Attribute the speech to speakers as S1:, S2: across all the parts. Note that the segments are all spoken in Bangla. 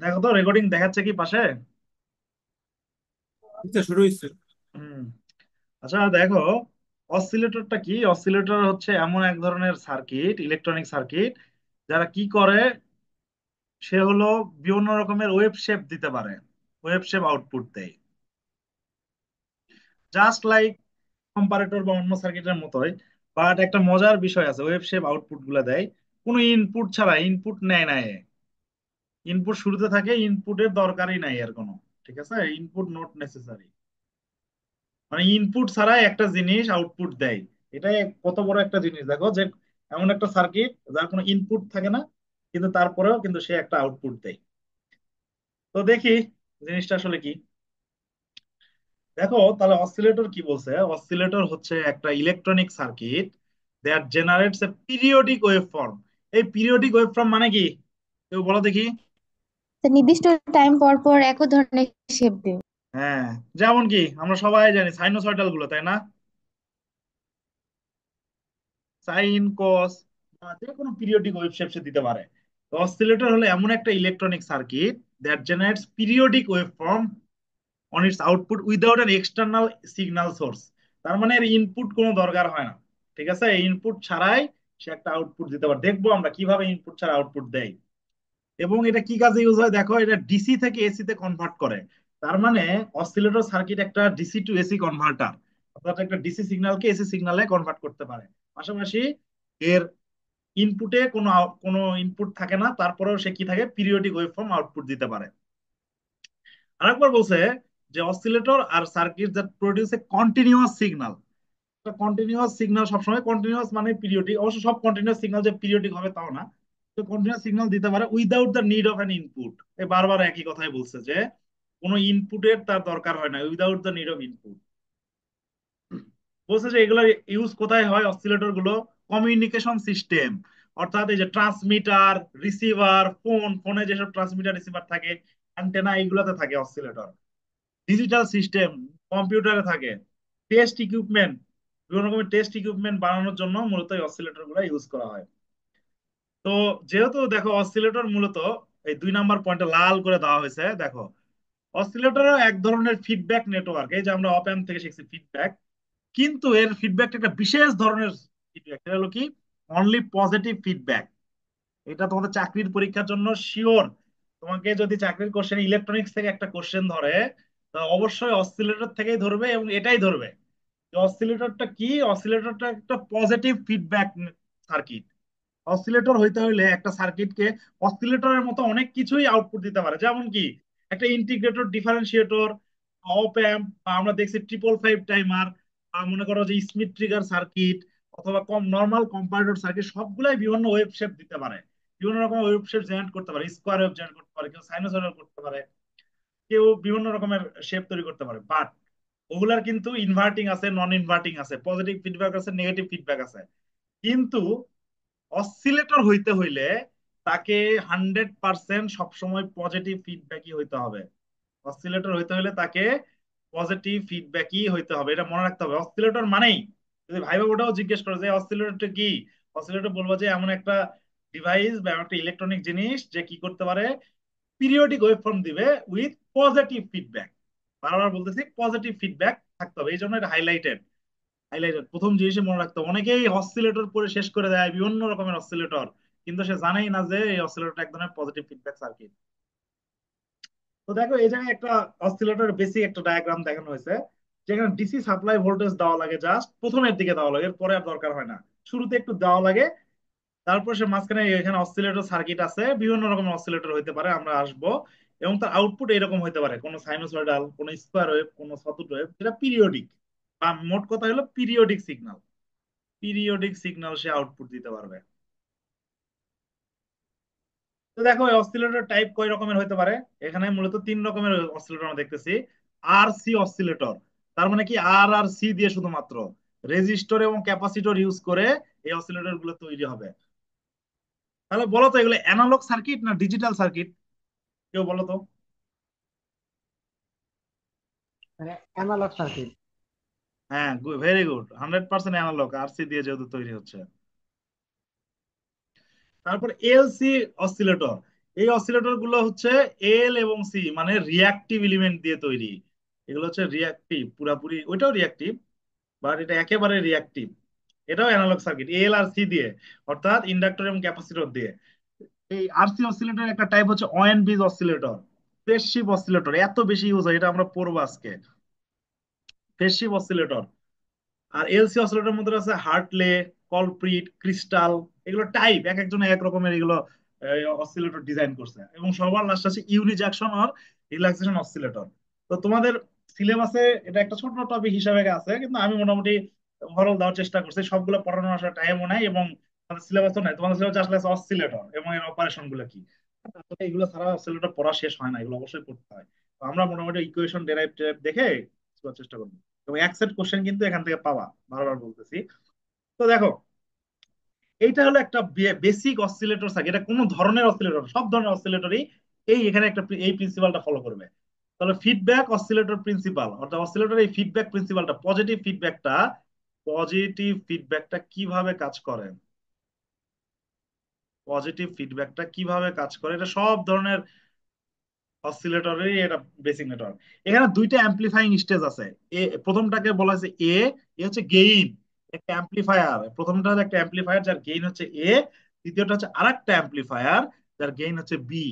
S1: দেখো তো রেকর্ডিং দেখাচ্ছে কি পাশে?
S2: আচ্ছা, শুরু হয়েছে।
S1: হুম। আচ্ছা দেখো, অসিলেটরটা কি? অসিলেটর হচ্ছে এমন এক ধরনের সার্কিট, ইলেকট্রনিক সার্কিট, যারা কি করে, সে হলো বিভিন্ন রকমের ওয়েভ শেপ দিতে পারে, ওয়েভ শেপ আউটপুট দেয়, জাস্ট লাইক কম্পারেটর বা অন্য সার্কিটের মতোই। বাট একটা মজার বিষয় আছে, ওয়েভ শেপ আউটপুট গুলা দেয় কোনো ইনপুট ছাড়া, ইনপুট নেয় না এ। ইনপুট শুরুতে থাকে, ইনপুটের দরকারই নাই এর কোনো। ঠিক আছে, ইনপুট নট নেসেসারি, মানে ইনপুট ছাড়াই একটা জিনিস আউটপুট দেয়। এটাই কত বড় একটা জিনিস দেখো, যে এমন একটা সার্কিট যার কোনো ইনপুট থাকে না, কিন্তু তারপরেও কিন্তু সে একটা আউটপুট দেয়। তো দেখি জিনিসটা আসলে কি। দেখো তাহলে অসিলেটর কি বলছে। অসিলেটর হচ্ছে একটা electronic circuit that generates A periodic wave form. এই পিরিয়ডিক ওয়েভ ফর্ম মানে কি, কেউ বলো দেখি।
S3: তো নির্দিষ্ট টাইম পর পর একই ধরনের শেপ দেবে।
S1: হ্যাঁ, যেমন কি আমরা সবাই জানি সাইনোসয়েডাল গুলো, তাই না? সাইন, কস, বা যে কোনো পিরিয়ডিক ওয়েভ শেপ সে দিতে পারে। তো অসিলেটর হলো এমন একটা electronic circuit that generates periodic wave form on it's output without N external signal source. তার মানে এর ইনপুট কোনো দরকার হয় না। ঠিক আছে, ইনপুট ছাড়াই সে একটা আউটপুট দিতে পারে। দেখবো আমরা কিভাবে ইনপুট ছাড়া আউটপুট দেয়। এবং এটা কি কাজে ইউজ হয় দেখো, এটা ডিসি থেকে এসি তে কনভার্ট করে। তার মানে অসিলেটর সার্কিট একটা ডিসি টু এসি কনভার্টার, অর্থাৎ একটা ডিসি সিগন্যালকে এসি সিগন্যালে কনভার্ট করতে পারে। পাশাপাশি এর ইনপুটে কোনো ইনপুট থাকে না, তারপরেও সে কি থাকে, পিরিয়ডিক ওয়েভফর্ম আউটপুট দিতে পারে। আরেকবার বলছে যে oscillator are circuit that produce a continuous signal. Continuous signal সবসময় কন্টিনিউয়াস মানে পিরিয়ডিক, অবশ্য সব কন্টিনিউয়াস সিগন্যাল যে পিরিয়ডিক হবে তাও না। তো কন্টিনিউয়াস সিগন্যাল দিতে পারে without the need of an input. এই বারবার একই কথাই বলছে যে কোনো ইনপুটের তার দরকার হয় না, without the need of input. বলছে যে এগুলো ইউজ কোথায় হয় অসিলেটর গুলো? কমিউনিকেশন সিস্টেম, অর্থাৎ এই যে ট্রান্সমিটার, রিসিভার, ফোনে যেসব ট্রান্সমিটার রিসিভার থাকে, অ্যান্টেনা, এইগুলোতে থাকে অসিলেটর। ডিজিটাল সিস্টেম, কম্পিউটারে থাকে। টেস্ট ইকুইপমেন্ট, বিভিন্ন রকমের টেস্ট ইকুইপমেন্ট বানানোর জন্য মূলত এই অসিলেটর গুলো ইউজ করা হয়। তো যেহেতু দেখো অসিলেটর মূলত, এই 2 নাম্বার পয়েন্টে লাল করে দেওয়া হয়েছে দেখো, অসিলেটরও এক ধরনের ফিডব্যাক নেটওয়ার্ক, এই যে আমরা অপ অ্যাম্প থেকে শিখছি ফিডব্যাক। কিন্তু এর ফিডব্যাকটা একটা বিশেষ ধরনের ফিডব্যাক, সেটা হলো কি, অনলি পজিটিভ ফিডব্যাক। এটা তোমাদের চাকরির পরীক্ষার জন্য শিওর। তোমাকে যদি চাকরির কোশ্চেন ইলেকট্রনিক্স থেকে একটা কোশ্চেন ধরে, তা অবশ্যই অসিলেটর থেকেই ধরবে, এবং এটাই ধরবে যে অসিলেটরটা কি। অসিলেটরটা একটা পজিটিভ ফিডব্যাক সার্কিট। অসিলেটর হইতে হইলে একটা সার্কিটকে অসিলেটরের মতো অনেক কিছুই আউটপুট দিতে পারে, যেমন কি একটা ইন্টিগ্রেটর, ডিফারেন্সিয়েটর, অপ অ্যাম্প, বা আমরা দেখছি 555 টাইমার, মনে করো যে স্মিথ ট্রিগার সার্কিট, অথবা কম নর্মাল কম্পারেটর সার্কিট, সবগুলাই বিভিন্ন ওয়েভ শেপ দিতে পারে, বিভিন্ন রকম ওয়েভ শেপ জেনারেট করতে পারে। স্কোয়ার ওয়েভ জেনারেট করতে পারে, কেউ সাইনোসয়েডাল করতে পারে, কেউ বিভিন্ন রকমের শেপ তৈরি করতে পারে। বাট ওগুলার কিন্তু ইনভার্টিং আছে, নন ইনভার্টিং আছে, পজিটিভ ফিডব্যাক আছে, নেগেটিভ ফিডব্যাক আছে। কিন্তু অসিলেটর হইতে হইলে তাকে 100% সবসময় পজিটিভ ফিডব্যাকই হইতে হবে। অসিলেটর হইতে হইলে তাকে পজিটিভ ফিডব্যাকই হইতে হবে, এটা মনে রাখতে হবে। অসিলেটর মানেই, যদি ভাই ওটাও জিজ্ঞেস করো যে অসিলেটরটা কি, অসিলেটর বলবো যে এমন একটা ডিভাইস বা এমন একটা ইলেকট্রনিক জিনিস যে কি করতে পারে, পিরিয়ডিক ওয়েভফর্ম দিবে উইথ পজিটিভ ফিডব্যাক। বারবার বলতেছি পজিটিভ ফিডব্যাক থাকতে হবে, এই জন্য এটা হাইলাইটেড। হাইলাইটেড প্রথম জিনিসে মনে রাখতে হবে। অনেকেই অসিলেটর পরে শেষ করে দেয় বিভিন্ন রকমের অসিলেটর, কিন্তু সে জানেই না যে এই অসিলেটরটা এক ধরনের পজিটিভ ফিডব্যাক সার্কিট। তো দেখো এই জায়গায় একটা অসিলেটরের বেসিক একটা ডায়াগ্রাম দেখানো হয়েছে, যেখানে ডিসি সাপ্লাই ভোল্টেজ দেওয়া লাগে, জাস্ট প্রথমের দিকে দেওয়া লাগে, এর পরে আর দরকার হয় না। শুরুতে একটু দেওয়া লাগে, তারপর সে মাঝখানে এখানে অসিলেটর সার্কিট আছে, বিভিন্ন রকমের অসিলেটর হইতে পারে, আমরা আসবো। এবং তার আউটপুট এরকম হইতে পারে, কোনো সাইনোসয়েডাল, কোনো স্কোয়ার ওয়েভ, কোনো সতুট ওয়েভ, যেটা পিরিয়ডিক, বা মোট কথা হলো পিরিয়ডিক সিগন্যাল। পিরিয়ডিক সিগন্যাল সে আউটপুট দিতে পারবে। তো দেখো এই অসিলেটর টাইপ কয় রকমের হতে পারে। এখানে মূলত 3 রকমের অসিলেটর আমরা দেখতেছি। আর সি অসিলেটর, তার মানে কি আর আর সি দিয়ে শুধুমাত্র রেজিস্টর এবং ক্যাপাসিটর ইউজ করে এই অসিলেটর গুলো তৈরি হবে। তাহলে বলো তো এগুলো অ্যানালগ সার্কিট না ডিজিটাল সার্কিট, কেউ বলো তো।
S2: মানে অ্যানালগ সার্কিট।
S1: হ্যাঁ, ভেরি গুড, 100% অ্যানালগ, আর সি দিয়ে যেহেতু তৈরি হচ্ছে। তারপর এলসি অসিলেটর। এই অসিলেটর গুলো হচ্ছে এল এবং সি মানে রিয়াক্টিভ এলিমেন্ট দিয়ে তৈরি। এগুলো হচ্ছে রিয়াক্টিভ, পুরাপুরি ওইটাও রিয়াক্টিভ, বাট এটা একেবারে রিয়াক্টিভ। এটাও analogue circuit L R C দিয়ে, অর্থাৎ ইন্ডাক্টর এবং ক্যাপাসিটর দিয়ে। এই আরসি অসিলেটর একটা টাইপ হচ্ছে Wien bridge oscillator. Phase shift oscillator এত বেশি ইউজ হয়, এটা আমরা পড়বো আজকে। Phase shift oscillator. আর এলসি অসিলেটর মধ্যে আছে হার্টলে, কলপ্রিট, ক্রিস্টাল। এগুলো টাইপ, এক একজন এক রকমের এগুলো অসিলেটর ডিজাইন করছে। এবং সবার লাস্ট আছে ইউনি জাংশন আর রিল্যাক্সেশন অসিলেটর। তো তোমাদের সিলেবাসে এটা একটা ছোট টপিক হিসাবে আছে, কিন্তু আমি মোটামুটি ওভারঅল দেওয়ার চেষ্টা করছি। সবগুলো পড়ানোর আসলে টাইমও নাই, এবং সিলেবাসও নাই। তোমাদের সিলেবাস আসলে অসিলেটর এবং এর অপারেশন গুলো কি। আসলে এগুলো ছাড়া অসিলেটর পড়া শেষ হয় না, এগুলো অবশ্যই পড়তে হয়। তো আমরা মোটামুটি ইকুয়েশন ডেরাইভ দেখে করার চেষ্টা করবো। এবং এক সেট কোশ্চেন কিন্তু এখান থেকে পাবা, বারবার বলতেছি। তো দেখো, এইটা হলো একটা বেসিক অসিলেটর সার্কিট। এটা কোন ধরনের অসিলেটর, সব ধরনের অসিলেটরই এই এখানে একটা এই প্রিন্সিপালটা ফলো করবে। তাহলে ফিডব্যাক অসিলেটর প্রিন্সিপাল, অর্থাৎ অসিলেটর এই ফিডব্যাক প্রিন্সিপালটা, পজিটিভ ফিডব্যাকটা কিভাবে কাজ করে। পজিটিভ ফিডব্যাকটা কিভাবে কাজ করে, এটা সব ধরনের অসিলেটরেরই এটা বেসিক নেটওয়ার্ক। এখানে দুইটা অ্যাম্প্লিফাইং স্টেজ আছে। প্রথমটাকে বলা হয়েছে এ, এ হচ্ছে গেইন, একটা অ্যাম্প্লিফায়ার। প্রথমটা হচ্ছে একটা অ্যাম্প্লিফায়ার যার গেইন হচ্ছে এ। দ্বিতীয়টা হচ্ছে আরেকটা অ্যাম্প্লিফায়ার যার গেইন হচ্ছে বি।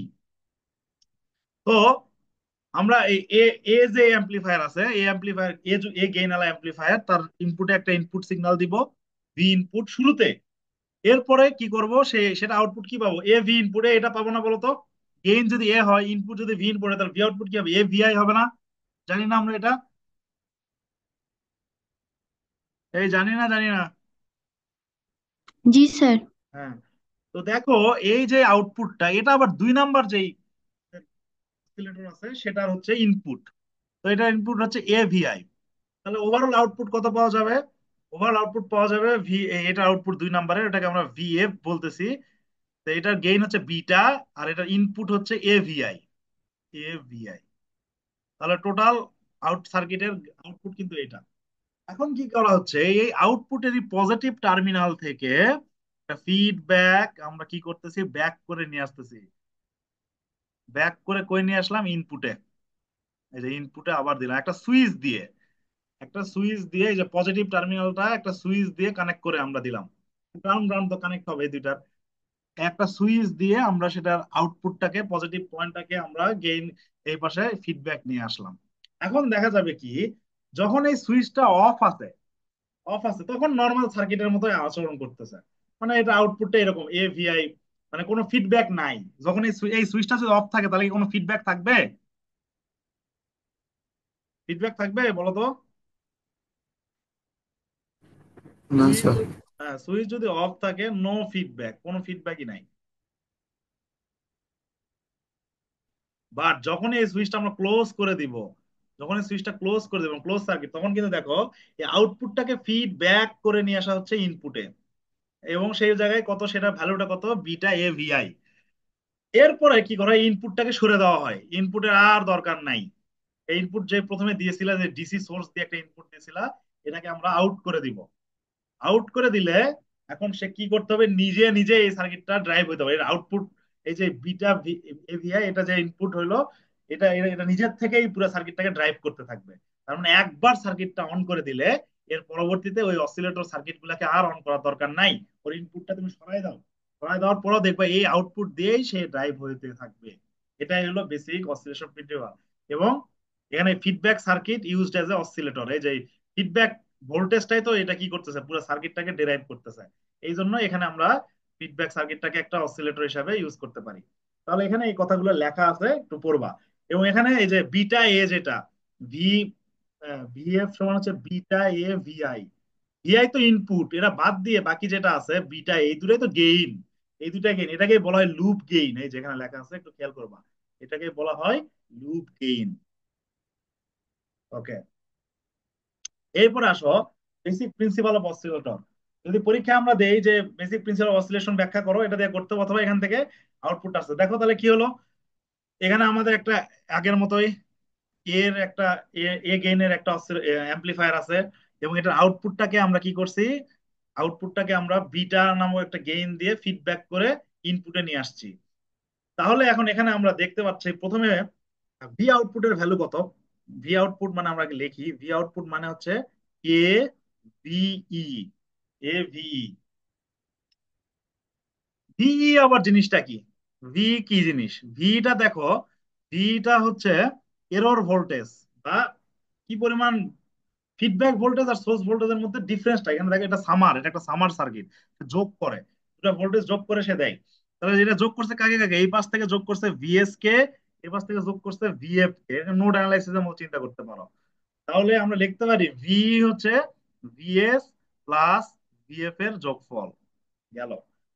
S1: তো আমরা এই এ, এ যে অ্যাম্প্লিফায়ার আছে, এই অ্যাম্প্লিফায়ার এ গেইন আলা অ্যাম্প্লিফায়ার, তার ইনপুটে একটা ইনপুট সিগন্যাল দিব, ভি ইনপুট শুরুতে। এরপরে কি করব, সেটা আউটপুট কি পাবো, এ ভি ইনপুটে। এটা পাবো না বলতো? গেইন যদি এ হয়, ইনপুট যদি ভি ইনপুট হয়, তাহলে ভি আউটপুট কি হবে, এ ভিআই হবে না? জানি না আমরা এটা? এই জানি না, জানি না।
S3: জি স্যার।
S1: হ্যাঁ। তো দেখো, এই যে আউটপুটটা, এটা আবার দুই নাম্বার যেই অসিলেটর আছে সেটার হচ্ছে ইনপুট। তো এটা ইনপুট হচ্ছে এ ভিআই। তাহলে ওভারঅল আউটপুট কত পাওয়া যাবে? ওভারঅল আউটপুট পাওয়া যাবে ভি, এটা আউটপুট দুই নাম্বারের, এটাকে আমরা ভিএফ বলতেছি। তো এটার গেইন হচ্ছে বিটা, আর এটার ইনপুট হচ্ছে এ ভিআই। এ ভিআই। তাহলে টোটাল আউট সার্কিটের আউটপুট কিন্তু এটা। এখন কি করা হচ্ছে, এই আউটপুটেরই পজিটিভ টার্মিনাল থেকে ফিডব্যাক আমরা কি করতেছি, ব্যাক করে নিয়ে আসতেছি। ব্যাক করে কই নিয়ে আসলাম, ইনপুটে। এই যে ইনপুটে আবার দিলাম একটা সুইচ দিয়ে। একটা সুইচ দিয়ে এই যে পজিটিভ টার্মিনালটা একটা সুইচ দিয়ে কানেক্ট করে আমরা দিলাম। গ্রাউন্ড গ্রাউন্ড তো কানেক্ট হবে এই দুইটার। একটা সুইচ দিয়ে আমরা সেটার আউটপুটটাকে, পজিটিভ পয়েন্টটাকে আমরা গেইন এই পাশে ফিডব্যাক নিয়ে আসলাম। এখন দেখা যাবে কি, যখন এই সুইচটা অফ আছে তখন নর্মাল সার্কিটের মতো আচরণ করতেছে। মানে এটা আউটপুটটা এরকম এ ভিআই, মানে কোনো ফিডব্যাক নাই। যখন এই সুইচটা যদি অফ থাকে, তাহলে কি কোনো ফিডব্যাক থাকবে? ফিডব্যাক থাকবে বলো তো?
S2: না
S1: সুইচ,
S2: স্যার।
S1: হ্যাঁ, সুইচ যদি অফ থাকে, নো ফিডব্যাক, কোনো ফিডব্যাকই নাই। বাট যখন এই সুইচটা আমরা ক্লোজ করে দিব, যখন এই সুইচটা ক্লোজ করে দেবো, ক্লোজ সার্কিট, তখন কিন্তু দেখো এই আউটপুটটাকে ফিডব্যাক করে নিয়ে আসা হচ্ছে ইনপুটে। এবং সেই জায়গায় কত, সেটা ভ্যালুটা কত, বিটা এ ভিআই। এরপরে কি করা হয়, ইনপুটটাকে সরে দেওয়া হয়, ইনপুটের আর দরকার নাই। এই ইনপুট যে প্রথমে দিয়েছিলা, যে ডিসি সোর্স দিয়ে একটা ইনপুট দিয়েছিলা, এটাকে আমরা আউট করে দিব। আউট করে দিলে এখন সে কি করতে হবে, নিজে নিজে এই সার্কিটটা ড্রাইভ হইতে হবে। এর আউটপুট, এই যে বিটা এভিআই, এটা যে ইনপুট হইলো, এটা এটা এটা নিজের থেকেই পুরো সার্কিটটাকে ড্রাইভ করতে থাকবে। তার মানে একবার সার্কিটটা অন করে দিলে, এর পরবর্তীতে ওই অসিলেটর সার্কিট গুলাকে আর অন করার দরকার নাই। ওর ইনপুটটা তুমি সরাই দাও, সরাই দেওয়ার পরও দেখবা এই আউটপুট দিয়েই সে ড্রাইভ হইতে থাকবে। এটাই হলো বেসিক অসিলেশন প্রিন্সিপাল। এবং এখানে feedback circuit used as a oscillator, এই যে ফিডব্যাক ভোল্টেজটাই তো এটা কি করতেছে, পুরো সার্কিটটাকে ডেরাইভ করতেছে। এই জন্য এখানে আমরা ফিডব্যাক সার্কিটটাকে একটা অসিলেটর হিসাবে ইউজ করতে পারি। তাহলে এখানে এই কথাগুলো লেখা আছে, একটু পড়বা। এবং এখানে এই যে বিটা এ যেটা, ভি ভিএফ সমান হচ্ছে বিটা এ ভিআই। ভিআই তো ইনপুট, এটা বাদ দিয়ে বাকি যেটা আছে বিটা, এই দুটাই তো গেইন। এই দুটা গেইন, এটাকে বলা হয় লুপ গেইন। এই যেখানে লেখা আছে একটু খেয়াল করবা, এটাকে বলা হয় লুপ গেইন। ওকে। এরপরে আসো বেসিক প্রিন্সিপাল অফ অসিলেটর। যদি পরীক্ষা আমরা দেই যে বেসিক প্রিন্সিপাল অফ অসিলেশন ব্যাখ্যা করো, এটা দিয়ে করতে হবে, অথবা এখান থেকে আউটপুট আসছে। দেখো তাহলে কি হলো, এখানে আমাদের একটা আগের মতোই এর একটা এ গেইনের একটা অ্যাম্পলিফায়ার আছে। এবং এটার আউটপুটটাকে আমরা কি করছি, আউটপুটটাকে আমরা বিটা নামক একটা গেইন দিয়ে ফিডব্যাক করে ইনপুটে নিয়ে আসছি। তাহলে এখন এখানে আমরা দেখতে পাচ্ছি প্রথমে ভি আউটপুটের ভ্যালু কত। ভি আউটপুট মানে আমরা আগে লিখি, ভি আউটপুট মানে হচ্ছে এ ভিই, এ ভিই। ভিই আবার জিনিসটা কি? ভি কি জিনিস? ভিটা দেখো, ভিটা হচ্ছে এরর ভোল্টেজ, বা কি পরিমাণ ফিডব্যাক ভোল্টেজ আর সোর্স ভোল্টেজের মধ্যে ডিফারেন্সটা। এখানে দেখো এটা সামার, এটা একটা সামার সার্কিট, যোগ করে দুটা ভোল্টেজ যোগ করে সে দেয়। তাহলে যেটা যোগ করছে কাকে কাকে, এই পাশ থেকে যোগ করছে ভিএস কে, এই পাশ থেকে যোগ করছে ভিএফ কে। নোড অ্যানালাইসিসের মতো চিন্তা করতে পারো। তাহলে আমরা লিখতে পারি ভি হচ্ছে ভিএস প্লাস ভিএফ এর যোগফল। গেল।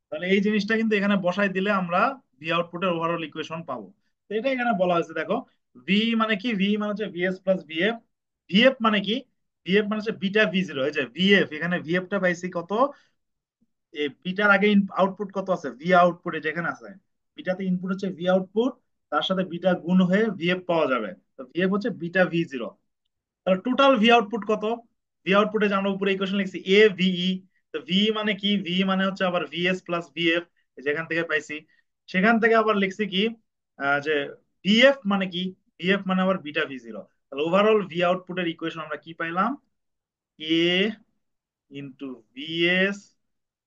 S1: তাহলে এই জিনিসটা কিন্তু এখানে বসাই দিলে আমরা ভি আউটপুটের ওভারঅল ইকুয়েশন পাবো। তো এটা এখানে বলা হয়েছে দেখো, ভি মানে কি, ভি মানে হচ্ছে ভিএস প্লাস ভিএফ। ভিএফ মানে কি, ভিএফ মানে হচ্ছে বিটা ভি জিরো। এই যে ভিএফ, এখানে ভিএফ টা পাইছি কত, এই বিটার আগে আউটপুট কত আছে, ভি আউটপুটে যেখানে আছে, বিটাতে ইনপুট হচ্ছে ভি আউটপুট, তার সাথে বিটা গুণ হয়ে ভিএফ পাওয়া যাবে। তো ভিএফ হচ্ছে বিটা ভি জিরো। তাহলে টোটাল ভি আউটপুট কত? ভি আউটপুটে যে আমরা উপরে ইকুয়েশন লিখছি এ ভিই, তো ভি মানে কি, ভি মানে হচ্ছে আবার ভিএস প্লাস ভিএফ, যেখান থেকে পাইছি। সেখান থেকে আবার লিখছি কি, যে ভিএফ মানে কি, ভিএফ মানে আবার বিটা ভি জিরো। তাহলে ওভারঅল ভি আউটপুটের ইকুয়েশন আমরা কি পাইলাম, A into VS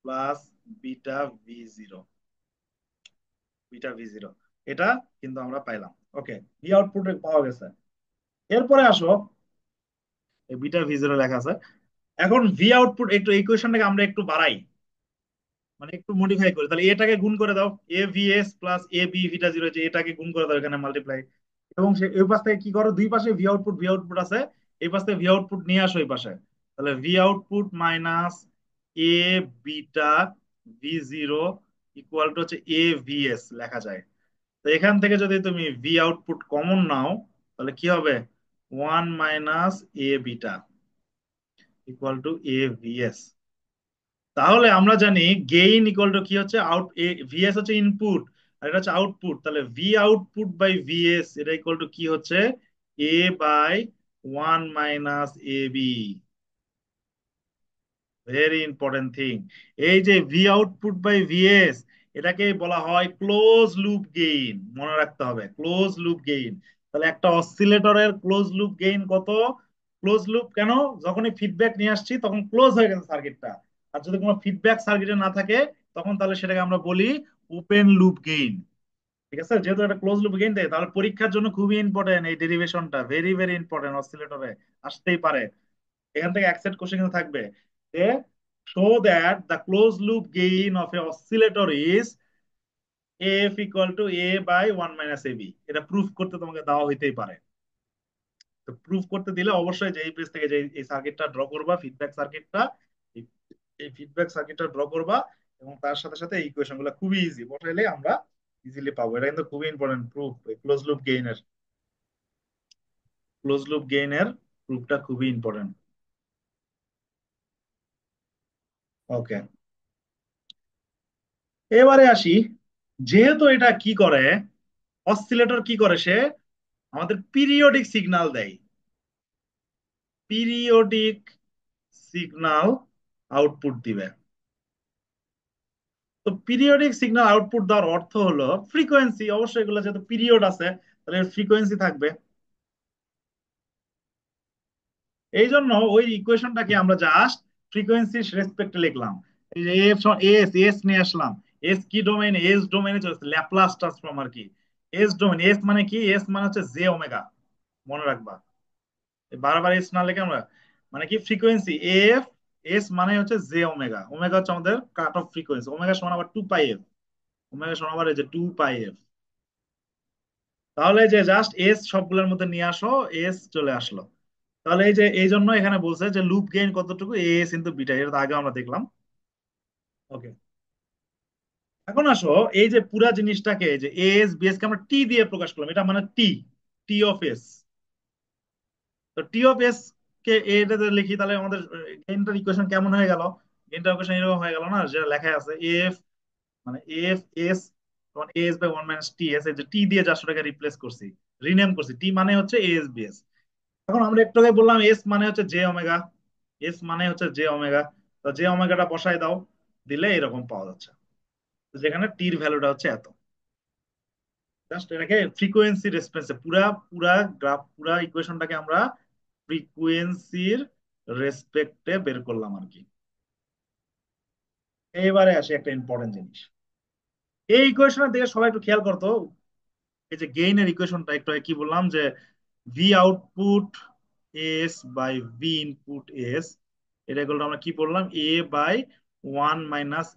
S1: plus beta V zero, beta V zero. এটা কিন্তু আমরা পাইলাম। ওকে, ভি আউটপুট পাওয়া গেছে। এরপরে আসো, এই বিটা ভি জিরো লেখা আছে। এখন ভি আউটপুট একটু ইকুয়েশনটাকে আমরা একটু বাড়াই, মানে একটু মডিফাই করি। তাহলে এটাকে গুণ করে দাও, A V S plus A B Vita zero, যে এটাকে গুণ করে দাও এখানে মাল্টিপ্লাই। এবং সে এই পাশ থেকে কি করো, দুই পাশে ভি আউটপুট আছে, এই পাশ থেকে ভি আউটপুট নিয়ে আসো এই পাশে। তাহলে V output minus A beta V zero equal to হচ্ছে এ ভি এস লেখা যায়। তো এখান থেকে যদি তুমি ভি আউটপুট কমন নাও, তাহলে কি হবে, one minus A beta equal to A V S. তাহলে আমরা জানি গেইন ইকুয়াল টু কি হচ্ছে, ভিএস হচ্ছে ইনপুট আর এটা হচ্ছে আউটপুট। তাহলে ভি আউটপুট বাই ভিএস এটা ইকুয়াল টু কি হচ্ছে, A by one minus A B. Very important thing. এই যে ভি আউটপুট বাই ভিএস, এটাকে বলা হয় ক্লোজ লুপ গেইন। মনে রাখতে হবে ক্লোজ লুপ গেইন। তাহলে একটা অসিলেটরের ক্লোজ লুপ গেইন কত? ক্লোজ লুপ কেন, যখনই ফিডব্যাক নিয়ে আসছি তখন ক্লোজ হয়ে গেছে সার্কিটটা। আর যদি কোনো ফিডব্যাক সার্কিটে না থাকে, তখন তাহলে সেটাকে আমরা বলি ওপেন লুপ গেইন। ঠিক আছে, যেহেতু একটা ক্লোজ লুপ গেইন দেয়, তাহলে পরীক্ষার জন্য খুবই ইম্পর্টেন্ট এই ডেরিভেশনটা, ভেরি ভেরি ইম্পর্টেন্ট, অসিলেটরে আসতেই পারে। এখান থেকে অ্যাকসেপ্ট কোশ্চেন কিন্তু থাকবে যে show that the close loop gain of a oscillator is F equal to A by one minus A B. এটা প্রুফ করতে তোমাকে দেওয়া হইতেই পারে। তো প্রুফ করতে দিলে অবশ্যই যে এই পেজ থেকে যে এই সার্কিটটা ড্র করবা, ফিডব্যাক সার্কিটটা, এই এই ফিডব্যাক সার্কিটটা ড্র করবা, এবং তার সাথে সাথে এই ইকুয়েশন গুলো খুবই ইজি বসাইলে আমরা ইজিলি পাবো। এটা কিন্তু খুবই ইম্পর্টেন্ট প্রুফ, ক্লোজ লুপ গেইনের, ক্লোজ লুপ গেইনের প্রুফটা খুবই ইম্পর্টেন্ট। ওকে, এবারে আসি, যেহেতু এটা কি করে, অসিলেটর কি করে, সে আমাদের পিরিয়ডিক সিগন্যাল দেয়, পিরিয়ডিক সিগন্যাল আউটপুট দিবে। তো পিরিয়ডিক সিগন্যাল আউটপুট দেওয়ার অর্থ হলো ফ্রিকোয়েন্সি, অবশ্যই এগুলো যেহেতু পিরিয়ড আছে তাহলে ফ্রিকোয়েন্সি থাকবে। এই জন্য ওই ইকুয়েশনটাকে আমরা জাস্ট ফ্রিকোয়েন্সির রেসপেক্টে লিখলাম। এই যে এফ এস, এস নিয়ে আসলাম। এস কি ডোমেইন, এস ডোমেইনে চলছে ল্যাপ্লাস ট্রান্সফর্ম আর কি। এস ডোমেইন, এস মানে কি, এস মানে হচ্ছে জে ওমেগা, মনে রাখবা। বারবার এস না লিখে আমরা, মানে কি ফ্রিকোয়েন্সি এফ, এস মানে হচ্ছে জে ওমেগা, ওমেগা হচ্ছে আমাদের কাট অফ ফ্রিকোয়েন্সি, ওমেগা সমান আবার টু পাই এফ, ওমেগা সমান আবার এই যে টু পাই এফ। তাহলে যে জাস্ট এস সবগুলোর মধ্যে নিয়ে আসো, এস চলে আসলো। তাহলে এই যে এই জন্য এখানে বলছে যে লুপ গেইন কতটুকু, এস ইন্টু বিটা, এটা তো আগে আমরা দেখলাম। ওকে, এখন আসো, এই যে পুরা জিনিসটাকে যে এস বিএস কে আমরা টি দিয়ে প্রকাশ করলাম, এটা মানে টি, টি অফ এস। তো টি অফ এস কে এটাতে লিখি, তাহলে আমাদের গেইনটার ইকুয়েশন কেমন হয়ে গেল, গেইনটার ইকুয়েশন এরকম হয়ে গেল না, যেটা লেখা আছে এফ, মানে F S S by one minus T S, এই যে টি দিয়ে চারশো টাকা রিপ্লেস করছি, রিনেম করছি, টি মানে হচ্ছে এস বিএস। এখন আমরা একটু আগে বললাম এস মানে হচ্ছে জে ওমেগা, এস মানে হচ্ছে জে ওমেগা। তো জে ওমেগাটা বসাই দাও, দিলে এরকম পাওয়া যাচ্ছে, যেখানে টির ভ্যালুটা হচ্ছে এত। জাস্ট এটাকে ফ্রিকোয়েন্সি রেসপেন্সে পুরা পুরা গ্রাফ পুরা ইকুয়েশনটাকে আমরা ফ্রিকোয়েন্সির রেসপেক্টে বের করলাম আর কি। এবারে আসে একটা ইম্পর্টেন্ট জিনিস, এই ইকুয়েশনের দিকে সবাই একটু খেয়াল করতো। এই যে গেইনের ইকুয়েশনটা একটু আগে কি বললাম যে V output S by V input S, এটা গুলো আমরা কি বললাম A by one minus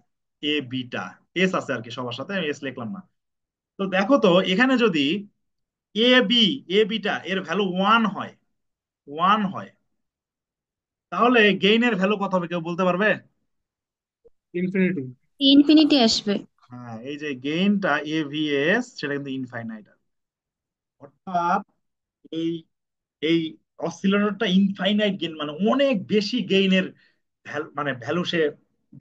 S1: A beta. S আছে আর কি সবার সাথে, আমি এস লিখলাম না। তো দেখো তো এখানে যদি এ বি এ বিটা এর ভ্যালু ওয়ান হয়, ওয়ান হয়, তাহলে গেইনের ভ্যালু কত হবে কেউ বলতে পারবে?
S2: ইনফিনিটি।
S3: ইনফিনিটি আসবে।
S1: হ্যাঁ, এই যে গেইনটা এ ভি এস সেটা কিন্তু ইনফাইনাইট। অর্থাৎ এই এই অসিলেটরটা ইনফাইনাইট গেইন মানে অনেক বেশি গেইনের মানে ভ্যালু সে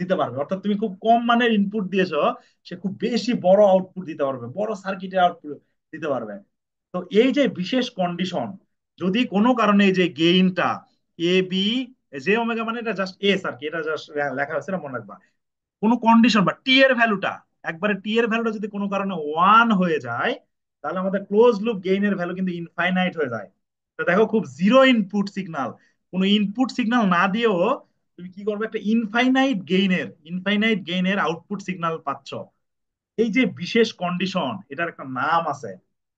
S1: দিতে পারবে। অর্থাৎ তুমি খুব কম মানের ইনপুট দিয়েছো, সে খুব বেশি বড় আউটপুট দিতে পারবে, বড় সার্কিটের আউটপুট দিতে পারবে। তো এই যে বিশেষ কন্ডিশন, যদি কোনো কারণে এই যে গেইনটা এ বি, যে ওমেগা মানে এটা জাস্ট এস আর কি, এটা জাস্ট লেখা হয়েছে না, মনে রাখবা। কোনো কন্ডিশন বা টি এর ভ্যালুটা, একবারে টি এর ভ্যালুটা যদি কোনো কারণে ওয়ান হয়ে যায়, তাহলে আমাদের ক্লোজ লুপ গেইনের ভ্যালু কিন্তু ইনফাইনাইট হয়ে যায়। তো দেখো খুব জিরো ইনপুট সিগনাল, কোনো ইনপুট সিগন্যাল না দিয়েও তুমি কি করবে, একটা ইনফাইনাইট গেইনের আউটপুট সিগন্যাল পাচ্ছ। এই যে বিশেষ কন্ডিশন, এটার একটা নাম আছে।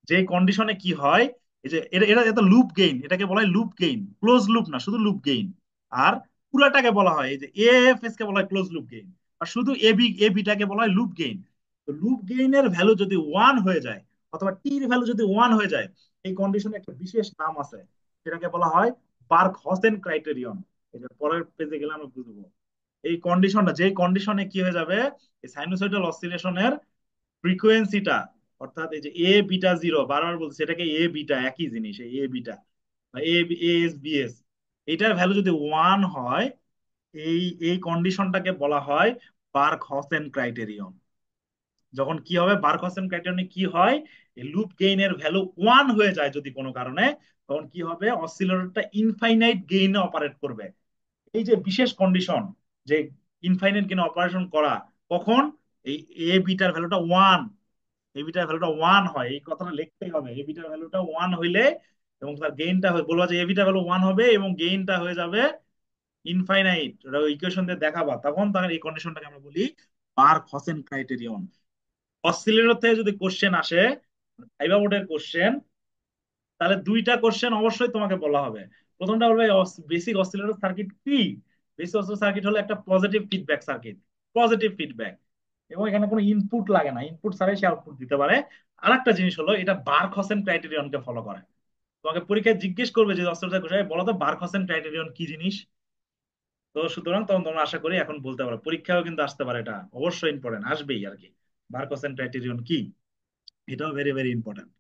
S1: যে কন্ডিশনে কি হয়, এই যে এটা এটা এটা লুপ গেইন, এটাকে বলা হয় লুপ গেইন, ক্লোজ লুপ না, শুধু লুপ গেইন। আর পুরাটাকে বলা হয় এই যে এএফএস কে বলা হয় ক্লোজ লুপ গেইন। আর শুধু এবিটাকে বলা হয় লুপ গেইন। তো লুপ গেইনের ভ্যালু যদি ওয়ান হয়ে যায়, অথবা টি এর ভ্যালু যদি ওয়ান হয়ে যায়, এই কন্ডিশনে একটা বিশেষ নাম আছে, সেটাকে বলা হয় বার্ক হসেন ক্রাইটেরিয়ন। এই যে পরের পেজে গেলে আমরা বুঝবো এই কন্ডিশনটা, যে কন্ডিশনে কি হয়ে যাবে, এই সাইনোসয়েডাল অসিলেশনের ফ্রিকোয়েন্সিটা, অর্থাৎ এই যে এ বিটা জিরো, বারবার বলছি এটাকে এ বিটা একই জিনিস, এই এ বিটা বা এ এস বিএস, এটার ভ্যালু যদি ওয়ান হয়, এই এই কন্ডিশনটাকে বলা হয় বার্ক হসেন ক্রাইটেরিয়ন। যখন কি হবে বার্ক হসেন ক্রাইটেরিয়নে কি হয়, এই লুপ গেইনের ভ্যালু ওয়ান হয়ে যায় যদি কোনো কারণে, তখন কি হবে, অসিলেটরটা ইনফাইনাইট গেইনে অপারেট করবে। এই যে বিশেষ কন্ডিশন, যে ইনফাইনাইট গেইনে অপারেশন করা, কখন এই এ বিটার ভ্যালুটা ওয়ান, এবিটার ভ্যালুটা ওয়ান হয়, এই কথাটা লিখতেই হবে, এবিটার ভ্যালুটা ওয়ান হইলে এবং তার গেইনটা বলবা যে এবিটার ভ্যালু ওয়ান হবে এবং গেইনটা হয়ে যাবে ইনফাইনাইট, ওটা ইকুয়েশন দিয়ে দেখাবা, তখন তার এই কন্ডিশনটাকে আমরা বলি বার্ক হসেন ক্রাইটেরিয়ন। অসিলেটর থেকে যদি কোশ্চেন আসে, ভাইবা বোর্ডের কোশ্চেন, তাহলে দুইটা কোশ্চেন অবশ্যই তোমাকে বলা হবে। প্রথমটা বলবে বেসিক অসিলেটর সার্কিট কি। বেসিক অসিলেটর সার্কিট হলো একটা positive feedback circuit, positive feedback, এবং এখানে কোনো ইনপুট লাগে না, ইনপুট ছাড়াই সে আউটপুট দিতে পারে। আর একটা জিনিস হলো এটা বার্ক হসেন ক্রাইটেরিয়নকে ফলো করে। তোমাকে পরীক্ষায় জিজ্ঞেস করবে যে অস্ত্রটা কোথায়, বলো তো বার্ক হসেন ক্রাইটেরিয়ন কি জিনিস। তো সুতরাং তখন তোমরা আশা করি এখন বলতে পারো, পরীক্ষাও কিন্তু আসতে পারে, এটা অবশ্যই ইম্পর্টেন্ট, আসবেই আর কি। বার্ক হসেন ক্রাইটেরিয়ন কি, এটাও ভেরি ভেরি ইম্পর্টেন্ট।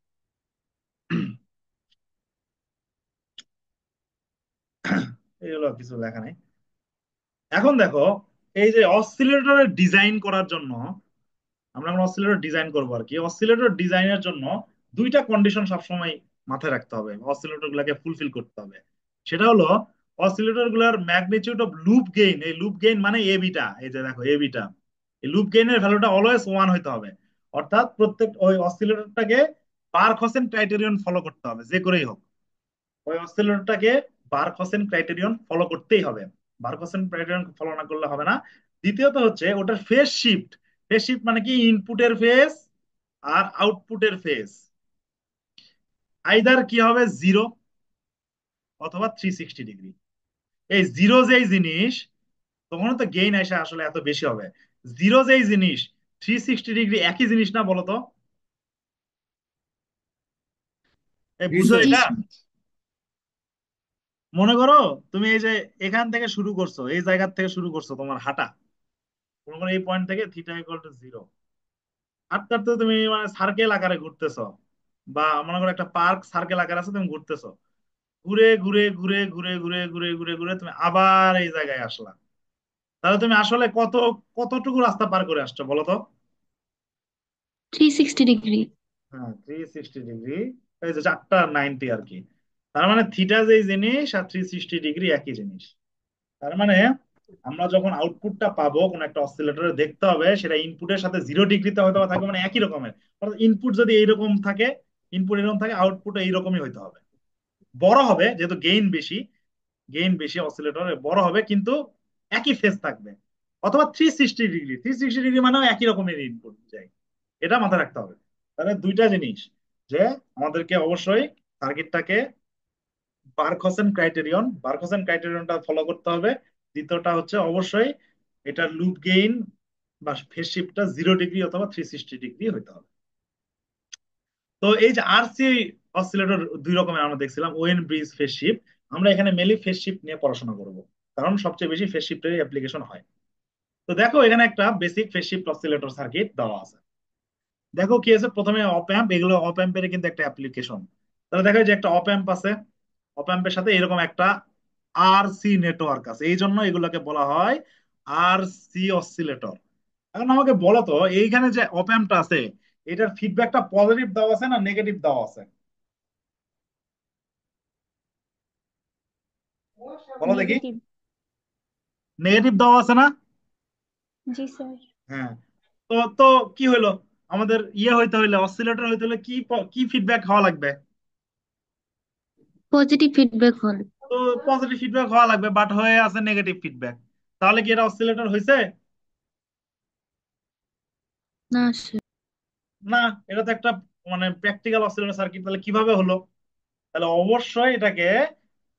S1: এগুলো কিছু লেখা নেই। এখন দেখো, এই যে অসিলেটরের ডিজাইন করার জন্য, আমরা এখন অসিলেটর ডিজাইন করবো আর কি। অসিলেটর ডিজাইনের জন্য দুইটা কন্ডিশন সবসময় মাথায় রাখতে হবে, অসিলেটর গুলাকে ফুলফিল করতে হবে। সেটা হলো অসিলেটর গুলার ম্যাগনিটিউড অফ লুপ গেইন, এই লুপ গেইন মানে এ বিটা, এই যে দেখো এ বিটা, এই লুপ গেইনের ভ্যালুটা অলওয়েজ ওয়ান হইতে হবে। অর্থাৎ প্রত্যেক ওই অসিলেটরটাকে বার্ক হোসেন ক্রাইটেরিয়ন ফলো করতে হবে, যে করেই হোক ওই অসিলেটরটাকে বার্ক হোসেন ক্রাইটেরিয়ন ফলো করতেই হবে। বার্ক হোসেন ক্রাইটেরিয়ন ফলো না করলে হবে না। দ্বিতীয়ত হচ্ছে ওটার ফেজ শিফট। ফেজ শিফট মানে কি, ইনপুটের ফেজ আর আউটপুটের ফেজ আইদার কি হবে জিরো অথবা 360 ডিগ্রি। এই জিরো যেই জিনিস, তখন তো গেইন আসা আসলে এত বেশি হবে। জিরো যেই জিনিস, 360 ডিগ্রি একই জিনিস না বলো তো? এই
S2: জি
S1: বুঝো
S2: স্যার।
S3: জি
S1: এটা।
S3: স্যার।
S1: মনে করো তুমি এই যে এখান থেকে শুরু করছো, এই জায়গা থেকে শুরু করছো তোমার হাঁটা, মনে করো এই পয়েন্ট থেকে থিটা ইকুয়াল টু জিরো, হাঁটতে হাঁটতে তুমি মানে সার্কেল আকারে ঘুরতেছো, বা মনে করো একটা পার্ক সার্কেল আকার আছে, তুমি ঘুরতেছো, ঘুরে ঘুরে ঘুরে ঘুরে ঘুরে ঘুরে ঘুরে ঘুরে তুমি আবার এই জায়গায় আসলা। তাহলে তুমি আসলে কতটুকু রাস্তা পার করে আসছো বলো তো?
S3: 360 ডিগ্রি।
S1: হ্যাঁ, 360 ডিগ্রি। এই যে 490 আর কি। তার মানে থিটা যেই জিনিস আর 360 ডিগ্রি একই জিনিস। তার মানে আমরা যখন আউটপুটটা পাবো কোন একটা অসিলেটরে, দেখতে হবে সেটা ইনপুটের সাথে 0 ডিগ্রিতে হয়তো বা থাকবে, মানে একই রকমের। অর্থাৎ ইনপুট যদি এইরকম থাকে, ইনপুট এরকম থাকে, আউটপুট এইরকমই হইতে হবে। বড় হবে যেহেতু গেইন বেশি অসিলেটর বড় হবে, কিন্তু একই ফেজ থাকবে। অথবা 360 ডিগ্রি, 360 ডিগ্রি মানেও একই রকমের ইনপুট চাই। এটা মাথায় রাখতে হবে। তাহলে দুইটা জিনিস, যে আমাদেরকে অবশ্যই সার্কিটটাকে বার্কহাসেন ক্রাইটেরিয়নটা ফলো করতে হবে। দ্বিতীয়টা হচ্ছে অবশ্যই এটা লুপ গেইন বা ফেজ শিফটটা 0 ডিগ্রি অথবা 360 ডিগ্রি হইতে হবে। তো এই যে আরসি অসিলেটর দুই রকমের আমরা দেখছিলাম, ওয়েন ব্রিজ ফেজ শিফট। আমরা এখানে মেনলি ফেজ শিফট নিয়ে পড়াশোনা করব, কারণ সবচেয়ে বেশি ফেজ শিফটের অ্যাপ্লিকেশন হয়। তো দেখো এখানে একটা basic phase shift oscillator circuit দেওয়া আছে। দেখো কি আছে, প্রথমে অপ অ্যাম্প, এগুলো অপ অ্যাম্পের কিন্তু একটা অ্যাপ্লিকেশন। তাহলে দেখো যে একটা অপ অ্যাম্প আছে, অপ অ্যাম্পের সাথে এরকম একটা আর সি নেটওয়ার্ক আছে, এই জন্য এগুলোকে বলা হয় আর সি অসিলেটর। এখন আমাকে বলো তো, এইখানে যে অপ অ্যাম্পটা আছে, এটার ফিডব্যাকটা পজিটিভ দেওয়া আছে না নেগেটিভ দেওয়া আছে? বলো দেখি।
S3: নেগেটিভ।
S1: নেগেটিভ দেওয়া আছে না?
S3: জি স্যার।
S1: হ্যাঁ। তো তো কি হইলো, আমাদের হইতে হইলে, অসিলেটর হইতে হলে কি ফিডব্যাক হওয়া লাগবে?
S3: পজিটিভ ফিডব্যাক হল।
S1: তো পজিটিভ ফিডব্যাক হওয়া লাগবে, বাট হয়ে আছে নেগেটিভ ফিডব্যাক। তাহলে কি এটা অসিলেটর হয়েছে?
S3: না স্যার।
S1: না। এটা তো একটা মানে প্র্যাকটিক্যাল অসিলেটর সার্কিট, তাহলে কিভাবে হলো? তাহলে অবশ্যই এটাকে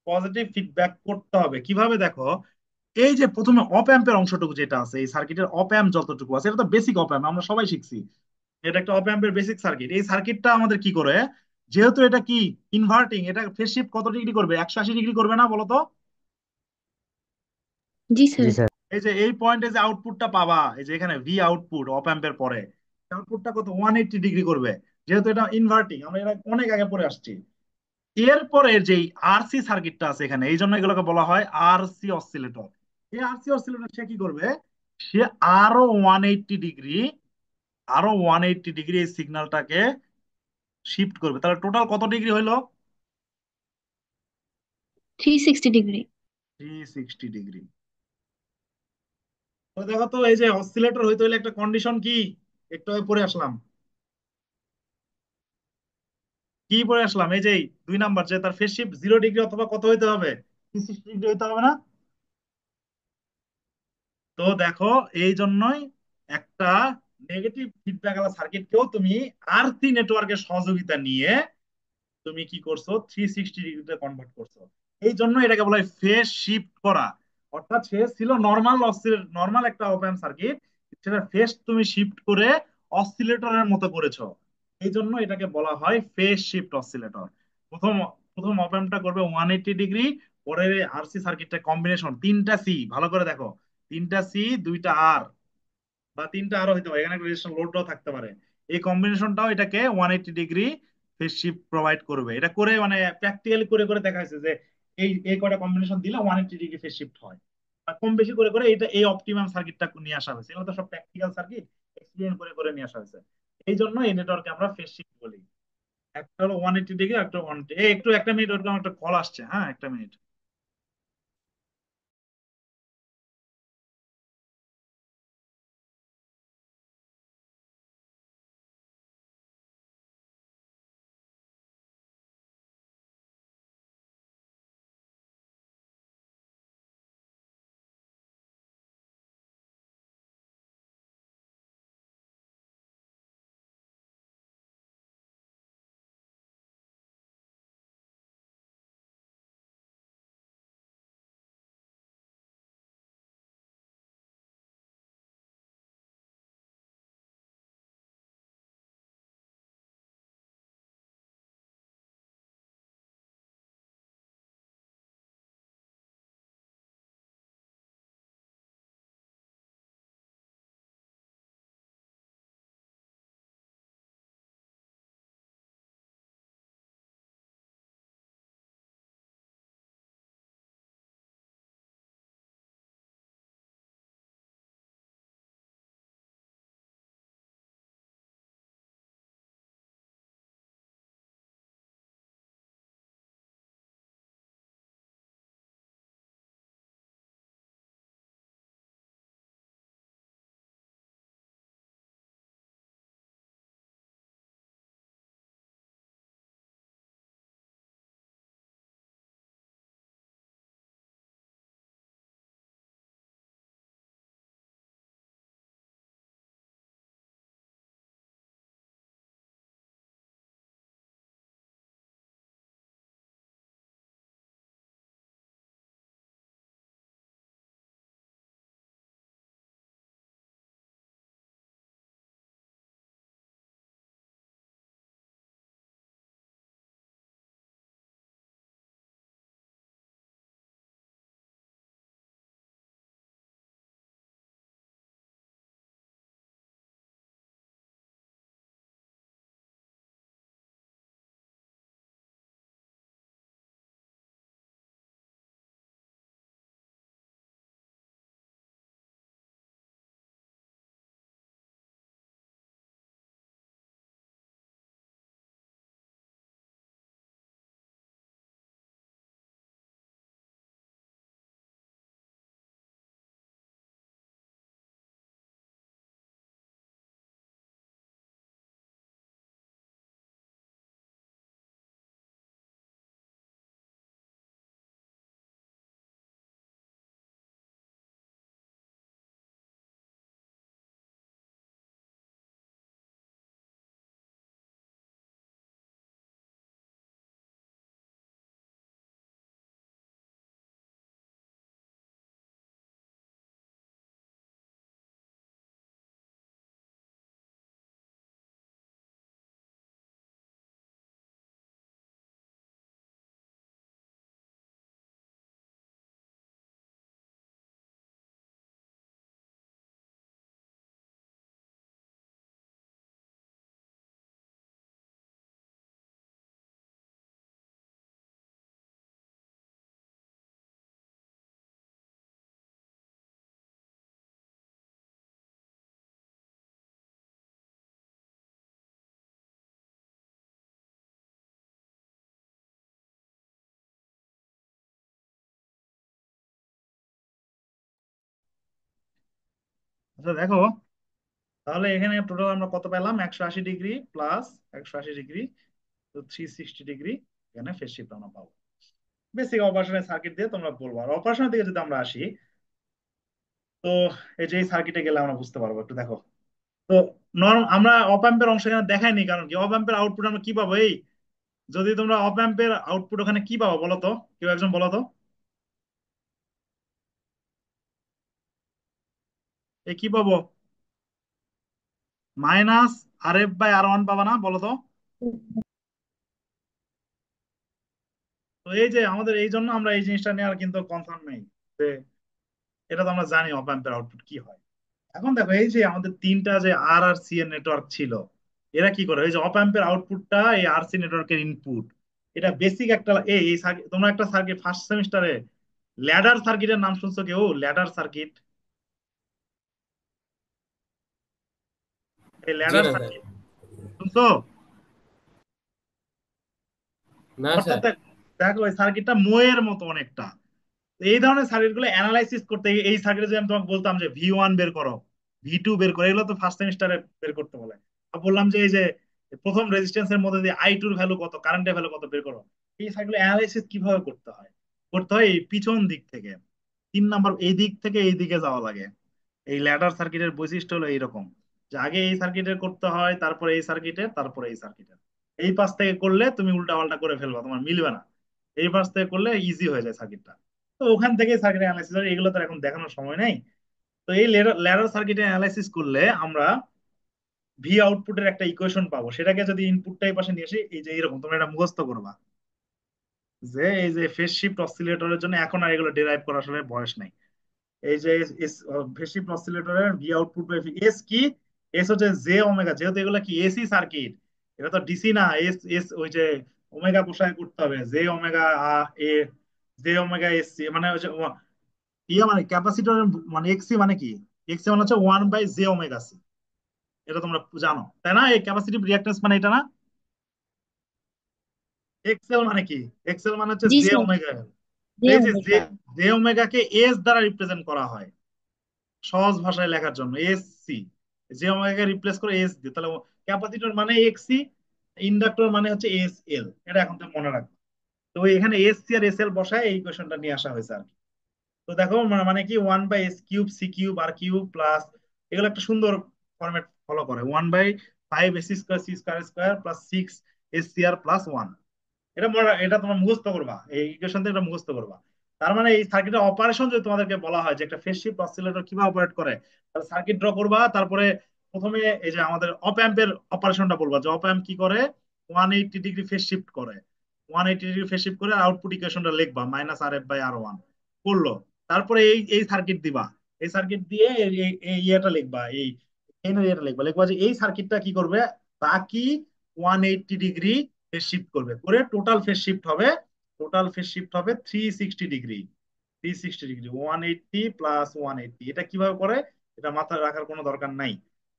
S1: পজিটিভ ফিডব্যাক করতে হবে। কিভাবে দেখো, এই যে প্রথমে অপ অ্যাম্পের অংশটুকু যেটা আছে, এই সার্কিটের অপ অ্যাম্প যতটুকু আছে, এটা তো বেসিক অপ অ্যাম্প, আমরা সবাই শিখছি। এটা একটা অপ অ্যাম্পের বেসিক সার্কিট। এই সার্কিটটা আমাদের কি করে, যেহেতু এটা কি ইনভার্টিং, এটা ফেজ শিফট কত ডিগ্রি করবে? 180 ডিগ্রি করবে না, বলো তো?
S3: জি
S4: জি
S3: স্যার।
S4: স্যার।
S1: এই যে এই পয়েন্টে যে আউটপুটটা পাবা, এই যে এখানে ভি আউটপুট অপ অ্যাম্পের পরে, আউটপুটটা কত? 180 ডিগ্রি করবে। যেহেতু এটা ইনভার্টিং, আমরা এটা অনেক আগে পরে আসছি। এরপরে যে আরসি সার্কিটটা আছে এখানে, এই জন্য এগুলোকে বলা হয় আরসি অসিলেটর। এই আরসি অসিলেটর সে কি করবে, সে আরো 180 ডিগ্রি, এই সিগন্যালটাকে শিফট করবে। তাহলে টোটাল কত ডিগ্রি হইলো?
S3: 360 ডিগ্রি।
S1: 360 ডিগ্রি। তো দেখো তো, এই যে অসিলেটর হইতে হইলে একটা কন্ডিশন কি, একটু আগে পরে আসলাম। কি পরে আসলাম, এই যে 2 নাম্বার, যে তার ফেজ শিফট 0 ডিগ্রি অথবা কত হইতে হবে? 360 ডিগ্রি হইতে হবে না? তো দেখো, এই জন্যই একটা নেগেটিভ ফিডব্যাক আলা সার্কিটকেও তুমি আরসি নেটওয়ার্কের সহযোগিতা নিয়ে তুমি কি করছো, 360 ডিগ্রিতে কনভার্ট করছো। এই জন্য এটাকে বলা হয় ফেজ শিফট করা। অর্থাৎ সে ছিল নর্মাল একটা ওপেন সার্কিট, সেটা ফেজ তুমি শিফট করে অসিলেটরের মতো করেছো। এই জন্য এটাকে বলা হয় ফেজ শিফট অসিলেটর। প্রথম প্রথম অপএম্পটা করবে 180 ডিগ্রি, পরে আরসি সার্কিটটা কম্বিনেশন, 3টা সি, ভালো করে দেখো, 3টা সি 2টা আর, বা 3টা আরো হইতে পারে, এখানে একটা রেজিস্ট্যান্স লোডও থাকতে পারে। এই কম্বিনেশনটাও এটাকে 180 ডিগ্রি ফেজ শিফট প্রোভাইড করবে। এটা করে মানে প্র্যাকটিক্যালি করে করে দেখা হয়েছে যে এই কয়টা কম্বিনেশন দিলে 180 ডিগ্রি ফেজ শিফট হয়। আর কম বেশি করে করে এটা এই অপটিমাম সার্কিটটা নিয়ে আসা হয়েছে। এগুলো তো সব প্র্যাকটিক্যাল সার্কিট, এক্সপেরিয়েন্স করে করে নিয়ে আসা হয়েছে। এই জন্য এই নেটওয়ার্কে আমরা ফেজ শিফট বলি। একটা হলো 180 ডিগ্রি, একটা 180। একটু একটা মিনিট, ওরকম একটা কল আসছে, হ্যাঁ একটা মিনিট। আচ্ছা দেখো, তাহলে এখানে টোটাল আমরা কত পেলাম, 180 ডিগ্রি প্লাস 180 ডিগ্রি, তো 360 ডিগ্রি এখানে ফেজ শিফট আমরা পাবো। বেসিক অপারেশনের সার্কিট দিয়ে তোমরা বলবো। আর অপারেশনের দিকে যদি আমরা আসি, তো এই যে এই সার্কিটে গেলে আমরা বুঝতে পারবো, একটু দেখো। তো আমরা অপ অ্যাম্পের অংশ এখানে দেখাইনি, কারণ কি অপ অ্যাম্পের আউটপুট আমরা কি পাবো, এই যদি তোমরা অপ অ্যাম্পের আউটপুট ওখানে কি পাবো বলো তো, কেউ একজন বলো তো, এই কি পাবো, মাইনাস RF/R1 পাবা না, বলো তো। তো এই যে আমাদের এই জন্য আমরা এই জিনিসটা নিয়ে আর কিন্তু কনসার্ন নেই, যে এটা তো আমরা জানি অপ অ্যাম্পের আউটপুট কি হয়। এখন দেখো, এই যে আমাদের তিনটা যে আর সি এর নেটওয়ার্ক ছিল, এরা কি করে, এই যে অপ অ্যাম্পের আউটপুটটা এই RC নেটওয়ার্কের ইনপুট। এটা বেসিক একটা এই তোমরা একটা সার্কিট ফার্স্ট সেমিস্টারে ল্যাডার সার্কিটের নাম শুনছো কেউ, ল্যাডার সার্কিট? এই
S4: জি
S1: ল্যাডার
S4: না স্যার।
S1: সার্কিট শুনছো?
S4: না
S1: অর্থাৎ
S4: স্যার।
S1: দেখো এই সার্কিটটা মোয়ের মতো অনেকটা। তো এই ধরনের সার্কিট গুলো অ্যানালাইসিস করতে, এই সার্কিটে যে আমি তোমাকে বলতাম যে V1 বের করো, V2 বের করো, এগুলো তো ফার্স্ট সেমিস্টারে বের করতে বলে। আর বললাম যে এই যে প্রথম রেজিস্ট্যান্সের মধ্যে দিয়ে I2 এর ভ্যালু কত, কারেন্টের ভ্যালু কত বের করো। এই সার্কিট অ্যানালাইসিস কিভাবে করতে হয়, করতে হয় এই পিছন দিক থেকে, 3 নাম্বার এই দিক থেকে এই দিকে যাওয়া লাগে। এই ল্যাডার সার্কিটের বৈশিষ্ট্য হলো এইরকম, যে আগে এই সার্কিটের করতে হয়, তারপরে এই সার্কিটের, তারপরে এই সার্কিটের। এই পাশ থেকে করলে তুমি উল্টা পাল্টা করে ফেলবা, তোমার মিলবে না। এই পাশ থেকে করলে ইজি হয়ে যায় সার্কিটটা। তো ওখান থেকে সার্কিট অ্যানালাইসিস হয়, এগুলো তো এখন দেখানোর সময় নেই। তো এই ল্যাডার সার্কিটে অ্যানালাইসিস করলে আমরা ভি আউটপুটের একটা ইকুয়েশন পাবো, সেটাকে যদি ইনপুটটা এই পাশে নিয়ে আসি, এই যে এরকম তোমরা এটা মুখস্থ করবা, যে এই যে ফেজ শিফট অসিলেটরের জন্য এখন আর এগুলো ডেরাইভ করার আসলে বয়স নাই। এই যে ভেসিভ অসিলেটরের ভি আউটপুট এস কি, এস হচ্ছে জে ওমেগা, যেহেতু এগুলো কি এসি সার্কিট, এটা তো ডিসি না, এস এস ওই যে ওমেগা বসায় করতে হবে, জে ওমেগা এ, জে ওমেগা এস সি মানে হচ্ছে ইয়ে মানে ক্যাপাসিটর, মানে এক্সি মানে কি, এক্সি মানে হচ্ছে 1/J ওমেগা সি। এটা তোমরা জানো তাই না, এই ক্যাপাসিটিভ রিঅ্যাক্ট্যান্স মানে এটা না। এক্সেল মানে কি, এক্সেল মানে হচ্ছে
S3: জি
S1: জে
S3: স্যার,
S1: ওমেগা।
S3: যে
S1: এই যে J,
S3: omega.
S1: J omega K S দ্বারা রিপ্রেজেন্ট করা হয় সহজ ভাষায় লেখার জন্য, এসসি। যে ওমেগাকে রিপ্লেস করে এস দিয়ে, তাহলে ক্যাপাসিটর মানে এক্সি, ইন্ডাক্টর মানে হচ্ছে এস এল, এটা এখন তো মনে রাখবে। তো এখানে এসসি আর এস এল বসায় এই কোয়েশনটা নিয়ে আসা হয়েছে আর কি। তো দেখো মানে কি 1/S cube, C cube, R cube plus, এগুলো একটা সুন্দর ফরম্যাট ফলো করে, 1/5 AC স্কোয়ার, C স্কোয়ার+6 SCR+1। এটা তোমার মুখস্থ করবা, এই ইকুয়েশন থেকে এটা মুখস্থ করবা। তার মানে এই সার্কিটের অপারেশন যদি তোমাদেরকে বলা হয় যে একটা ফেজ শিফট অসিলেটর কিভাবে অপারেট করে, তাহলে সার্কিট ড্র করবা, তারপরে প্রথমে এই যে আমাদের অপ অ্যাম্পের অপারেশনটা বলবা, যে অপ অ্যাম্প কি করে, 180 ডিগ্রি ফেজ শিফট করে, 180 ডিগ্রি ফেজ শিফট করে আউটপুট ইকুয়েশনটা লিখবা -RF/R1 করলো। তারপরে এই এই সার্কিট দিবা, এই সার্কিট দিয়ে এই ইয়েটা লিখবা, এই এর ইয়েটা লিখবা, লিখবা যে এই সার্কিটটা কি করবে, বাকি 180 ডিগ্রি ফেজ শিফট করবে, করে টোটাল ফেজ শিফট হবে 360 ডিগ্রি। 360 ডিগ্রি, 180 + 180, এটা কিভাবে করে এটা মাথায় রাখার কোনো দরকার নাই।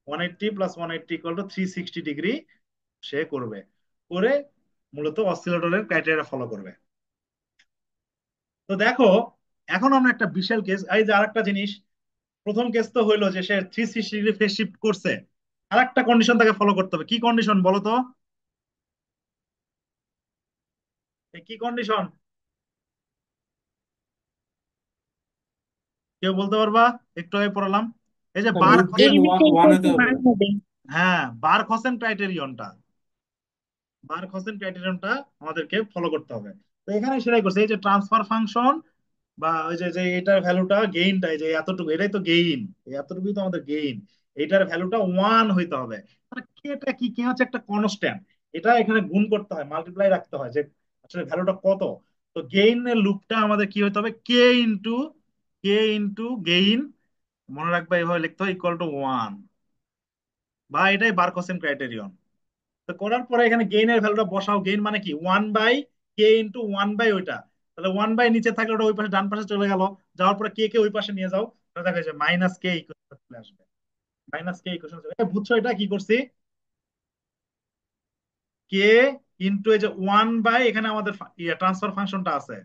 S1: 180 + 180 = 360 ডিগ্রি সে করবে, করে মূলত অসিলেটরের ক্রাইটেরিয়া ফলো করবে। তো দেখো, এখন আমরা একটা বিশাল কেস, এই যে আরেকটা জিনিস, প্রথম কেস তো হইলো যে সে 360 ডিগ্রি ফেজ শিফট করছে, আরেকটা কন্ডিশন তাকে ফলো করতে হবে, কি কন্ডিশন বলো তো, এই কি কন্ডিশন, কেউ বলতে পারবা? একটু আগে পড়ালাম, এই যে বার
S4: লুপ
S3: এ
S4: গেইন
S1: খসেন,
S4: ওয়ান
S3: ইকুয়াল
S4: হতে
S3: টু
S4: হবে।
S3: 1 হবে।
S1: হ্যাঁ বার খসেন ক্রাইটেরিয়নটা, আমাদেরকে ফলো করতে হবে। তো এখানে সেটাই করছে, এই যে ট্রান্সফার ফাংশন বা ওই যে যে এটার ভ্যালুটা গেইনটা, এই যে এতটুকু, এটাই তো গেইন, এতটুকুই তো আমাদের গেইন, এইটার ভ্যালুটা 1 হইতে হবে। মানে কি, এটা কি কি হচ্ছে একটা কনস্ট্যান্ট, এটা এখানে গুণ করতে হয়, মাল্টিপ্লাই রাখতে হয় যে আসলে ভ্যালুটা কত। তো গেইনের লুপটা আমাদের কি হইতে হবে, কে ইন্টু গেইন, মনে রাখবা এইভাবে লিখতে হয়, = 1, বা এটাই বারকসেন ক্রাইটেরিয়ন। তো করার পরে এখানে গেইনের ভ্যালুটা বসাও, গেইন মানে কি 1/K × 1 ওইটা, তাহলে 1 নিচে থাকলে ওটা ওই পাশে ডান পাশে চলে গেল, যাওয়ার পরে কে কে ওই পাশে নিয়ে যাও, তাহলে দেখা যায় -K ইকুয়েশন চলে আসবে, -K ইকুয়েশন চলে বুঝছো এটা কি করছি, কে ইন্টু এই যে 1 এখানে আমাদের ট্রান্সফার ফাংশনটা আছে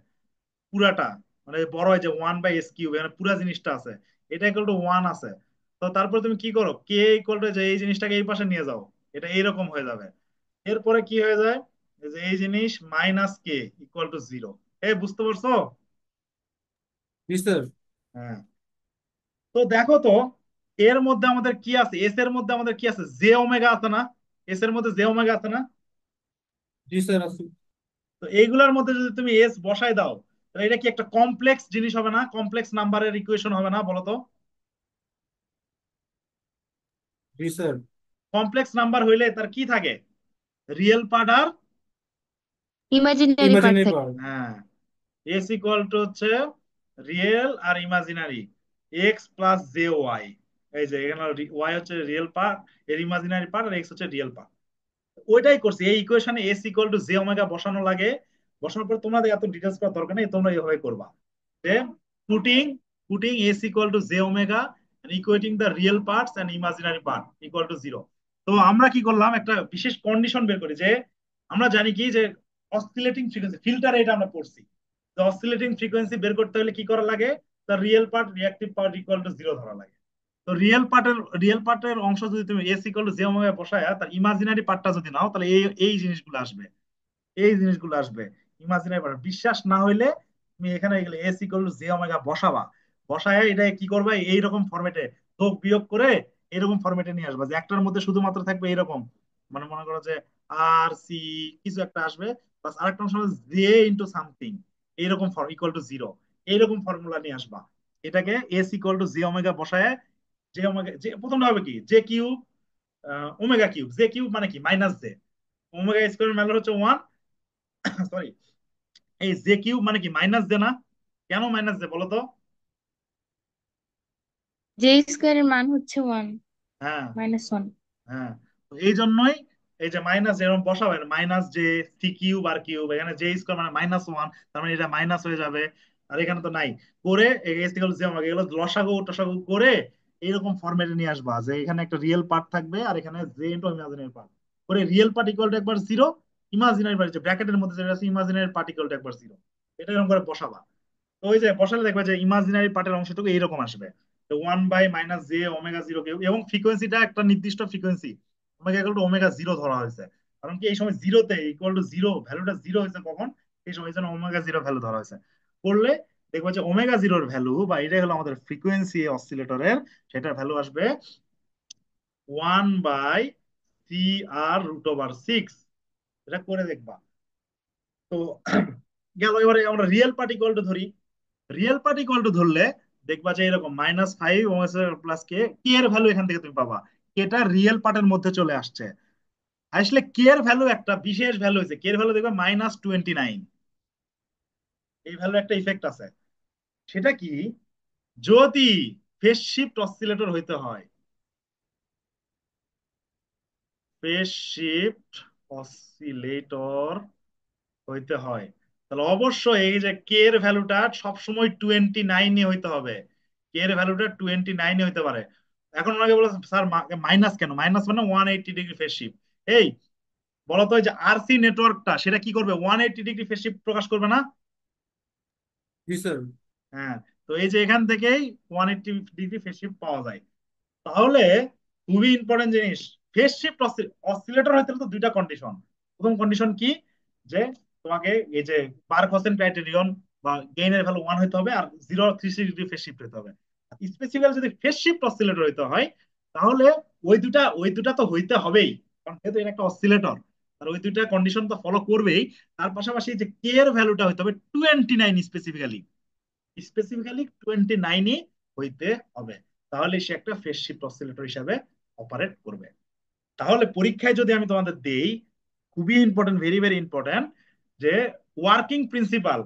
S1: পুরাটা, মানে বড় হয় যে 1/S কিউব, এখানে পুরা জিনিসটা আছে, এটা = 1 আছে। তো তারপর তুমি কি করো, কে ইকুয়াল টু যে এই জিনিসটাকে এই পাশে নিয়ে যাও, এটা এইরকম হয়ে যাবে। এরপরে কি হয়ে যায়, এই যে এই জিনিস minus K equal to zero. এই বুঝতে পারছো?
S2: জি স্যার।
S1: হ্যাঁ। তো দেখো তো, এর মধ্যে আমাদের কি আছে, এস এর মধ্যে আমাদের কি আছে, জে ওমেগা আছে না? এস এর মধ্যে জে ওমেগা আছে না?
S2: জি স্যার আছে।
S1: তো এইগুলোর মধ্যে যদি তুমি এস বসাই দাও, তাহলে এটা কি একটা কমপ্লেক্স জিনিস হবে না, কমপ্লেক্স নাম্বারের ইকুয়েশন হবে না, বলো তো?
S2: জি স্যার।
S1: কমপ্লেক্স নাম্বার হইলে তার কি থাকে, রিয়েল পার্ট আর,
S3: ইমাজিনারি পার্ট
S2: ইমাজিনারি
S3: থাকে।
S2: পাওয়ার।
S1: হ্যাঁ, এস ইকুয়াল টু হচ্ছে রিয়েল আর imaginary, X plus J Y. এই যে এখানে ওয়াই হচ্ছে রিয়েল পার্ট, এর ইমাজিনারি পার্ট, আর এক্স হচ্ছে রিয়েল পার্ট। ওইটাই করছি, এই ইকুয়েশনে S equal to J omega বসানো লাগে। বসানোর পর তোমাদের এত ডিটেলস করার দরকার নেই, তোমরা এইভাবে করবা যে putting putting S equal to J omega and equating the real parts and imaginary part equal to zero। তো আমরা কি করলাম, একটা বিশেষ কন্ডিশন বের করি যে আমরা জানি কি যে অসিলেটিং ফ্রিকোয়েন্সি ফিল্টার, এটা আমরা পড়ছি। তো অসিলেটিং ফ্রিকোয়েন্সি বের করতে হলে কি করা লাগে, তার real part reactive part equal to zero ধরা লাগে। তো রিয়েল পার্টের অংশ যদি তুমি S equal to J omega বসায়, তার ইমাজিনারি পার্টটা যদি নাও, তাহলে এই এই জিনিসগুলো আসবে, এই জিনিসগুলো আসবে ইমাজিনারি পার্ট। বিশ্বাস না হইলে তুমি এখানে গেলে S equal to J omega বসাবা, বসায় এটা কি করবা, এইরকম ফরম্যাটে যোগ বিয়োগ করে এরকম ফরম্যাটে নিয়ে আসবা যে একটার মধ্যে শুধুমাত্র থাকবে এরকম, মানে মনে করো যে আর সি কিছু একটা আসবে, প্লাস আরেকটা অংশ জে ইন্টু সামথিং, এইরকম ইকুয়াল টু জিরো, এইরকম ফর্মুলা নিয়ে আসবা। এটাকে S equal to J omega বসায়, জে ওমেগা যে প্রথমটা হবে কি J cube, omega cube, J cube মানে কি মাইনাস জে, ওমেগা স্কোয়ার মানে হচ্ছে ওয়ান, সরি, এই জে কিউব মানে কি মাইনাস জে না? কেন মাইনাস জে বলো তো?
S3: জে স্কোয়ারের মান হচ্ছে 1
S1: হ্যাঁ,
S3: -1।
S1: হ্যাঁ। তো এই জন্যই এই যে মাইনাস এরকম বসাবে, মাইনাস জে সি কিউব আর কিউব, এখানে জে স্কোয়ার মানে মাইনাস ওয়ান, তার মানে এটা মাইনাস হয়ে যাবে। আর এখানে তো নাই, করে যে আমাকে এগুলো লসাগু টসাগু করে এইরকম ফরম্যাটে নিয়ে আসবা যে এখানে একটা রিয়েল পার্ট থাকবে আর এখানে জে ইন্টু ইমাজিনারি পার্ট, করে রিয়েল পার্ট ইকুয়াল টু একবার জিরো, ইমাজিনারি পার্ট যে ব্র্যাকেটের মধ্যে যেটা আছে ইমাজিনারি পার্ট ইকুয়াল টু একবার জিরো, এটা এরকম করে বসাবা। তো ওই যে বসালে দেখবে যে ইমাজিনারি পার্টের অংশটুকু এইরকম আসবে, one by minus J omega zero cube, এবং ফ্রিকোয়েন্সিটা একটা নির্দিষ্ট frequency, omega equal to omega zero ধরা হয়েছে। কারণ কি এই সময় জিরোতে ইকুয়াল টু জিরো ভ্যালুটা জিরো হয়েছে কখন, এই সময় এই জন্য ওমেগা জিরো ভ্যালু ধরা হয়েছে। করলে দেখবো যে ওমেগা জিরোর ভ্যালু, বা এটাই হলো আমাদের ফ্রিকোয়েন্সি অসিলেটরের, সেটার ভ্যালু আসবে one by C R root over six. এটা করে দেখবা। তো গেল, এবারে আমরা রিয়েল পার্ট ইকুয়াল টু ধরি। রিয়েল পার্ট ইকুয়াল টু ধরলে দেখবা যে এরকম minus five plus K, K এর ভ্যালু এখান থেকে তুমি পাবা, কেটা রিয়েল পার্টের মধ্যে চলে আসছে। আসলে কে এর ভ্যালু একটা বিশেষ ভ্যালু হয়েছে, কে এর ভ্যালু দেখবে -29, এই ভ্যালু একটা ইফেক্ট আছে। সেটা কি, যদি ফেজ শিফট অসিলেটর হইতে হয়, ফেজ শিফট অসিলেটর হইতে হয়, তাহলে অবশ্যই এই যে কে এর ভ্যালুটা সবসময় 29 হইতে হবে, কে এর ভ্যালুটা 29 হইতে পারে। এখন ওনাকে বলে স্যার মাইনাস কেন, মাইনাস মানে 180 ডিগ্রি ফেজ শিফট। এই বলতো এই যে আরসি নেটওয়ার্কটা সেটা কি করবে, 180 ডিগ্রি ফেজ শিফট প্রকাশ করবে না?
S2: জি স্যার।
S1: হ্যাঁ। তো এই যে এখান থেকেই 180 ডিগ্রি ফেজ শিফট পাওয়া যায়। তাহলে খুবই ইম্পর্টেন্ট জিনিস, ফেজ শিফট অসিলেটর হইতে হলে তো দুইটা কন্ডিশন। প্রথম কন্ডিশন কি, যে তোমাকে এই যে বার্ক হোসেন ক্রাইটেরিয়ন বা গেইনের ভ্যালু ওয়ান হইতে হবে, আর 0 360 ডিগ্রি ফেজ শিফট হইতে হবে। স্পেসিফিক্যালি যদি ফেজ শিফট অসিলেটর হইতে হয়, তাহলে ওই দুটা তো হইতে হবেই, কারণ যেহেতু এটা একটা অসিলেটর, আর ওই দুইটা কন্ডিশন তো ফলো করবেই। তার পাশাপাশি যে কে এর ভ্যালুটা হইতে হবে 29, স্পেসিফিক্যালি স্পেসিফিক্যালি 29ই হইতে হবে, তাহলে সে একটা ফেজ শিফট অসিলেটর হিসাবে অপারেট করবে। তাহলে পরীক্ষায় যদি আমি তোমাদের দেই, খুবই ইম্পর্টেন্ট, ভেরি ভেরি ইম্পর্টেন্ট, যে ওয়ার্কিং প্রিন্সিপাল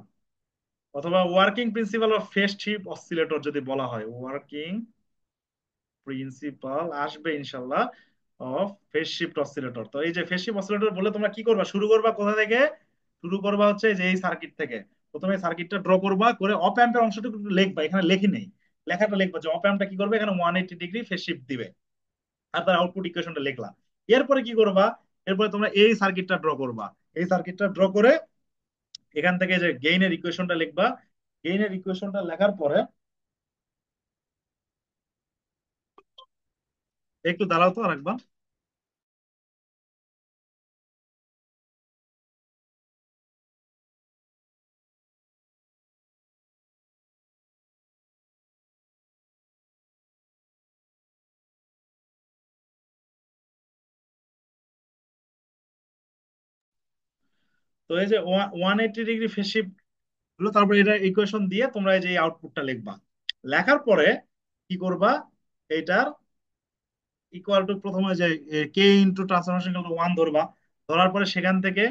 S1: অথবা working principal of phase shift oscillator যদি বলা হয়, ওয়ার্কিং প্রিন্সিপাল আসবে ইনশাল্লাহ অফ ফেজ শিফট অসিলেটর। তো এই যে ফেজ শিফট অসিলেটর বলে তোমরা কি করবা, শুরু করবা কোথা থেকে, শুরু করবা হচ্ছে যে এই সার্কিট থেকে। প্রথমে সার্কিটটা ড্র করবা, করে অপ অ্যাম্পের অংশটুকু একটু লিখবা, এখানে লেখি নেই, লেখাটা লিখবা যে অপ অ্যাম্পটা কি করবে, এখানে 180 ডিগ্রি ফেজ শিফট দিবে, আর তার আউটপুট ইকুয়েশনটা লিখলা। এরপরে কি করবা, এরপরে তোমরা এই সার্কিটটা ড্র করবা, এই সার্কিটটা ড্র করে এখান থেকে যে গেইনের ইকুয়েশনটা লিখবা, গেইনের ইকুয়েশনটা লেখার পরে একটু দাঁড়াও তো আরেকবার। তো এই যে 180 ডিগ্রি ফেজ শিফট হলো, তারপরে এটা ইকুয়েশন দিয়ে তোমরা এই যে আউটপুটটা লিখবা। লেখার পরে কি করবা, এইটার ইকুয়াল টু প্রথমে যে কে ইন্টু ট্রান্সফরমেশন ওয়ান ধরবা। ধরার পরে সেখান থেকে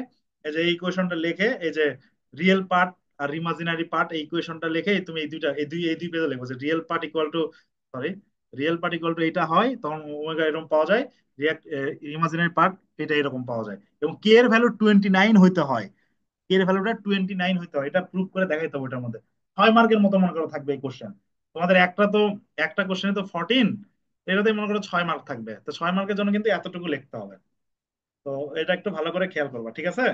S1: এই যে ইকুয়েশনটা লিখে, এই যে রিয়েল পার্ট আর ইমাজিনারি পার্ট, এই ইকুয়েশনটা লিখে তুমি এই দুইটা এই দুই পেজে লিখবো যে real part equal two, sorry, real part equal two এটা হয়, তখন ওমেগা এরকম পাওয়া যায়। রিয়াক্ট ইমাজিনারি পার্ট এটা এরকম পাওয়া যায়, এবং কে এর ভ্যালু 29 হইতে হয়। কে এর ভ্যালুটা 29 হইতে হয়, এটা প্রুভ করে দেখাইতে হবে। এটার মধ্যে 6 মার্কের মতো মনে করো থাকবে এই কোশ্চেন। তোমাদের একটা কোশ্চেনে তো 14, এটাতে মনে করো 6 মার্ক থাকবে, তো 6 মার্কের জন্য কিন্তু এতটুকু লিখতে হবে। তো এটা একটু ভালো করে খেয়াল করবা, ঠিক আছে?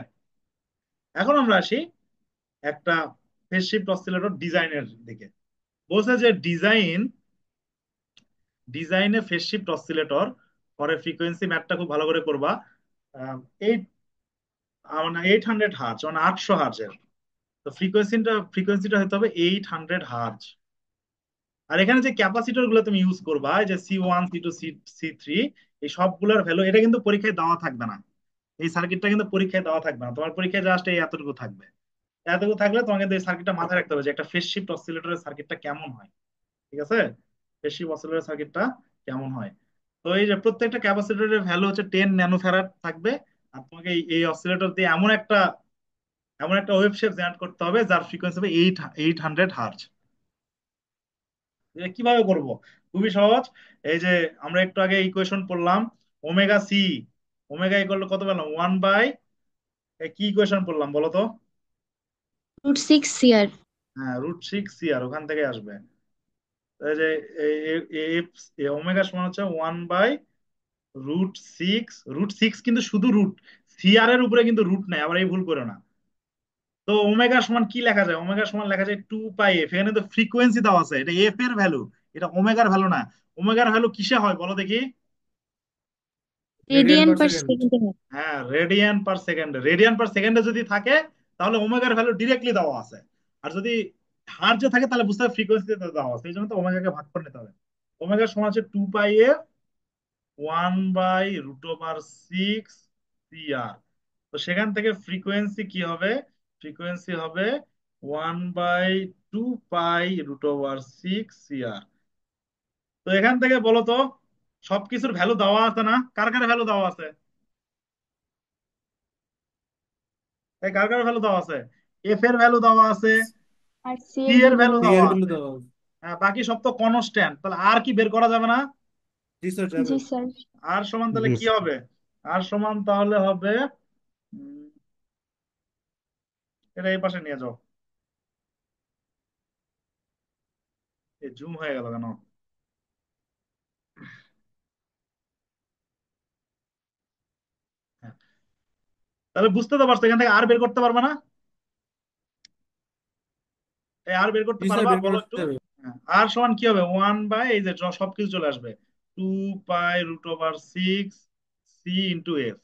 S1: এখন আমরা আসি একটা ফেজ শিফট অসিলেটর ডিজাইনের দিকে। বলছে যে ডিজাইনে ফেজ শিফট অসিলেটর পরে ফ্রিকোয়েন্সি ম্যাথটা খুব ভালো করে করবা। এইট মানে 800 হার্জ, মানে 800 হার্জের। তো ফ্রিকোয়েন্সিটা হতে হবে 800 হার্জ। আর এখানে যে ক্যাপাসিটর গুলো তুমি ইউজ করবা, এই যে C1 C2 সি থ্রি, এই সবগুলোর ভ্যালু এটা কিন্তু পরীক্ষায় দেওয়া থাকবে না। এই সার্কিটটা কিন্তু পরীক্ষায় দেওয়া থাকবে না, তোমার পরীক্ষায় জাস্ট এই এতটুকু থাকবে। এতটুকু থাকলে তোমাকে কিন্তু এই সার্কিটটা মাথায় রাখতে হবে যে একটা ফেজ শিফট অসিলেটরের সার্কিটটা কেমন হয়। ঠিক আছে? ফেজ শিফট অসিলেটরের সার্কিটটা কেমন হয়। তো এই যে প্রত্যেকটা ক্যাপাসিটরের ভ্যালু হচ্ছে 10 ন্যানো ফ্যারাড থাকবে। আর তোমাকে এই অসিলেটর দিয়ে এমন একটা ওয়েভ শেপ জেনারেট করতে হবে যার ফ্রিকোয়েন্সি হবে 800 হার্জ। এটা কিভাবে করব? খুবই সহজ। এই যে আমরা একটু আগে ইকুয়েশন পড়লাম, omega C, omega equal to কত পেলাম, 1 বাই, কি ইকুয়েশন পড়লাম বলো তো?
S3: √6 CR।
S1: হ্যাঁ, √6 CR, ওখান থেকে আসবে। এই যে ওমেগা সমান হচ্ছে 1/√6। √6 কিন্তু শুধু রুট, সিআর এর উপরে কিন্তু রুট নাই, আবার এই ভুল করো না। তো ওমেগা সমান কি লেখা যায়? ওমেগা সমান লেখা যায় 2πf। এখানে তো ফ্রিকোয়েন্সি দেওয়া আছে, এটা এফ এর ভ্যালু, এটা ওমেগার ভ্যালু না। ওমেগার ভ্যালু কিসে হয় বলো দেখি?
S2: রেডিয়ান
S3: রেডিয়ান
S2: পার
S3: পার
S2: সেকেন্ড।
S3: সেকেন্ডে হয়।
S1: হ্যাঁ, রেডিয়ান পার সেকেন্ডে। রেডিয়ান পার সেকেন্ডে যদি থাকে তাহলে ওমেগার ভ্যালু ডিরেক্টলি দেওয়া আছে। আর যদি হার্জে থাকে তাহলে বুঝতে হবে ফ্রিকোয়েন্সিতে দেওয়া আছে, এই জন্য তো ওমেগাকে ভাগ করে নিতে হবে। ওমেগা সমান হচ্ছে 2πf 1/√6 CR। তো সেখান থেকে ফ্রিকোয়েন্সি কি হবে? ফ্রিকোয়েন্সি হবে 1/2π√6 CR। তো এখান থেকে বলো তো, সবকিছুর ভ্যালু দেওয়া আছে না? কার কার ভ্যালু দেওয়া আছে? এই কার কার ভ্যালু দেওয়া আছে? এফ এর ভ্যালু দেওয়া আছে,
S3: আর সি
S1: সি
S3: এর
S1: এর ভ্যালু
S3: ভ্যালু।
S2: সি এর
S1: দেওয়া
S2: ভ্যালু
S1: আছে।
S2: দেওয়া আছে।
S1: হ্যাঁ, বাকি সব তো কনস্ট্যান্ট, তাহলে আর কি বের করা যাবে না?
S2: জি স্যার, যাবে।
S3: জি স্যার।
S1: আর সমান তাহলে
S4: জি
S1: কি
S4: স্যার।
S1: হবে? আর সমান তাহলে হবে, উম, এটা এই পাশে নিয়ে যাও। এই জুম হয়ে গেল কেন? হ্যাঁ, তাহলে বুঝতে তো পারছো এখান থেকে আর বের করতে পারবে না? এই আর বের করতে
S2: জি স্যার,
S1: পারবা
S2: বের
S1: বলো
S2: করা
S1: একটু?
S2: যাবে।
S1: হ্যাঁ, আর সমান কি হবে? 1/, এই যে সবকিছু চলে আসবে, 2π√6 C × F।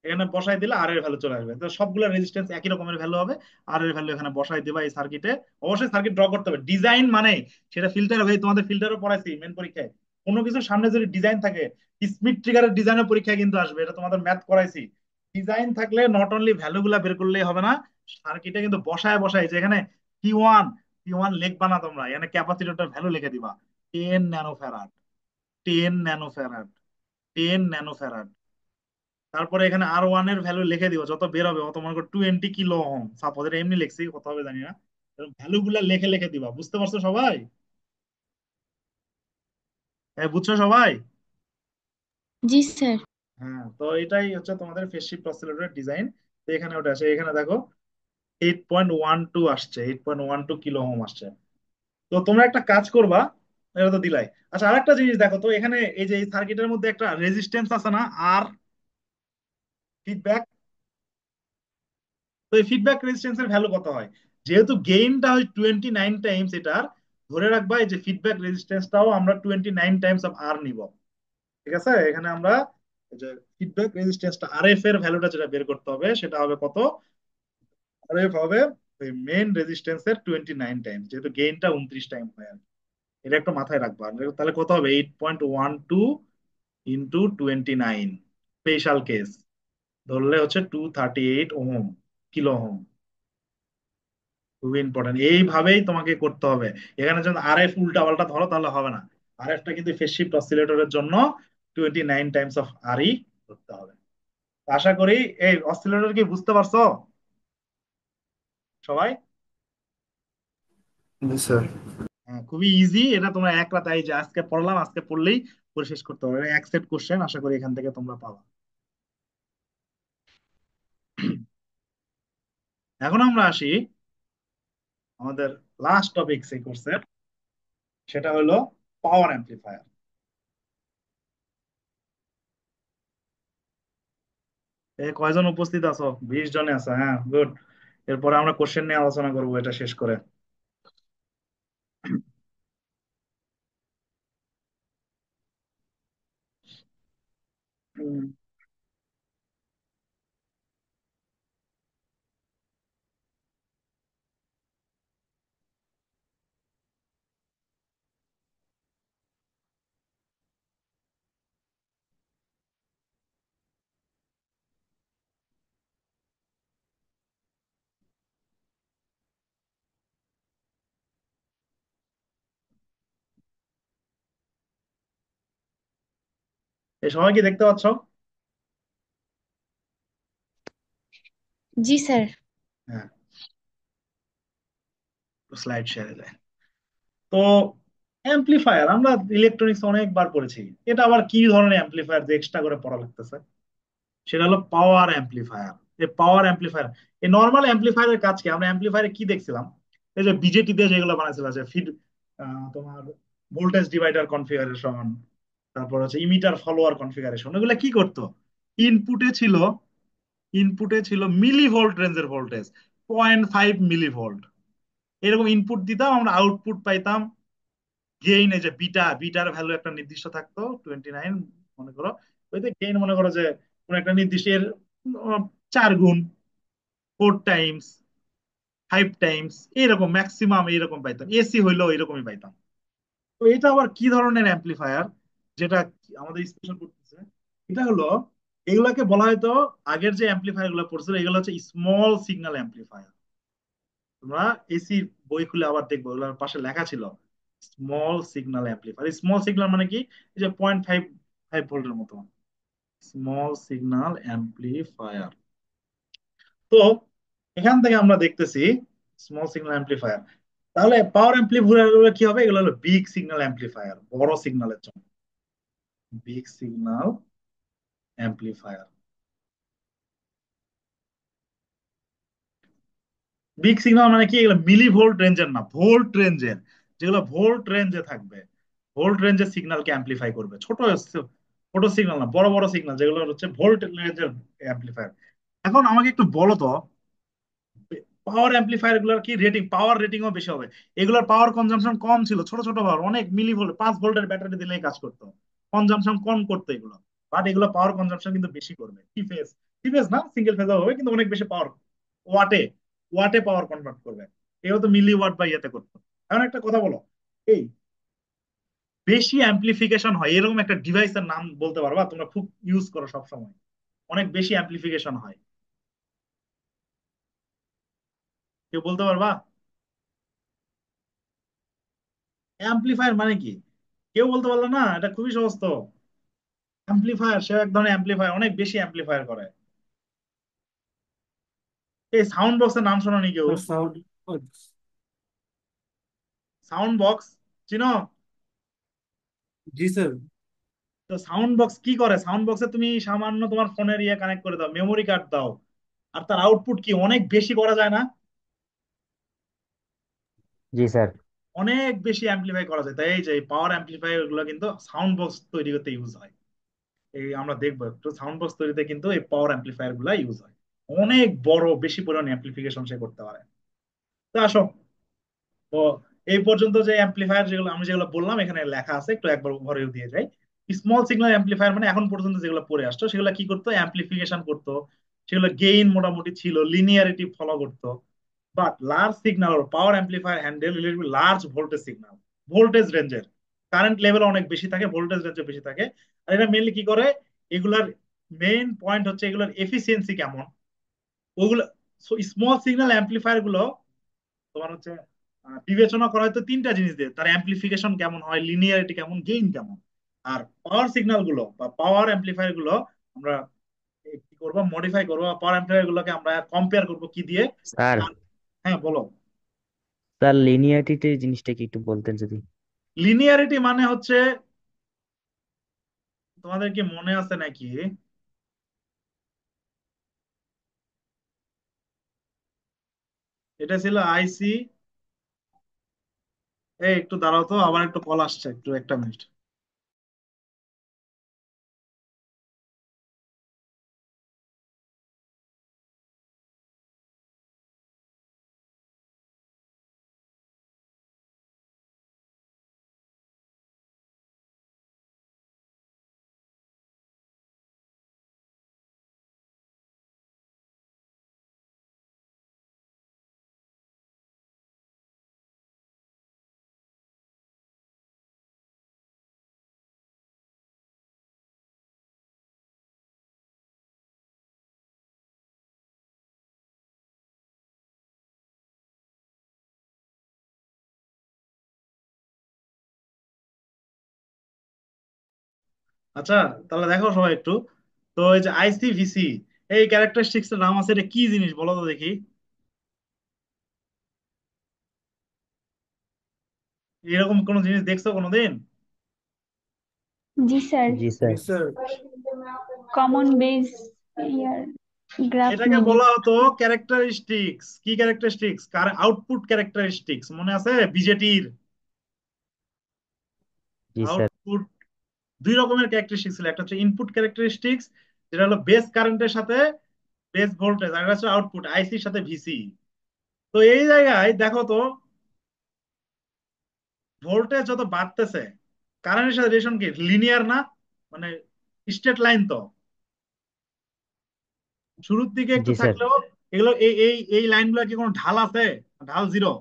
S1: এখানে বসাই দিলে আর এর ভ্যালু চলে আসবে, তো সবগুলো রেজিস্ট্যান্স একই রকমের ভ্যালু হবে। আর এর ভ্যালু এখানে বসাই দিবা এই সার্কিটে। অবশ্যই সার্কিট ড্র করতে হবে, ডিজাইন মানে সেটা ফিল্টার হবে, তোমাদের ফিল্টারও পড়াইছি মেন পরীক্ষায়। কোনো কিছু সামনে যদি ডিজাইন থাকে, স্মিথ ট্রিগারের ডিজাইনের পরীক্ষায় কিন্তু আসবে, এটা তোমাদের ম্যাথ করাইছি। ডিজাইন থাকলে নট অনলি ভ্যালু গুলা বের করলেই হবে না, সার্কিটে কিন্তু বসায় বসায় যে এখানে পি ওয়ান লিখবা না তোমরা, এখানে ক্যাপাসিটরটার ভ্যালু লিখে দিবা। 10 nano farad, 10 nano farad, 10 nano farad. তারপরে এখানে R1 এর ভ্যালু লিখে দিও, যত বের হবে অত, মনে করো 20 কিলো ওহম সাপোজ, এটা এমনি লিখছি, কত হবে জানি না। ভ্যালু গুলা লিখে লিখে দিবা, বুঝতে পারছো সবাই? বুঝছো সবাই?
S3: জি স্যার।
S1: হ্যাঁ, তো এটাই হচ্ছে তোমাদের ফেজ শিফট অসিলেটরের ডিজাইন। তো এখানে ওটা আছে, এখানে দেখো 8.12 আসছে, 8.12 কিলো ওহম আসছে। তো তোমরা একটা কাজ করবা, এটা তো দিলাই। আচ্ছা, আরেকটা জিনিস দেখো তো, এখানে এই যে এই সার্কিটের মধ্যে একটা রেজিস্ট্যান্স আছে না, আর ফিডব্যাক। তো এই ফিডব্যাক রেজিস্ট্যান্সের ভ্যালু কত হয়? যেহেতু গেইনটা হয় 29 টাইমস এটার, ধরে রাখবা এই যে ফিডব্যাক রেজিস্ট্যান্সটাও আমরা 29 টাইমস অফ আর নিব। ঠিক আছে, এখানে আমরা এই যে ফিডব্যাক রেজিস্ট্যান্সটা আরএফ এর ভ্যালুটা যেটা বের করতে হবে সেটা হবে কত, আরএফ হবে ওই মেন রেজিস্ট্যান্সের 29 টাইম, যেহেতু গেইনটা 29 টাইম হয় আর কি। এটা একটু মাথায় রাখবা, তাহলে কত হবে 8.12 ইন্টু 29, স্পেশাল কেস ধরলে হচ্ছে 238 ওহম, কিলো ওহম। খুবই ইম্পর্টেন্ট, এইভাবেই তোমাকে করতে হবে। এখানে যদি আরএফ উল্টা পাল্টা ধরো তাহলে হবে না। আরএফটা কিন্তু ফেজ শিফট অসিলেটরের জন্য 29 টাইমস অফ আরই ধরতে হবে। আশা করি এই অসিলেটর কি বুঝতে পারছো সবাই?
S2: জি স্যার।
S1: হ্যাঁ, খুবই ইজি এটা, তোমরা এক রাতে এই যে আজকে পড়লাম আজকে পড়লেই পড়ে শেষ করতে হবে। এক সেট কোশ্চেন আশা করি এখান থেকে তোমরা পাবা। এখন আমরা আসি আমাদের লাস্ট টপিক এই কোর্সের, সেটা হলো পাওয়ার অ্যাম্পলিফায়ার। এ কয়জন উপস্থিত আছো? 20 জনে আছো, হ্যাঁ গুড। এরপরে আমরা কোশ্চেন নিয়ে আলোচনা করবো এটা শেষ করে। উম, এই সবাই কি দেখতে পাচ্ছ?
S3: জি স্যার।
S1: হ্যাঁ, স্লাইড শেয়ারে যায়। তো অ্যাম্পলিফায়ার আমরা ইলেকট্রনিক্স অনেকবার পড়েছি, এটা আবার কি ধরনের অ্যাম্পলিফায়ার যে এক্সট্রা করে পড়া লাগতেছে? সেটা হলো পাওয়ার অ্যাম্পলিফায়ার। এই পাওয়ার অ্যাম্পলিফায়ার, এই নর্মাল অ্যাম্পলিফায়ারের কাজ কি? আমরা অ্যাম্পলিফায়ারে কি দেখছিলাম, এই যে বিজেটি দিয়ে যেগুলো বানাইছিল, যে ফিড তোমার ভোল্টেজ ডিভাইডার কনফিগারেশন, তারপর হচ্ছে ইমিটার ফলোয়ার কনফিগারেশন, এগুলো কি করতো? ইনপুটে ছিল ইনপুটে ছিল মিলি ভোল্ট রেঞ্জের ভোল্টেজ, 0.5 মিলি ভোল্ট। এরকম ইনপুট দিতাম, আমরা আউটপুট পাইতাম গেইন, এই যে বিটার ভ্যালু একটা নির্দিষ্ট থাকতো 29 মনে করো। ওইতে গেইন মনে করো যে কোন একটা নির্দিষ্ট এর 4 গুণ, 4 টাইমস, 5 টাইমস, এরকম ম্যাক্সিমাম এইরকম পাইতাম, এসি হইলেও এরকমই পাইতাম। তো এটা আবার কি ধরনের অ্যাম্পলিফায়ার যেটা আমাদের স্পেশাল করতেছে? এটা হলো, এগুলাকে বলা হয়তো, আগের যে অ্যাম্পলিফায়ার গুলো পড়ছিল এগুলো হচ্ছে স্মল সিগন্যাল অ্যাম্পলিফায়ার। তোমরা এসি বই খুলে আবার দেখবো, ওগুলোর পাশে লেখা ছিল small signal amplifier. Small signal মানে কি? এই যে 0.55 ভোল্টের মতো স্মল সিগন্যাল অ্যাম্পলিফায়ার। তো এখান থেকে আমরা দেখতেছি স্মল সিগন্যাল অ্যাম্পলিফায়ার, তাহলে পাওয়ার অ্যাম্পলিফায়ার কি হবে? এগুলো হলো বিগ সিগন্যাল অ্যাম্পলিফায়ার, বড় সিগন্যালের জন্য big signal amplifier. Big signal মানে কি? এগুলো মিলি ভোল্ট রেঞ্জের না, ভোল্ট রেঞ্জের। যেগুলো ভোল্ট রেঞ্জে থাকবে, ভোল্ট রেঞ্জের সিগন্যালকে অ্যাম্পলিফাই করবে। ছোট সিগন্যাল না, বড় বড় সিগন্যাল যেগুলো হচ্ছে ভোল্ট রেঞ্জের অ্যাম্পলিফায়ার। এখন আমাকে একটু বলো তো, পাওয়ার অ্যাম্পলিফায়ার গুলোর কি রেটিং, পাওয়ার রেটিংও বেশি হবে? এগুলোর পাওয়ার কনজাম্পশন কম ছিল, ছোট ছোট পাওয়ার, অনেক মিলি ভোল্ট, 5 ভোল্টের ব্যাটারি দিলেই কাজ করতো, কনজাম্পশন কম করতো এগুলো। বাট এগুলো পাওয়ার কনজাম্পশন কিন্তু বেশি করবে। থ্রি ফেজ না, সিঙ্গেল ফেজ হবে, কিন্তু অনেক বেশি পাওয়ার, ওয়াটে ওয়াটে পাওয়ার কনভার্ট করবে। এগুলো তো মিলি ওয়াট বা ইয়েতে করতো। এখন একটা কথা বলো, এই বেশি অ্যাম্পলিফিকেশন হয় এরকম একটা ডিভাইসের নাম বলতে পারবা? তোমরা খুব ইউজ করো সব সময়, অনেক বেশি অ্যাম্পলিফিকেশন হয়, কেউ বলতে পারবা? অ্যাম্পলিফায়ার মানে কি? কেউ বলতে পারলো না? এটা খুবই সহজ তো। অ্যাম্পলিফায়ার, সে এক ধরনের অ্যাম্পলিফায়ার, অনেক বেশি অ্যাম্পলিফায়ার করে। এই সাউন্ড বক্সের নাম শোনো নি কেউ?
S2: Sir sound.
S1: সাউন্ড বক্স চিনো?
S2: জি স্যার।
S1: তো সাউন্ড বক্স কি করে? সাউন্ড বক্সে তুমি সামান্য তোমার ফোনের ইয়ে কানেক্ট করে দাও, মেমোরি কার্ড দাও, আর তার আউটপুট কি অনেক বেশি করা যায় না?
S4: জি স্যার।
S1: অনেক বেশি অ্যাম্পলিফাই করা যায়। তাই এই যে পাওয়ার অ্যাম্পলিফায়ার গুলো কিন্তু সাউন্ড বক্স তৈরি করতে ইউজ হয়। এই আমরা দেখবো একটু, সাউন্ড বক্স তৈরিতে কিন্তু এই পাওয়ার অ্যাম্পলিফায়ার গুলা ইউজ হয়। অনেক বড় বেশি পরিমাণ অ্যাম্পলিফিকেশন সে করতে পারে। তো আসো, তো এই পর্যন্ত যে অ্যাম্পলিফায়ার যেগুলো আমি যেগুলো বললাম এখানে লেখা আছে, একটু একবার ওভারভিউ দিয়ে যাই। স্মল সিগন্যাল অ্যাম্পলিফায়ার মানে এখন পর্যন্ত যেগুলো পড়ে আসছো সেগুলো কি করতো, অ্যাম্পলিফিকেশন করতো, সেগুলো গেইন মোটামুটি ছিল, লিনিয়ারিটি ফলো করতো। But large signal or power amplifier handle relatively large voltage signal, voltage রেঞ্জের, কারেন্ট লেভেল অনেক বেশি থাকে, ভোল্টেজ রেঞ্জে বেশি থাকে। আর এটা মেইনলি কি করে, এগুলার মেইন পয়েন্ট হচ্ছে এগুলোর এফিসিয়েন্সি কেমন, ওগুলো। স্মল সিগন্যাল অ্যাম্পলিফায়ার গুলো তোমার হচ্ছে বিবেচনা করা হয়তো তিনটা জিনিস দিয়ে, তার অ্যাম্পলিফিকেশন কেমন হয়, লিনিয়ারিটি কেমন, গেইন কেমন। আর পাওয়ার সিগন্যাল গুলো বা পাওয়ার অ্যাম্পলিফায়ার গুলো আমরা কি করবো, মডিফাই করবো, পাওয়ার অ্যাম্পলিফায়ার গুলোকে আমরা কম্পেয়ার করবো কি দিয়ে।
S4: স্যার,
S1: হ্যাঁ বলো।
S4: স্যার লিনিয়ারিটি জিনিসটা কি একটু বলতেন যদি।
S1: লিনিয়ারিটি মানে হচ্ছে, তোমাদের কি মনে আছে নাকি, এটা ছিল আইসি, এই একটু দাঁড়াও তো, আবার একটু কল আসছে, একটু একটা মিনিট। আচ্ছা, তাহলে দেখো সবাই একটু, তো এই যে আইসিভিসি, এই ক্যারেক্টারিস্টিক্স এর নাম আছে, এটা কি জিনিস বলো তো দেখি। এরকম কোন জিনিস দেখছো কোনোদিন?
S3: জি স্যার।
S4: জি স্যার।
S2: জি স্যার।
S3: কমন বেস ইয়ার গ্রাফ
S1: এটাকে
S3: মিনি।
S1: বলা হতো ক্যারেক্টারিস্টিক্স। কি ক্যারেক্টারিস্টিক্স? আউটপুট ক্যারেক্টারিস্টিক্স, মনে আছে বিজেটির
S4: জি স্যার।
S1: আউটপুট? দুই রকমের ক্যারেক্টারিস্টিক্স ছিল, একটা হচ্ছে ইনপুট ক্যারেক্টারিস্টিক্স, যেটা হলো বেস কারেন্টের সাথে বেস ভোল্টেজ, আর একটা হচ্ছে আউটপুট আইসির সাথে ভিসি। তো এই জায়গায় দেখো তো, ভোল্টেজ যত বাড়তেছে, কারেন্টের সাথে রিলেশন কি লিনিয়ার না, মানে স্ট্রেট লাইন তো, শুরুর দিকে একটু
S4: জি স্যার।
S1: থাকলেও এগুলো এই লাইনগুলো কি কোনো ঢাল আছে? ঢাল জিরো।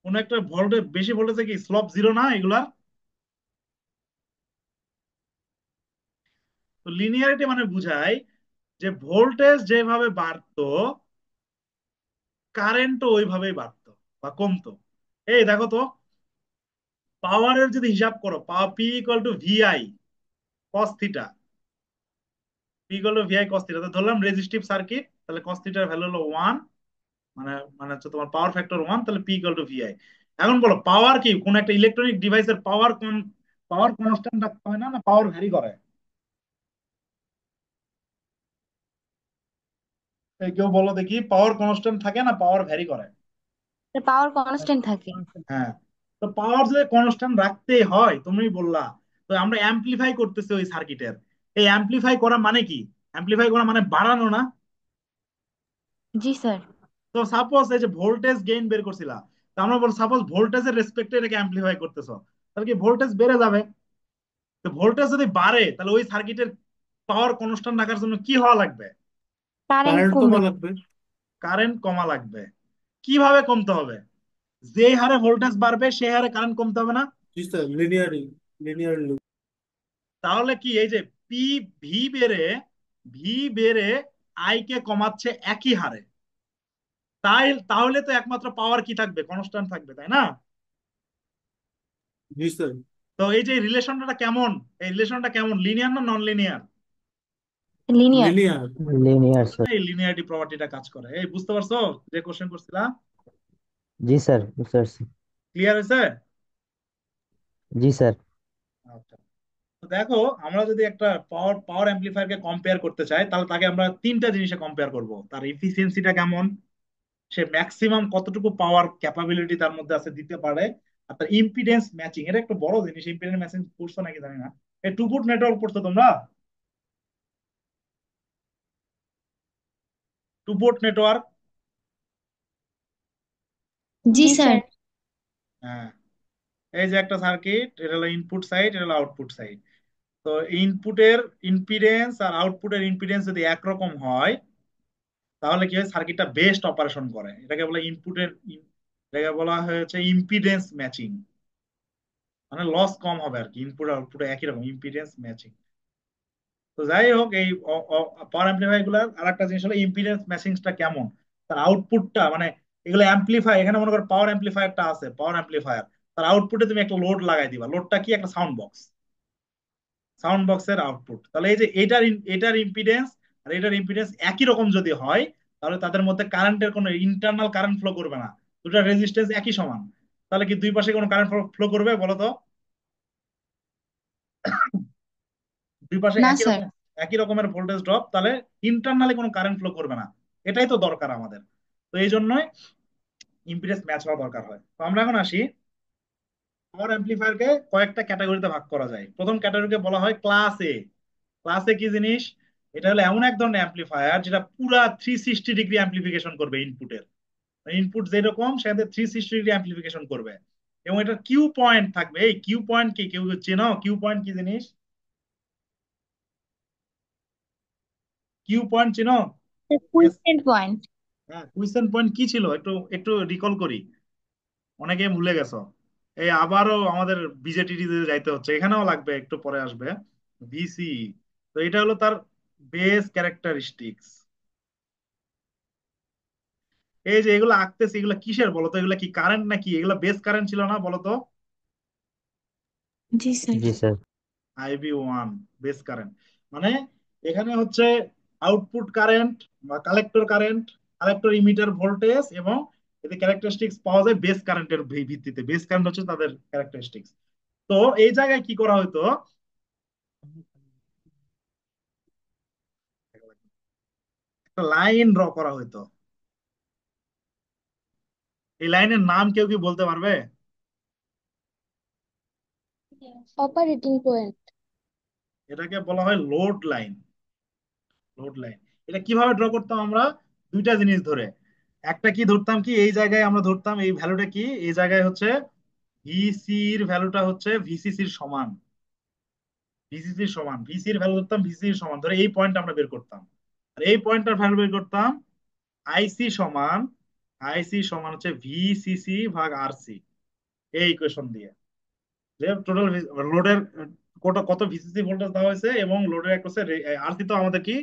S1: কোন একটা ভোল্টেজ, বেশি ভোল্টেজে কি স্লোপ জিরো না এগুলা? তো লিনিয়ারিটি মানে বুঝায় যে ভোল্টেজ যেভাবে বাড়তো, কারেন্টও ওইভাবেই বাড়তো বা কমতো। এই দেখো তো, পাওয়ারের যদি হিসাব করো, power P equal to VI cos theta, P equal to VI cos theta, তো ধরলাম রেজিস্টিভ সার্কিট, তাহলে কস থিটার ভ্যালু হলো ওয়ান, মানে মানে হচ্ছে তোমার পাওয়ার ফ্যাক্টর ওয়ান, তাহলে পি ইকুয়াল টু ভিআই। এখন বলো পাওয়ার কি, কোন একটা ইলেকট্রনিক ডিভাইসের পাওয়ার কোন, পাওয়ার কনস্ট্যান্ট রাখতে হয় না, না পাওয়ার ভ্যারি করে? এই কেউ বলো দেখি, পাওয়ার কনস্ট্যান্ট থাকে না পাওয়ার ভ্যারি করে?
S3: পাওয়ার কনস্ট্যান্ট থাকে।
S1: হ্যাঁ। তো পাওয়ার যদি কনস্ট্যান্ট রাখতে হয়, তুমি বললা, তো আমরা অ্যাম্পলিফাই করতেছি ওই সার্কিটের। এই অ্যাম্পলিফাই করা মানে কি? অ্যাম্পলিফাই করা মানে বাড়ানো না?
S3: জি স্যার।
S1: তো সাপোজ এই যে ভোল্টেজ গেইন বের করছিলা, তো আমরা বল সাপোজ ভোল্টেজের রেসপেক্টে এটাকে অ্যাম্পলিফাই করতেছো, তাহলে কি ভোল্টেজ বেড়ে যাবে? তো ভোল্টেজ যদি বাড়ে, তাহলে ওই সার্কিটের পাওয়ার কনস্ট্যান্ট রাখার জন্য কি হওয়া লাগবে?
S3: কারেন্ট
S2: কারেন্ট
S3: কমবে।
S2: কমা লাগবে।
S1: কারেন্ট কমা লাগবে। কিভাবে কমতে হবে? যে হারে ভোল্টেজ বাড়বে সেই হারে কারেন্ট কমতে হবে না?
S2: জি স্যার, লিনিয়ারি, লিনিয়ারলি।
S1: তাহলে কি এই যে পি, ভি বেড়ে, ভি বেড়ে আই কে কমাচ্ছে একই হারে, তাই তাহলে তো একমাত্র পাওয়ার কি থাকবে, কনস্ট্যান্ট থাকবে, তাই না?
S2: জি স্যার।
S1: তো এই যে রিলেশনটা কেমন, এই রিলেশনটা কেমন, লিনিয়ার না non linear?
S3: Linear.
S2: Linear.
S4: Linear sir.
S1: এই লিনিয়ারিটি প্রপার্টিটা কাজ করে, এই বুঝতে পারছো যে কোশ্চেন করছিলা?
S4: জি স্যার, বুঝতে পারছি।
S1: ক্লিয়ার হয়েছে?
S4: জি স্যার।
S1: আচ্ছা, তো দেখো, আমরা যদি একটা পাওয়ার পাওয়ার অ্যাম্পলিফায়ারকে কম্পেয়ার করতে চাই, তাহলে তাকে আমরা তিনটা জিনিসে কম্পেয়ার করব: তার এফিসিয়েন্সিটা কেমন, সে ম্যাক্সিমাম কতটুকু পাওয়ার ক্যাপাবিলিটি তার মধ্যে আছে দিতে পারে, আর তার ইম্পিডেন্স ম্যাচিং, এটা একটা বড় জিনিস, ইম্পিডেন্স ম্যাচিং পড়ছো নাকি জানি না। এই টু পুট নেটওয়ার্ক পড়ছো তোমরা? Two port network.
S3: জি স্যার।
S1: হ্যাঁ। এই যে একটা সার্কিট, এটা হলো ইনপুট সাইড, এটা হলো আউটপুট সাইড। তো ইনপুটের ইম্পিডেন্স আর আউটপুটের ইম্পিডেন্স যদি একরকম হয়, তাহলে কি হয়, সার্কিটটা বেস্ট অপারেশন করে। এটাকে বলা হয়েছে ইম্পিডেন্স ম্যাচিং, মানে লস কম হবে আর কি, ইনপুট আউটপুট একই রকম ইম্পিডেন্স ম্যাচিং। তো যাই হোক, এই পাওয়ার অ্যাম্পলিফায়ার গুলার আর একটা জিনিস হলো ইম্পিডেন্স ম্যাচিংটা কেমন, তার আউটপুটটা মানে, এগুলো অ্যাম্পলিফাই, এখানে মনে করো পাওয়ার অ্যাম্পলিফায়ারটা আছে, পাওয়ার অ্যাম্পলিফায়ার, তার আউটপুটে তুমি একটা লোড লাগাই দিবা, লোডটা কি, একটা সাউন্ড বক্স, সাউন্ড বক্সের আউটপুট। তাহলে এই যে এটার ইম্পিডেন্স আর এটার ইম্পিডেন্স একই রকম যদি হয়, তাহলে তাদের মধ্যে কারেন্টের কোনো ইন্টারনাল কারেন্ট ফ্লো করবে না। দুটার রেজিস্ট্যান্স একই সমান, তাহলে কি দুই পাশে কোনো কারেন্ট ফ্লো করবে বলো তো? দুই পাশে
S3: না
S1: একই
S3: স্যার।
S1: রকম, একই রকমের ভোল্টেজ ড্রপ, তাহলে ইন্টারনালি কোনো কারেন্ট ফ্লো করবে না। এটাই তো দরকার আমাদের। তো এই জন্যই ইম্পিডেন্স ম্যাচ হওয়া দরকার হয়। তো আমরা এখন আসি, পাওয়ার অ্যাম্পলিফায়ারকে কয়েকটা ক্যাটাগরিতে ভাগ করা যায়। প্রথম ক্যাটাগরিকে বলা হয় ক্লাস এ। ক্লাস এ কি জিনিস? এটা হলো এমন এক ধরনের অ্যাম্পলিফায়ার যেটা পুরা 360 ডিগ্রি অ্যাম্পলিফিকেশন করবে ইনপুটের। ইনপুট যেরকম সেখানে 360 ডিগ্রি অ্যাম্পলিফিকেশন করবে। এবং এটা কিউ পয়েন্ট থাকবে। এই কিউ পয়েন্ট কি কেউ চেনো? কিউ পয়েন্ট কি জিনিস? কিউ পয়েন্ট চেনো? Yes.
S3: কুইসেন্ট পয়েন্ট।
S1: হ্যাঁ, কুইসেন্ট পয়েন্ট কি ছিল, একটু একটু রিকল করি, অনেকে ভুলে গেছো। এই আবারও আমাদের বিজেটিডি যাইতে হচ্ছে, এখানেও লাগবে, একটু পরে আসবে বিসি। তো এটা হলো তার বেস ক্যারেক্টারিস্টিক্স। এই যে এগুলো আঁকতেছে, এগুলো কিসের বলো তো? এগুলো কি কারেন্ট নাকি? এগুলো বেস কারেন্ট ছিল না বলো তো?
S3: জি স্যার।
S4: জি স্যার।
S1: IV1 বেস কারেন্ট, মানে এখানে হচ্ছে আউটপুট কারেন্ট বা collector current, collector emitter voltage, এবং এতে ক্যারেক্টারিস্টিক্স পাওয়া যায় বেস কারেন্টের ভিত্তিতে। বেস কারেন্ট হচ্ছে তাদের ক্যারেক্টারিস্টিক্স। তো এই জায়গায় কি করা হতো, একটা লাইন ড্র করা হতো। এই লাইনের নাম কেউ কি বলতে পারবে?
S3: Operating point.
S1: এটাকে বলা হয় লোড লাইন। Load line. এটা কিভাবে ড্র করতাম আমরা? দুইটা জিনিস ধরে, একটা কি ধরতাম, কি এই জায়গায় আমরা ধরতাম এই ভ্যালুটা কি, এই জায়গায় হচ্ছে ভিসির ভ্যালুটা হচ্ছে ভিসিসির সমান, ভিসিসির সমান, ভিসির ভ্যালু ধরতাম ভিসির সমান ধরে, এই পয়েন্ট আমরা বের করতাম। আর এই পয়েন্টটার ভ্যালু বের করতাম আইসি সমান, আইসি সমান হচ্ছে ভিসিসি ভাগ আরসি, এই ইকুয়েশন দিয়ে। যে টোটাল লোডের কত কত ভিসিসি ভোল্টেজ দেওয়া হয়েছে, এবং লোডের এক হচ্ছে আরসি, তো আমাদের কি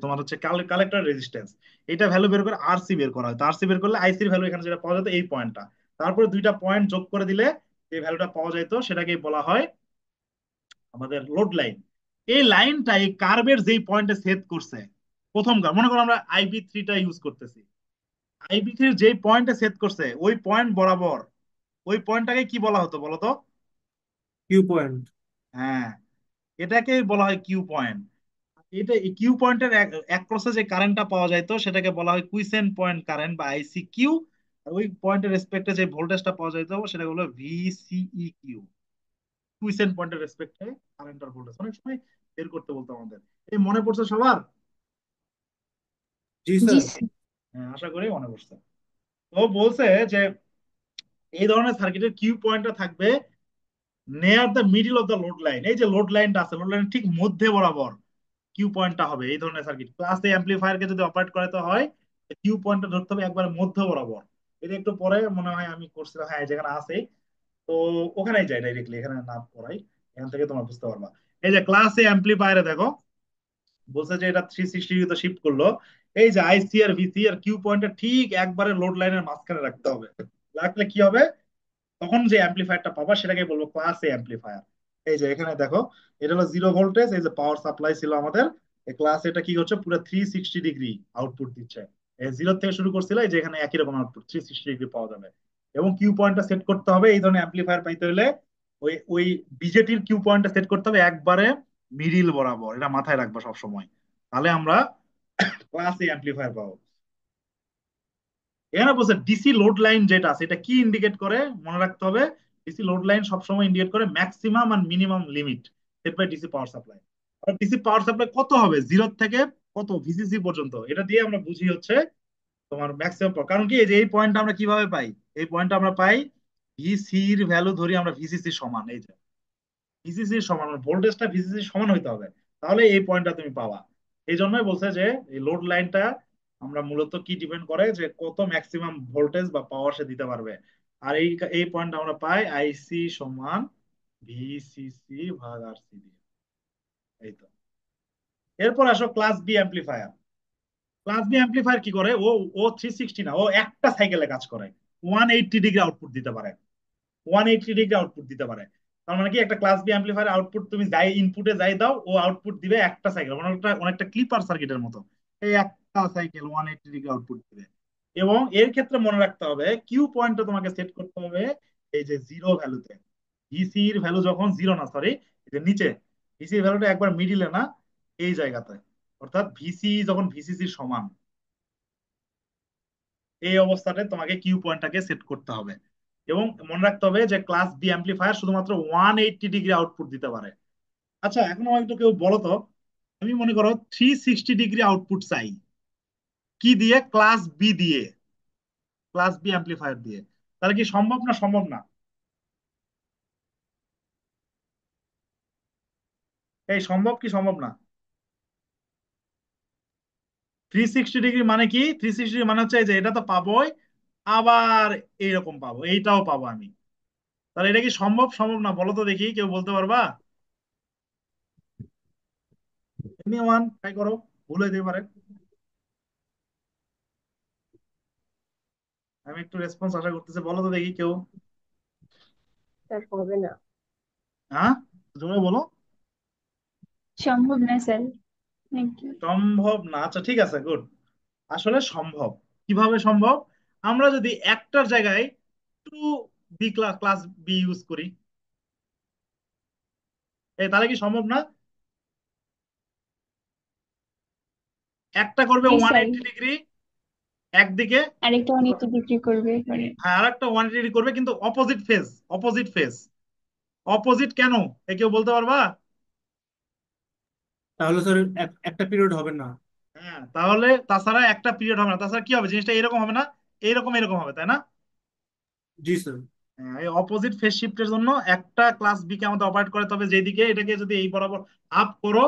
S1: তোমার হচ্ছে কালেক্টর রেজিস্ট্যান্স। এটা ভ্যালু বের করে আরসি বের করা হয়। তো আরসি বের করলে আইসির ভ্যালু এখানে যেটা পাওয়া যেত এই পয়েন্টটা, তারপরে দুইটা পয়েন্ট যোগ করে দিলে যে ভ্যালুটা পাওয়া যেত সেটাকে বলা হয় আমাদের লোড লাইন। এই লাইনটা এই কার্ভের যেই পয়েন্টে সেট করছে, প্রথম কার মনে করো আমরা IB3টা ইউজ করতেছি, IB3 যেই পয়েন্টে সেট করছে ওই পয়েন্ট বরাবর, ওই পয়েন্টটাকে কি বলা হতো বলো তো?
S2: Q point.
S1: হ্যাঁ, এটাকে বলা হয় কিউ পয়েন্ট। এটা এই কিউ পয়েন্টের এক ক্রসে যে কারেন্টটা পাওয়া যায় তো সেটাকে বলা হয় কুইসেন্ট পয়েন্ট কারেন্ট বা ICQ। আর ওই পয়েন্টের রেসপেক্টে যে ভোল্টেজটা পাওয়া যায় তো সেটা হলো VCEQ। কুইসেন্ট পয়েন্টের রেসপেক্টে কারেন্ট আর ভোল্টেজ অনেক সময় বের করতে বলতো আমাদের। এই মনে পড়ছে সবার?
S2: জি
S3: জি
S2: স্যার।
S3: স্যার।
S1: হ্যাঁ, আশা করি মনে পড়ছে। তো বলছে যে এই ধরনের সার্কিটের কিউ পয়েন্টটা থাকবে near the middle of the load line. এই যে লোড লাইনটা আছে, লোড লাইন ঠিক মধ্যে বরাবর কিউ পয়েন্টটা হবে। এই ধরনের সার্কিট ক্লাস এ অ্যাম্পলিফায়ারকে যদি অপারেট করাতে হয়, কিউ পয়েন্টটা ধরতে হবে একবারে মধ্য বরাবর। এটা একটু পরে মনে হয় আমি করছিলাম, হ্যাঁ যেখানে আছে, তো ওখানেই যাই ডাইরেক্টলি, এখানে না পড়াই, এখান থেকে তোমরা বুঝতে পারবা। এই যে ক্লাস এ অ্যাম্পলিফায়ারে দেখো, বলছে যে এটা 360 ডিগ্রিতে শিফট করলো। এই যে আইসি আর ভিসি আর কিউ পয়েন্টটা ঠিক একবারে লোড লাইনের মাঝখানে রাখতে হবে। রাখলে কি হবে, তখন যে অ্যাম্পলিফায়ারটা পাবা সেটাকে বলবো ক্লাস এ অ্যাম্পলিফায়ার। এই যে এখানে দেখো, এটা হলো জিরো ভোল্টেজ, এই যে পাওয়ার সাপ্লাই ছিল আমাদের, এই ক্লাস এটা কি হচ্ছে পুরো 360 ডিগ্রি আউটপুট দিচ্ছে। জিরো থেকে শুরু করছিল, এই যে এখানে একই রকম আউটপুট 360 ডিগ্রি পাওয়া যাবে। এবং কিউ পয়েন্টটা সেট করতে হবে এই ধরনের অ্যাম্পলিফায়ার পাইতে হলে, ওই ওই বিজেটির কিউ পয়েন্টটা সেট করতে হবে একবারে মিডিল বরাবর, এটা মাথায় রাখবা সব সময়। তাহলে আমরা ক্লাস এ অ্যাম্পলিফায়ার পাবো। এখানে বলছে ডিসি লোড লাইন যেটা আছে এটা কি ইন্ডিকেট করে, মনে রাখতে হবে। ডিসি লোড লাইন সবসময় ইন্ডিকেট করে ম্যাক্সিমাম আর minimum limit set by DC power supply. আর ডিসি পাওয়ার সাপ্লাই কত হবে, জিরো থেকে কত ভিসিসি পর্যন্ত, এটা দিয়ে আমরা বুঝি হচ্ছে তোমার ম্যাক্সিমাম। কারণ কি, এই যে এই পয়েন্টটা আমরা কিভাবে পাই, এই পয়েন্টটা আমরা পাই ভিসির ভ্যালু ধরি আমরা ভিসিসি সমান, এই যে ভিসিসি সমান, ভোল্টেজটা ভিসিসি সমান হইতে হবে, তাহলে এই পয়েন্টটা তুমি পাবা। এই জন্যই বলছে যে এই লোড লাইনটা আমরা মূলত কি ডিপেন্ড করে যে কত ম্যাক্সিমাম ভোল্টেজ বা পাওয়ার সে দিতে পারবে। আর এই এই পয়েন্ট আমরা পাই আইসি সমান ভিসিসি ভাগ আরসি দিয়ে। এই তো। এরপর আসো class B amplifier. Class B amplifier কি করে, ও ও 360 না, ও একটা সাইকেলে কাজ করে, 180 ডিগ্রি আউটপুট দিতে পারে। 180 ডিগ্রি আউটপুট দিতে পারে। তার মানে কি, একটা ক্লাস বি অ্যাম্পলিফায়ার আউটপুট তুমি যাই ইনপুটে যাই দাও, ও আউটপুট দিবে একটা সাইকেল, অনেকটা অনেকটা ক্লিপার সার্কিটের মতো। এই একটা সাইকেল 180 ডিগ্রি আউটপুট দিবে। এবং এর ক্ষেত্রে মনে রাখতে হবে কিউ পয়েন্টটা তোমাকে সেট করতে হবে এই যে জিরো ভ্যালুতে। ভিসির ভ্যালু যখন জিরো না, সরি, এই যে নিচে ভিসির ভ্যালুটা একবার মিডিলে না, এই জায়গাতে, অর্থাৎ ভিসি যখন ভিসিসির সমান, এই অবস্থাতে তোমাকে কিউ পয়েন্টটাকে সেট করতে হবে। এবং মনে রাখতে হবে যে ক্লাস বি অ্যাম্পলিফায়ার শুধুমাত্র 180 ডিগ্রি আউটপুট দিতে পারে। আচ্ছা, এখন আমাকে একটু কেউ বলো তো, আমি মনে করো 360 ডিগ্রি আউটপুট চাই, কি দিয়ে? ক্লাস বি দিয়ে, ক্লাস বি অ্যাম্পলিফায়ার দিয়ে। তাহলে কি সম্ভব না সম্ভব না? এই সম্ভব কি সম্ভব না? 360 ডিগ্রি মানে কি? 360 মানে হচ্ছে এই যে এটা তো পাবোই, আবার এইরকম পাবো, এইটাও পাবো আমি। তাহলে এটা কি সম্ভব সম্ভব না বলো তো দেখি, কেউ বলতে পারবা? এনি ওয়ান ট্রাই করো, ভুল হইতে পারে। আমি একটু রেসপন্স আশা করতেছি, বলো তো দেখি কেউ।
S5: স্যার হবে না।
S1: হ্যাঁ, জোরে বলো।
S3: সম্ভব না স্যার নাকি?
S1: সম্ভব না, আচ্ছা ঠিক আছে, গুড। আসলে সম্ভব। কিভাবে সম্ভব? আমরা যদি একটার জায়গায় two B class class B use করি, এই তাহলে কি সম্ভব না? একটা করবে
S3: জি
S1: ওয়ান
S3: স্যার।
S1: এইটি ডিগ্রি একদিকে,
S3: আরেকটা 180 ডিগ্রি করবে পরে।
S1: আর একটা 180 করবে, কিন্তু opposite phase, opposite phase. Opposite কেন, এ কেউ বলতে পারবা?
S2: তাহলে স্যার একটা পিরিয়ড হবে না।
S1: হ্যাঁ, তাহলে তাছাড়া একটা পিরিয়ড হবে না, তাছাড়া কি হবে, জিনিসটা এরকম হবে না, এইরকম এরকম হবে, তাই না?
S2: জি স্যার।
S1: হ্যাঁ, এই অপোজিট ফেজ শিফটের জন্য একটা ক্লাস বি কে আমাদের অপারেট করতে হবে যেদিকে, এটাকে যদি এই বরাবর আপ করো,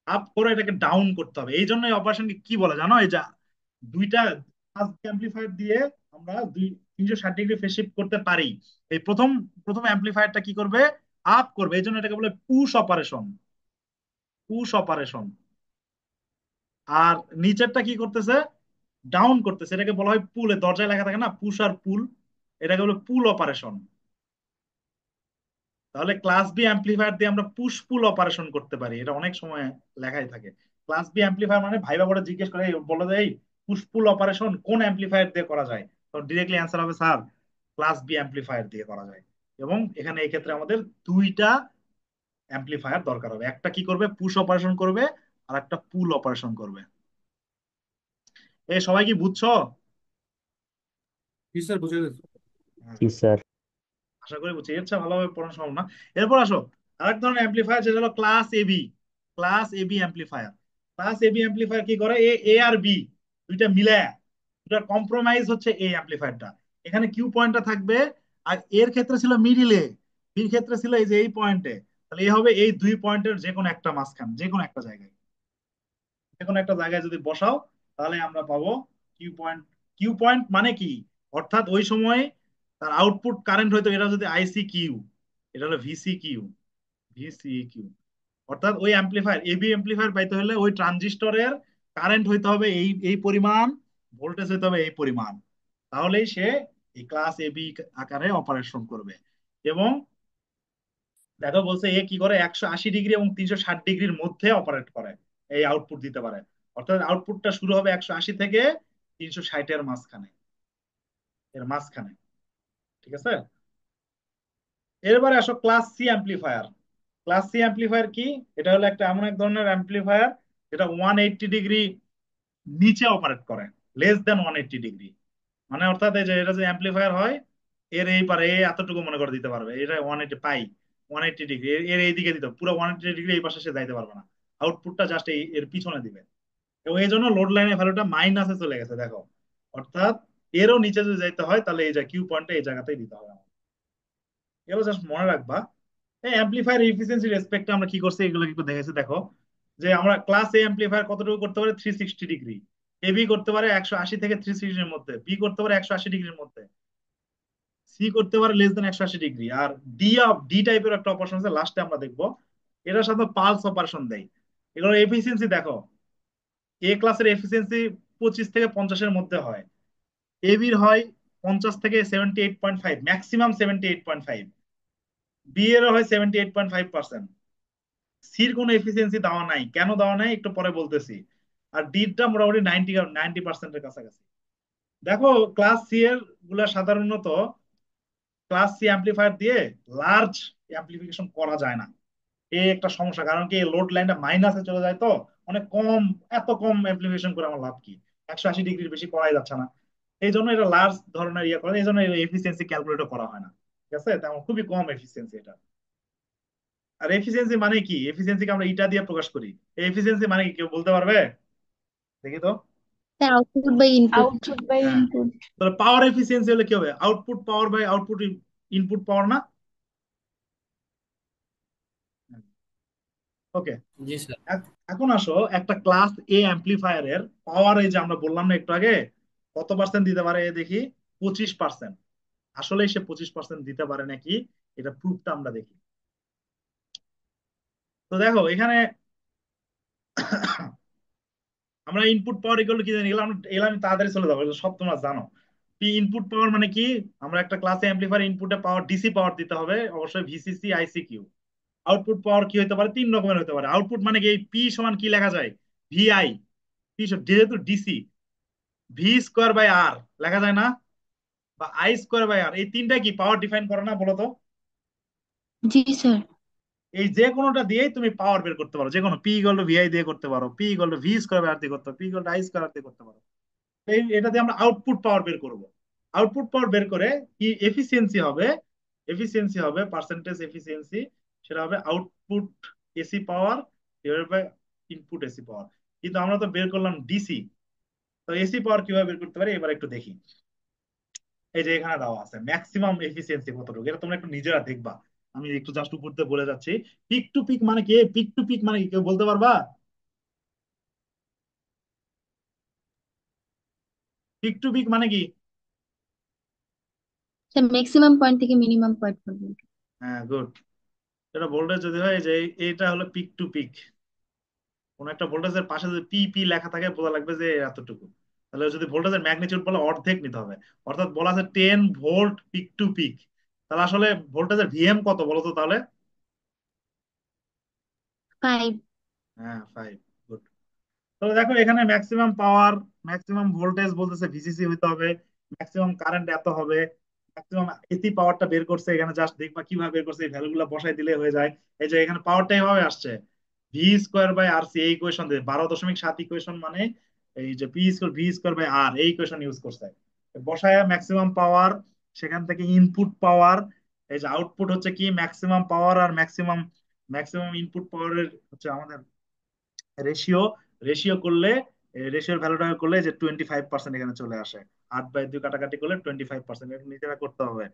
S1: আপ করো, এটাকে ডাউন করতে হবে। এই জন্য এই অপারেশনকে কি বলে জানো? এই যে দুইটা ক্লাস বি অ্যাম্পলিফায়ার দিয়ে আমরা 360 ডিগ্রি ফেজ শিফট করতে পারি। এই প্রথম প্রথম অ্যাম্পলিফায়ারটা কি করবে? আপ করবে, এই জন্য এটাকে বলে পুশ অপারেশন, পুশ অপারেশন। আর নিচেরটা কি করতেছে? ডাউন করতেছে, এটাকে বলা হয় পুল। দরজায় লেখা থাকে না পুশ আর পুল, এটাকে বলে পুল অপারেশন। তাহলে ক্লাস বি অ্যাম্পলিফায়ার দিয়ে আমরা পুশ পুল অপারেশন করতে পারি, এটা অনেক সময় লেখাই থাকে। ক্লাস বি অ্যাম্পলিফায়ার মানে ভাইবা করে জিজ্ঞেস করে, "এই বলো যে এই পুশ পুল অপারেশন কোন অ্যাম্পলিফায়ার দিয়ে করা যায়?" তো ডিরেক্টলি অ্যান্সার হবে, স্যার ক্লাস বি অ্যাম্পলিফায়ার দিয়ে করা যায়। এবং এখানে এই ক্ষেত্রে আমাদের দুইটা অ্যাম্পলিফায়ার দরকার হবে, একটা কি করবে, পুশ অপারেশন করবে, আর একটা পুল অপারেশন করবে। এ সবাই কি বুঝছো?
S2: জি স্যার, বুঝে গেছি।
S1: হ্যাঁ,
S4: জি স্যার।
S1: আশা করি বুঝছি, এর চেয়ে ভালোভাবে পড়ানো সম্ভব না। এরপর আসো আরেক ধরনের অ্যাম্পলিফায়ার, যেটা হলো class AB. Class AB amplifier. Class AB amplifier কি করে, এ এ আর বি দুইটা মিলে, দুটা কম্প্রোমাইজ হচ্ছে এই অ্যাম্পলিফায়ারটা। এখানে কিউ পয়েন্টটা থাকবে, আর এর ক্ষেত্রে ছিল মিডিলে, বির ক্ষেত্রে ছিল এই যে এই পয়েন্টে। তাহলে এ হবে এই দুই পয়েন্টের যে কোনো একটা মাঝখান, যে কোনো একটা জায়গায়, যে কোনো একটা জায়গায় যদি বসাও, তাহলে আমরা পাবো কিউ পয়েন্ট। কিউ পয়েন্ট মানে কি? অর্থাৎ ওই সময় তার আউটপুট কারেন্ট হয়তো, এটা যদি আইসি কিউ, এটা হলো ভিসি কিউ, ভিসি কিউ। অর্থাৎ ওই অ্যাম্পলিফায়ার, এবি অ্যাম্পলিফায়ার পাইতে হলে ওই ট্রানজিস্টরের কারেন্ট হইতে হবে এই এই পরিমাণ, ভোল্টেজ হইতে হবে এই পরিমাণ, তাহলেই সে এই ক্লাস এবি আকারে অপারেশন করবে। এবং দেখো বলছে এ কি করে, 180 ডিগ্রি এবং 360 ডিগ্রির মধ্যে অপারেট করে, এই আউটপুট দিতে পারে। অর্থাৎ আউটপুটটা শুরু হবে 180 থেকে 360-এর মাঝখানে, এর মাঝখানে। ঠিক আছে। এরপরে আসো class C amplifier. Class C amplifier কি? এটা হলো একটা এমন এক ধরনের অ্যাম্পলিফায়ার যেটা 180 ডিগ্রি নিচে অপারেট করে, লেস দেন 180 ডিগ্রি। মানে অর্থাৎ এই যে এটা যে অ্যাম্পলিফায়ার হয়, এর এই পারে এতটুকু মনে করে দিতে পারবে, এটা 180 পাই, 180 ডিগ্রি এর এইদিকে দিতে হবে, পুরো 180 ডিগ্রি এই পাশে সে যাইতে পারবে না, আউটপুটটা জাস্ট এই এর পিছনে দিবে। এবং এই জন্য লোড লাইনের ভ্যালুটা মাইনাসে চলে গেছে দেখো। অর্থাৎ এরও নিচে যদি যাইতে হয় তাহলে এই যে কিউ পয়েন্টটা এই জায়গাতেই দিতে হবে আমাদের। এগুলো জাস্ট মনে রাখবা। এই অ্যাম্পলিফায়ার এফিসিয়েন্সি রেসপেক্টে আমরা কি করছি এগুলো একটু দেখেছি দেখো। যে আমরা ক্লাস এ অ্যাম্পলিফায়ার কতটুকু করতে পারে 360 ডিগ্রি, এ বি করতে পারে 180 থেকে 360 এর মধ্যে, বি করতে পারে 180 ডিগ্রির মধ্যে, সি করতে পারে লেস দেন 180 ডিগ্রি, আর ডি টাইপের একটা অপারেশন আছে লাস্টে আমরা দেখবো, এটার সাথে পালস অপারেশন দেয়। এগুলোর এফিসিয়েন্সি দেখো, এ ক্লাসের এফিসিয়েন্সি 25 থেকে 50-এর মধ্যে হয়, এ বির হয় 50 থেকে 78.5, ম্যাক্সিমাম 78.5, বি এর হয় 78.5%, সির কোনো এফিসিয়েন্সি দেওয়া নাই, কেন দেওয়া নাই একটু পরে বলতেছি। আর ডিটা মোটামুটি 90% কাছাকাছি। দেখো ক্লাস সি এর গুলা সাধারণত ক্লাস সি অ্যাম্পলিফায়ার দিয়ে লার্জ অ্যাম্পলিফিকেশন করা যায় না। এই একটা সমস্যা, কারণ কি লোড লাইনটা মাইনাসে চলে যায় তো অনেক কম, এত কম অ্যাম্পলিফিকেশন করে আমার লাভ কি, 180 ডিগ্রির বেশি করাই যাচ্ছে না। এই জন্য এটা লার্জ ধরনের ইয়ে করে, এই জন্য এফিসিয়েন্সি ক্যালকুলেট করা হয় না। ঠিক আছে, তেমন খুবই কম এফিসিয়েন্সি এটা। আর এফিসিয়েন্সি মানে কি, এফিসিয়েন্সিকে আমরা ইটা দিয়ে প্রকাশ করি, এফিসিয়েন্সি মানে কি কেউ বলতে পারবে? দেখি তো।
S3: Sir output by input.
S6: Output by
S1: হ্যাঁ,
S6: ইনপুট।
S1: তাহলে পাওয়ার এফিসিয়েন্সি হলে কি হবে, output power by output input power না? ওকে।
S2: জি স্যার।
S1: এখন আসো একটা ক্লাস এ অ্যাম্পলিফায়ারের পাওয়ার, এই যে আমরা বললাম না একটু আগে, কত পার্সেন্ট দিতে পারে দেখি, 25%। আসলে সে 25% দিতে পারে নাকি, এটা প্রুফটা আমরা দেখি। তো দেখো এখানে আমরা ইনপুট পাওয়ার এগুলো কি জানি, এগুলো এগুলো আমি তাড়াতাড়ি চলে যাবো, এগুলো সব তোমরা জানো। পি ইনপুট পাওয়ার মানে কি, আমরা একটা ক্লাসে অ্যাম্পলিফায়ার ইনপুটে পাওয়ার ডিসি পাওয়ার দিতে হবে অবশ্যই, ভিসিসি আইসিকিউ। আউটপুট পাওয়ার কি হতে পারে, 3 রকমের হতে পারে। আউটপুট মানে কি, পি সমান কি লেখা যায়, ভিআই, পি যেহেতু ডিসি, ভি স্কোয়ার বাই আর লেখা যায় না, বা আই স্কোয়ার বাই আর, এই তিনটা কি পাওয়ার ডিফাইন করে না বলো তো?
S3: জি স্যার।
S1: এই যে কোনোটা দিয়েই তুমি পাওয়ার বের করতে পারো, যে কোনো পি ইকুয়াল টু ভিআই দিয়ে করতে পারো, P equal to V square by R দিয়ে করতে পারো, P equal to I square R দিয়ে করতে পারো। এই এটা দিয়ে আমরা আউটপুট পাওয়ার বের করব। আউটপুট পাওয়ার বের করে কি এফিসিয়েন্সি হবে, এফিসিয়েন্সি হবে পার্সেন্টেজ এফিসিয়েন্সি, সেটা হবে output AC power divided by input AC power. কিন্তু আমরা তো বের করলাম ডিসি, তো এসি পাওয়ার কিভাবে বের করতে পারি এবার একটু দেখি। এই যে এখানে দেওয়া আছে ম্যাক্সিমাম এফিসিয়েন্সি কতটুকু, এটা তোমরা একটু নিজেরা দেখবা। আমি একটু জাস্ট উপর দিয়ে বলে যাচ্ছি। পিক টু পিক মানে কি, পিক টু পিক মানে কি কেউ বলতে পারবা? পিক টু পিক মানে কি?
S3: স্যার ম্যাক্সিমাম পয়েন্ট থেকে মিনিমাম পয়েন্ট পর্যন্ত।
S1: হ্যাঁ, গুড। এটা ভোল্টেজ যদি হয় যে এইটা হলো পিক টু পিক, কোন একটা ভোল্টেজের পাশে যদি পি পি লেখা থাকে বোঝা লাগবে যে এতটুকু। তাহলে যদি ভোল্টেজের ম্যাগনিটিউড বলে অর্ধেক নিতে হবে, অর্থাৎ বলা আছে 10 ভোল্ট পিক টু পিক। তাহলে আসলে ভোল্টেজের ভিএম কত বলো তো তাহলে?
S3: 5।
S1: হ্যাঁ, 5। গুড। তবে দেখো এখানে ম্যাক্সিমাম পাওয়ার, ম্যাক্সিমাম ভোল্টেজ বলতেছে ভিসিসি হইতে হবে, ম্যাক্সিমাম কারেন্ট এত হবে, ম্যাক্সিমাম এসি পাওয়ারটা বের করছে, এখানে জাস্ট দেখবা কিভাবে বের করছে, এই ভ্যালুগুলো বসাই দিলে হয়ে যায়। এই যে এখানে পাওয়ারটা এভাবে আসছে, V square by R C, এই ইকুয়েশন দিয়ে 12.7 ইকুয়েশন, মানে এই যে P square V square by R, এই ইকুয়েশন ইউজ করছে। বসায় ম্যাক্সিমাম পাওয়ার, সেখান থেকে ইনপুট পাওয়ার, এই যে আউটপুট হচ্ছে কি ম্যাক্সিমাম পাওয়ার আর ম্যাক্সিমাম, ম্যাক্সিমাম ইনপুট পাওয়ারের হচ্ছে আমাদের রেশিও, রেশিও করলে, রেশিওর ভ্যালুটা করলে যে 25% এখানে চলে আসে। 8/2 কাটাকাটি করলে 25%, এটা নিজেরা করতে হবে।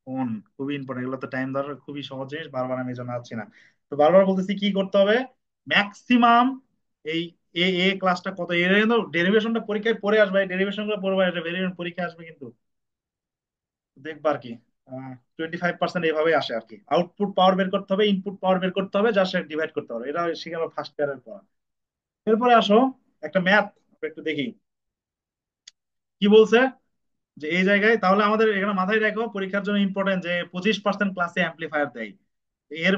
S1: কোন, খুবই ইম্পর্টেন্ট, এগুলো তো টাইম ধরে, খুবই সহজ জিনিস, বারবার আমি এই জন্য আসছি না। তো বারবার বলতেছি কি করতে হবে, ম্যাক্সিমাম এই এ এ ক্লাসটা কত, এর ডেরিভেশনটা পরীক্ষায় পড়ে আসবে, ডেরিভেশন গুলো পড়বে, এটা ভেরিয়েশন পরীক্ষা আসবে কিন্তু, দেখবা আর কি। 25% এইভাবে আসে আর কি। আউটপুট পাওয়ার বের করতে হবে, ইনপুট পাওয়ার বের করতে হবে, যা সে ডিভাইড করতে হবে, এটা শিখাবো ফার্স্ট ইয়ারের পর। এরপরে আসো একটা ম্যাথ একটু দেখি কি বলছে। যে এই জায়গায় তাহলে আমাদের এখানে মাথায় রাখো পরীক্ষার জন্য ইম্পর্টেন্ট, যে 25% ক্লাসে অ্যাম্পলিফায়ার দেয়, এর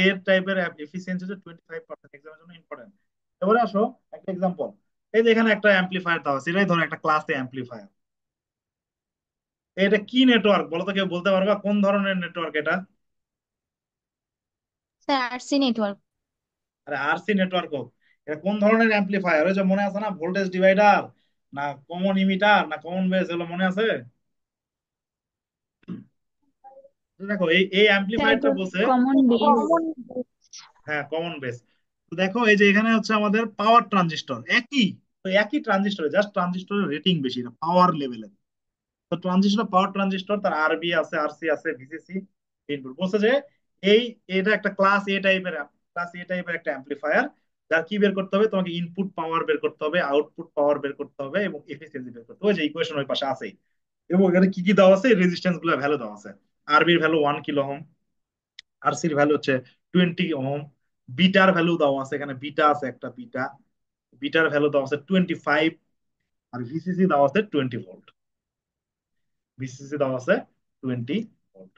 S1: এর টাইপের এফিসিয়েন্সি হচ্ছে 25%, এক্সামের জন্য ইম্পর্টেন্ট। এবারে আসো একটা এক্সাম্পল। এই যে এখানে একটা অ্যাম্পলিফায়ার দেওয়া আছে, এটাই ধরো একটা ক্লাসে অ্যাম্পলিফায়ার। এটা কি নেটওয়ার্ক বলো তো, কেউ বলতে পারবা কোন ধরনের নেটওয়ার্ক এটা?
S3: Sir RC network.
S1: আরে আরসি নেটওয়ার্ক হোক, এটা কোন ধরনের অ্যাম্পলিফায়ার, ওই যে মনে আছে না, ভোল্টেজ ডিভাইডার না কমন ইমিটার না কমন বেস, এগুলো মনে আছে? তো দেখো এই এই
S6: স্যার
S1: অ্যাম্পলিফায়ারটা
S6: তো
S1: বলছে,
S6: কমন বেস।
S1: হ্যাঁ কমন বেস। তো দেখো এই যে এখানে হচ্ছে আমাদের পাওয়ার ট্রানজিস্টর একই, তো একই ট্রানজিস্টরে জাস্ট ট্রানজিস্টরের রেটিং বেশি, পাওয়ার লেভেলের। তো ট্রানজিস্টর পাওয়ার ট্রানজিস্টর, তার আরবি আছে, আরসি আছে, ভিসিসি ইনপুট। বলছে যে এই এটা একটা ক্লাস এ টাইপের একটা অ্যাম্পলিফায়ার, যার কি বের করতে হবে, তোমাকে ইনপুট পাওয়ার বের করতে হবে, আউটপুট পাওয়ার বের করতে হবে, এবং এফিসিয়েন্সি বের করতে হবে। যে ইকুয়েশন ওই পাশে আছেই। এবং এখানে কি কি দেওয়া আছে, রেজিস্ট্যান্স গুলো ভ্যালু দেওয়া আছে। আরবির ভ্যালু 1 কিলো ওহম, আরসির ভ্যালু হচ্ছে 20 ওহম, বিটার ভ্যালু দেওয়া আছে, এখানে বিটা আছে একটা বিটা, বিটার ভ্যালু দেওয়া আছে 25, আর ভিসিসি দেওয়া আছে 20 ভোল্ট। ভিসিসি দেওয়া আছে 20 ভোল্ট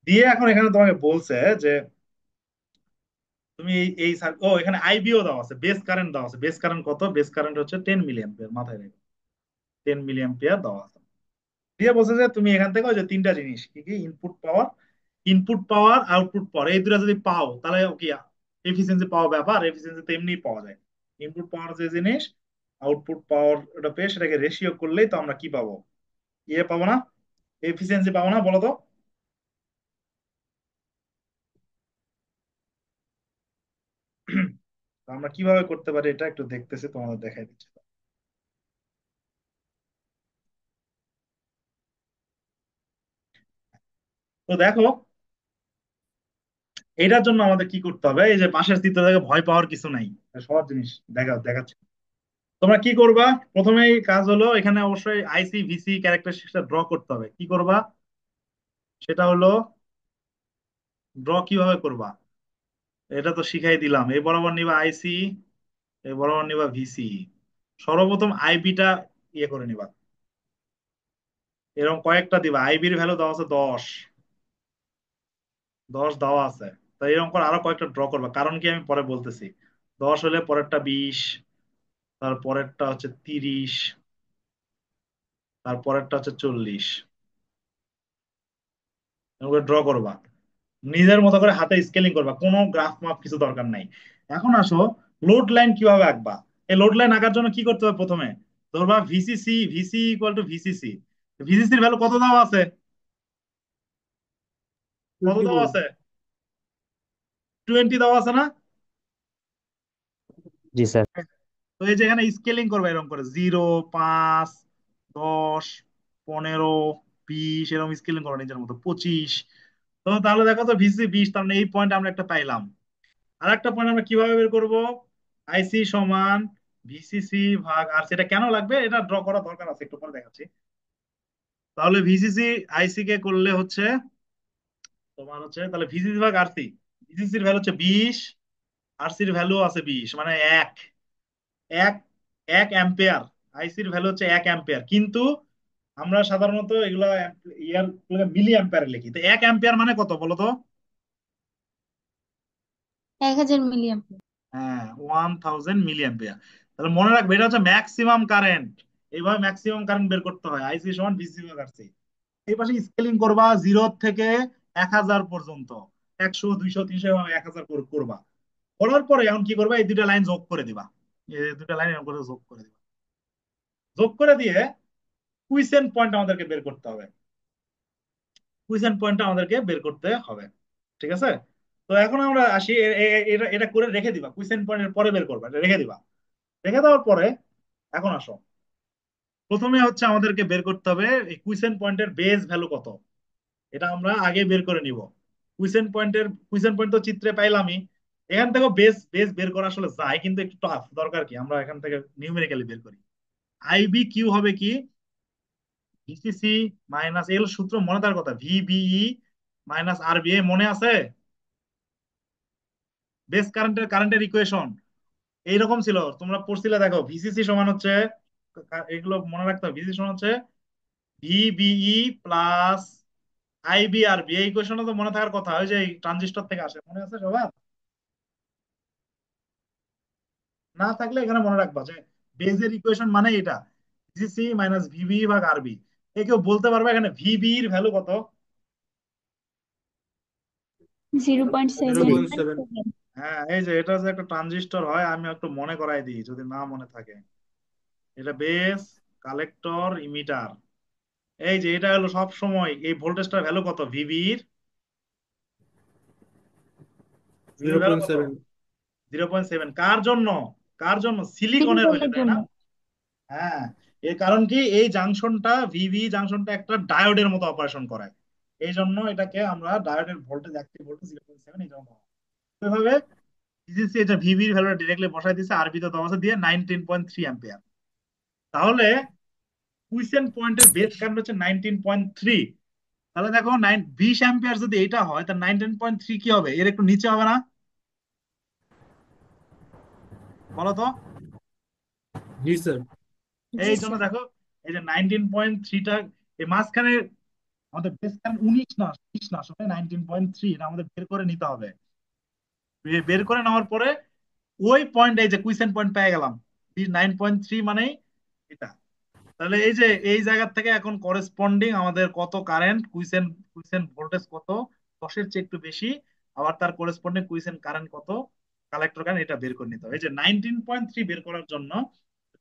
S1: দিয়ে। এখন এখানে তোমাকে বলছে যে তুমি এখানে আইবিও দেওয়া আছে, বেস কারেন্ট দেওয়া আছে। বেস কারেন্ট কত? বেস কারেন্ট হচ্ছে 10 মিলি অ্যাম্পিয়ার, মাথায় রেখো। 10 মিলি অ্যাম্পিয়ার দেওয়া আছে। দিয়ে বলছে যে তুমি এখান থেকে ওই যে তিনটা জিনিস কি কি, ইনপুট পাওয়ার আউটপুট পাওয়ার, এই দুটা যদি পাও তাহলে কি এফিসিয়েন্সি পাওয়া ব্যাপার। এফিসিয়েন্সি তো এমনি পাওয়া যায়। ইনপুট পাওয়ার যে জিনিস, আউটপুট পাওয়ার ওটা পেয়ে সেটাকে রেশিও করলেই তো আমরা কি পাবো, ইয়ে পাবো না, এফিসিয়েন্সি পাবো না, বলো তো? তো আমরা কিভাবে করতে পারি এটা একটু দেখতেছি, তোমাদের দেখাই দিচ্ছি। তো দেখো, এটার জন্য আমাদের কি করতে হবে, এই যে পাশের চিত্র থেকে ভয় পাওয়ার কিছু নাই, সব জিনিস দেখাচ্ছে। তোমরা কি করবা? প্রথমেই কাজ হলো এখানে অবশ্যই আইসি ভিসি ক্যারেক্টারিস্টিক্সটা ড্র করতে হবে। কি করবা সেটা হলো, ড্র কিভাবে করবা এটা তো শিখাই দিলাম। এই বরাবর নিবা আইসি, এই বরাবর নিবা ভিসি। সর্বপ্রথম আইবিটা ইয়ে করে নিবা, এরকম কয়েকটা দিবা। আইবির ভ্যালু দেওয়া আছে 10, 10 দেওয়া আছে। তাই এরকম করে আরো কয়েকটা ড্র করবা, কারণ কি আমি পরে বলতেছি। 10 হলে পরেরটা 20, তারপরেরটা হচ্ছে 30, তারপরেরটা হচ্ছে 40। এরকম করে ড্র করবা, নিজের মতো করে হাতে স্কেলিং করবা, কোনো গ্রাফ মাপ কিছু দরকার নাই। এখন আসো, লোড লাইন কিভাবে আঁকবা। এই লোড লাইন আঁকার জন্য কি করতে হবে? প্রথমে ধরবা ভিসি ইকুয়াল টু ভিসিসি। ভিসিসির ভ্যালু কত দেওয়া আছে? কত
S2: 20
S1: দেওয়া
S2: ভোল্ট।
S1: আছে? 20 দেওয়া আছে না?
S4: জি স্যার।
S1: তো এই যে এখানে স্কেলিং করবে এরকম করে, 0, 5, 10, 15, 20, এরকম স্কেলিং করো নিজের মতো, 25। তো তাহলে দেখো তো ভিসি 20, তার মানে এই পয়েন্ট আমরা একটা পাইলাম। আর একটা পয়েন্ট আমরা কিভাবে বের করব, আইসি সমান ভিসিসি ভাগ আর, সেটা কেন লাগবে এটা ড্র করা দরকার আছে, একটু পরে দেখাচ্ছি। তাহলে ভিসিসি আইসি কে করলে হচ্ছে তোমার হচ্ছে, তাহলে ভিসিসি ভাগ আরসি, ভিসিসির ভ্যালু হচ্ছে 20, আরসির ভ্যালু আছে 20, মানে এক এক 1 অ্যাম্পিয়ার। আইসির ভ্যালু হচ্ছে 1 অ্যাম্পিয়ার, কিন্তু আমরা সাধারণত এগুলা ইয়ার মিলি অ্যাম্পিয়ারে লিখি। তো 1 অ্যাম্পিয়ার মানে কত বলো তো?
S3: 1000 মিলিঅ্যাম্পিয়ার।
S1: হ্যাঁ, 1000 মিলি অ্যাম্পিয়ার। তাহলে মনে রাখবে এটা হচ্ছে ম্যাক্সিমাম কারেন্ট। এইভাবে ম্যাক্সিমাম কারেন্ট বের করতে হয়, আইসি সমান ভিসি ভাগ আরসি। এই পাশে স্কেলিং করবা 0 থেকে 1000 পর্যন্ত, 100, 200, 300, এভাবে 1000 করবা। করার পরে এখন কি করবা, এই দুটা লাইন যোগ করে দিবা। এই দুটা লাইন এরকম করে যোগ করে দিবা। যোগ করে দিয়ে কুইসেন্ট পয়েন্ট আমাদেরকে বের করতে হবে। কুইসেন্ট পয়েন্টটা আমাদেরকে বের করতে হবে। ঠিক আছে? তো এখন আমরা আসি, এটা এটা করে রেখে দিবা, কুইসেন্ট পয়েন্টের পরে বের করবা, এটা রেখে দিবা। রেখে দেওয়ার পরে এখন আসো, প্রথমে হচ্ছে আমাদেরকে বের করতে হবে এই কুইসেন্ট পয়েন্টের বেস ভ্যালু কত। এটা আমরা আগে বের করে নিব। কুইসেন্ট পয়েন্ট তো চিত্রে পাইলামই। এখান থেকে বেস বেস বের করা আসলে যায়, কিন্তু একটু টাফ। দরকার কি আমরা এখান থেকে নিউমেরিক্যালি বের করি। আইবি কিউ হবে কি, ভিসিসি মাইনাস এল, সূত্র মনে থাকার কথা, ভিবিই মাইনাস আরবিএ, মনে আছে? বেস কারেন্টের ইকুয়েশন এইরকম ছিল, তোমরা পড়ছিলে। দেখো ভিসিসি সমান হচ্ছে, এগুলো মনে রাখতে হবে, ভিসিসি সমান হচ্ছে ভিবিই প্লাস আইবিআরবি। এই ইকুয়েশনটা তো মনে থাকার কথা, ওই যে ট্রানজিস্টর থেকে আসে, মনে আছে সবার? না থাকলে এখানে মনে রাখবা যে বেজের ইকুয়েশন মানে এটা, ভিসিসি মাইনাস ভিবি ভাগ আরবি। এ কেউ বলতে পারবে এখানে ভিবি এর ভ্যালু কত?
S3: 0.7।
S2: 0.7।
S1: হ্যাঁ, এই যে এটা যে একটা ট্রানজিস্টর হয়, আমি একটু মনে করাই দিই যদি না মনে থাকে। এটা বেস, কালেক্টর, ইমিটার। এই যে এটা হলো সব সময় এই ভোল্টেজটার ভ্যালু কত, ভিবির
S2: জিরো
S1: ভ্যালু
S2: পয়েন্ট
S1: কত?
S2: সেভেন
S1: 0.7। কার জন্য? কার জন্য? সিলিকনের হইলে,
S3: সিলিকনের
S1: তাই
S3: জন্য।
S1: না? হ্যাঁ, এর কারণ কি, এই জাংশনটা ভিভি জাংশনটা একটা ডায়োডের মতো অপারেশন করায়। এই জন্য এটাকে আমরা ডায়োডের ভোল্টেজ, অ্যাক্টিভ ভোল্টেজ 0.7 এই জন্য বলা হয়। এভাবে ডিসিসি এটা ভিভির ভ্যালুটা ডিরেক্টলি বসাই দিছে, আরবি তো দেওয়া আছে দিয়ে 19.3 অ্যাম্পিয়ার। তাহলে কুইসেন্ট পয়েন্টের বেস কারেন্ট হচ্ছে 19.3। তাহলে দেখো 20 অ্যাম্পিয়ার যদি এটা হয় তাহলে 19.3 কি হবে, এর একটু নিচে হবে না? বলো তো।
S2: জি স্যার।
S3: জি
S1: এই জন্য
S3: স্যার।
S1: দেখো, এই যে 19.3টা, এই মাঝখানে আমাদের বেস কারেন্ট 19 না 20 না, আসলে 19.3 এটা আমাদের বের করে নিতে হবে। বের করে নেওয়ার পরে ওই পয়েন্ট, এই যে কুইসেন্ট পয়েন্ট পেয়ে গেলাম 9.3 মানে এটা। তাহলে এই যে এই জায়গা থেকে এখন করেসপন্ডিং আমাদের কত কারেন্ট, কুইসেন্ট কুইসেন্ট ভোল্টেজ কত, 10-এর চেয়ে একটু বেশি, আবার তার করেসপন্ডিং কুইসেন্ট কারেন্ট কত, কালেক্টর কারেন্ট, এটা বের করে নিতে হবে। এই যে 19.3 বের করার জন্য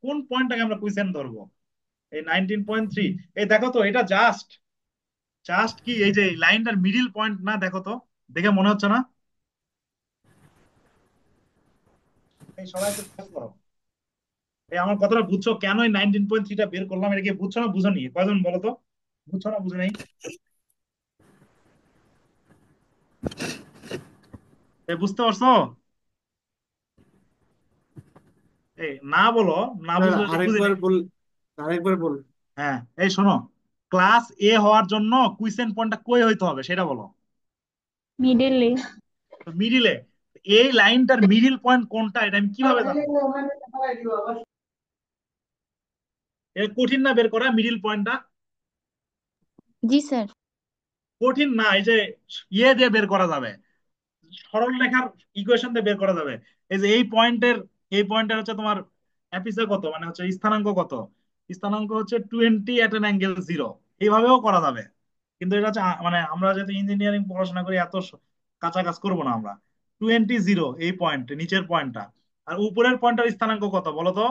S1: কোন পয়েন্টটাকে আমরা কুইসেন্ট ধরবো, এই 19.3। এই দেখো তো, এটা জাস্ট জাস্ট কি এই যে লাইনটার মিডিল পয়েন্ট না, দেখো তো, দেখে মনে হচ্ছে না? এই সবাই একটু খেয়াল করো, এই আমার কথাটা বুঝছো কেন এই 19.3টা বের করলাম, এটা কি বুঝছো না বুঝো নি, কয়জন বলো তো, বুঝছো না বুঝো নাই? এই বুঝতে পারছো? এই না বলো, না
S2: স্যার
S1: বুঝলে তো বুঝি
S2: আরেকবার
S1: নাই।
S2: বল, আরেকবার বল।
S1: হ্যাঁ, এই শোনো, ক্লাস এ হওয়ার জন্য কুইসেন্ট পয়েন্টটা কই হইতে হবে সেটা বলো।
S3: মিডলে।
S1: তো মিডিলে, এই লাইনটার মিডিল পয়েন্ট কোনটা এটা আমি কিভাবে জানবো? এটা কঠিন না বের করা মিডিল পয়েন্টটা?
S3: জি স্যার।
S1: কঠিন না, এই যে ইয়ে দিয়ে বের করা যাবে, সরল রেখার ইকুয়েশন দিয়ে বের করা যাবে। এই যে এই পয়েন্টের হচ্ছে তোমার অ্যাপিসে কত, মানে হচ্ছে স্থানাঙ্ক কত, স্থানাঙ্ক হচ্ছে 20 @0। এইভাবেও করা যাবে, কিন্তু এটা হচ্ছে মানে আমরা যেহেতু ইঞ্জিনিয়ারিং পড়াশোনা করি, এত কাঁচা কাজ করবো না আমরা। 20 এই পয়েন্ট, নিচের পয়েন্টটা, আর উপরের পয়েন্টের স্থানাঙ্ক কত বলো তো,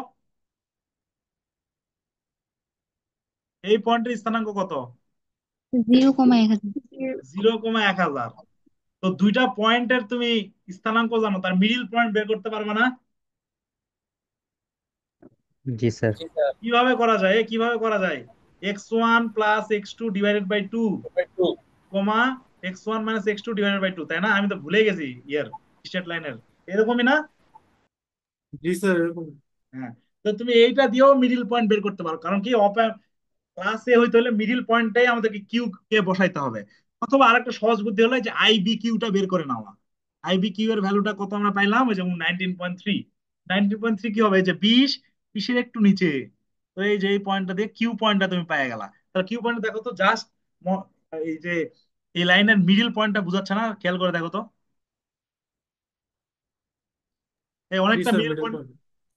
S1: এই পয়েন্টের স্থানাঙ্ক কত?
S3: 0,1000।
S1: 0,1000। তো দুইটা পয়েন্টের তুমি স্থানাঙ্ক জানো, তার মিডিল পয়েন্ট বের করতে পারবে না?
S4: জি স্যার।
S1: কিভাবে করা যায়, কিভাবে করা যায়? x1 + x2 / 2, কমা x1 - x2 / 2, তাই না? আমি তো ভুলে গেছি ইয়ার স্ট্রেট লাইনের, এরকমই না?
S2: জি স্যার এরকম।
S1: হ্যাঁ। তো তুমি এইটা দিয়েও মিডিল পয়েন্ট বের করতে পারো, কারণ কি ক্লাস এ হইতে হলে মিডিল পয়েন্টটাই আমাদেরকে কিউ কে বসাইতে হবে। অথবা আরেকটা সহজ বুদ্ধি হলো যে আইবি কিউটা বের করে নেওয়া। আইবি কিউ এর ভ্যালুটা কত আমরা পাইলাম, ওই যেমন 19.3। 19.3 কি হবে, এই যে 20 একটু নিচে। তো এই যে এই পয়েন্টটা দিয়ে কিউ পয়েন্টটা তুমি পেয়ে গেলা। তাহলে কিউ পয়েন্ট দেখো তো, জাস্ট এই যে এই লাইনের মিডিল পয়েন্টটা বুঝাচ্ছে না, খেয়াল করে দেখো তো, এই
S2: জি
S1: অনেকটা
S2: sir
S1: middle
S2: middle
S1: point.
S2: Point.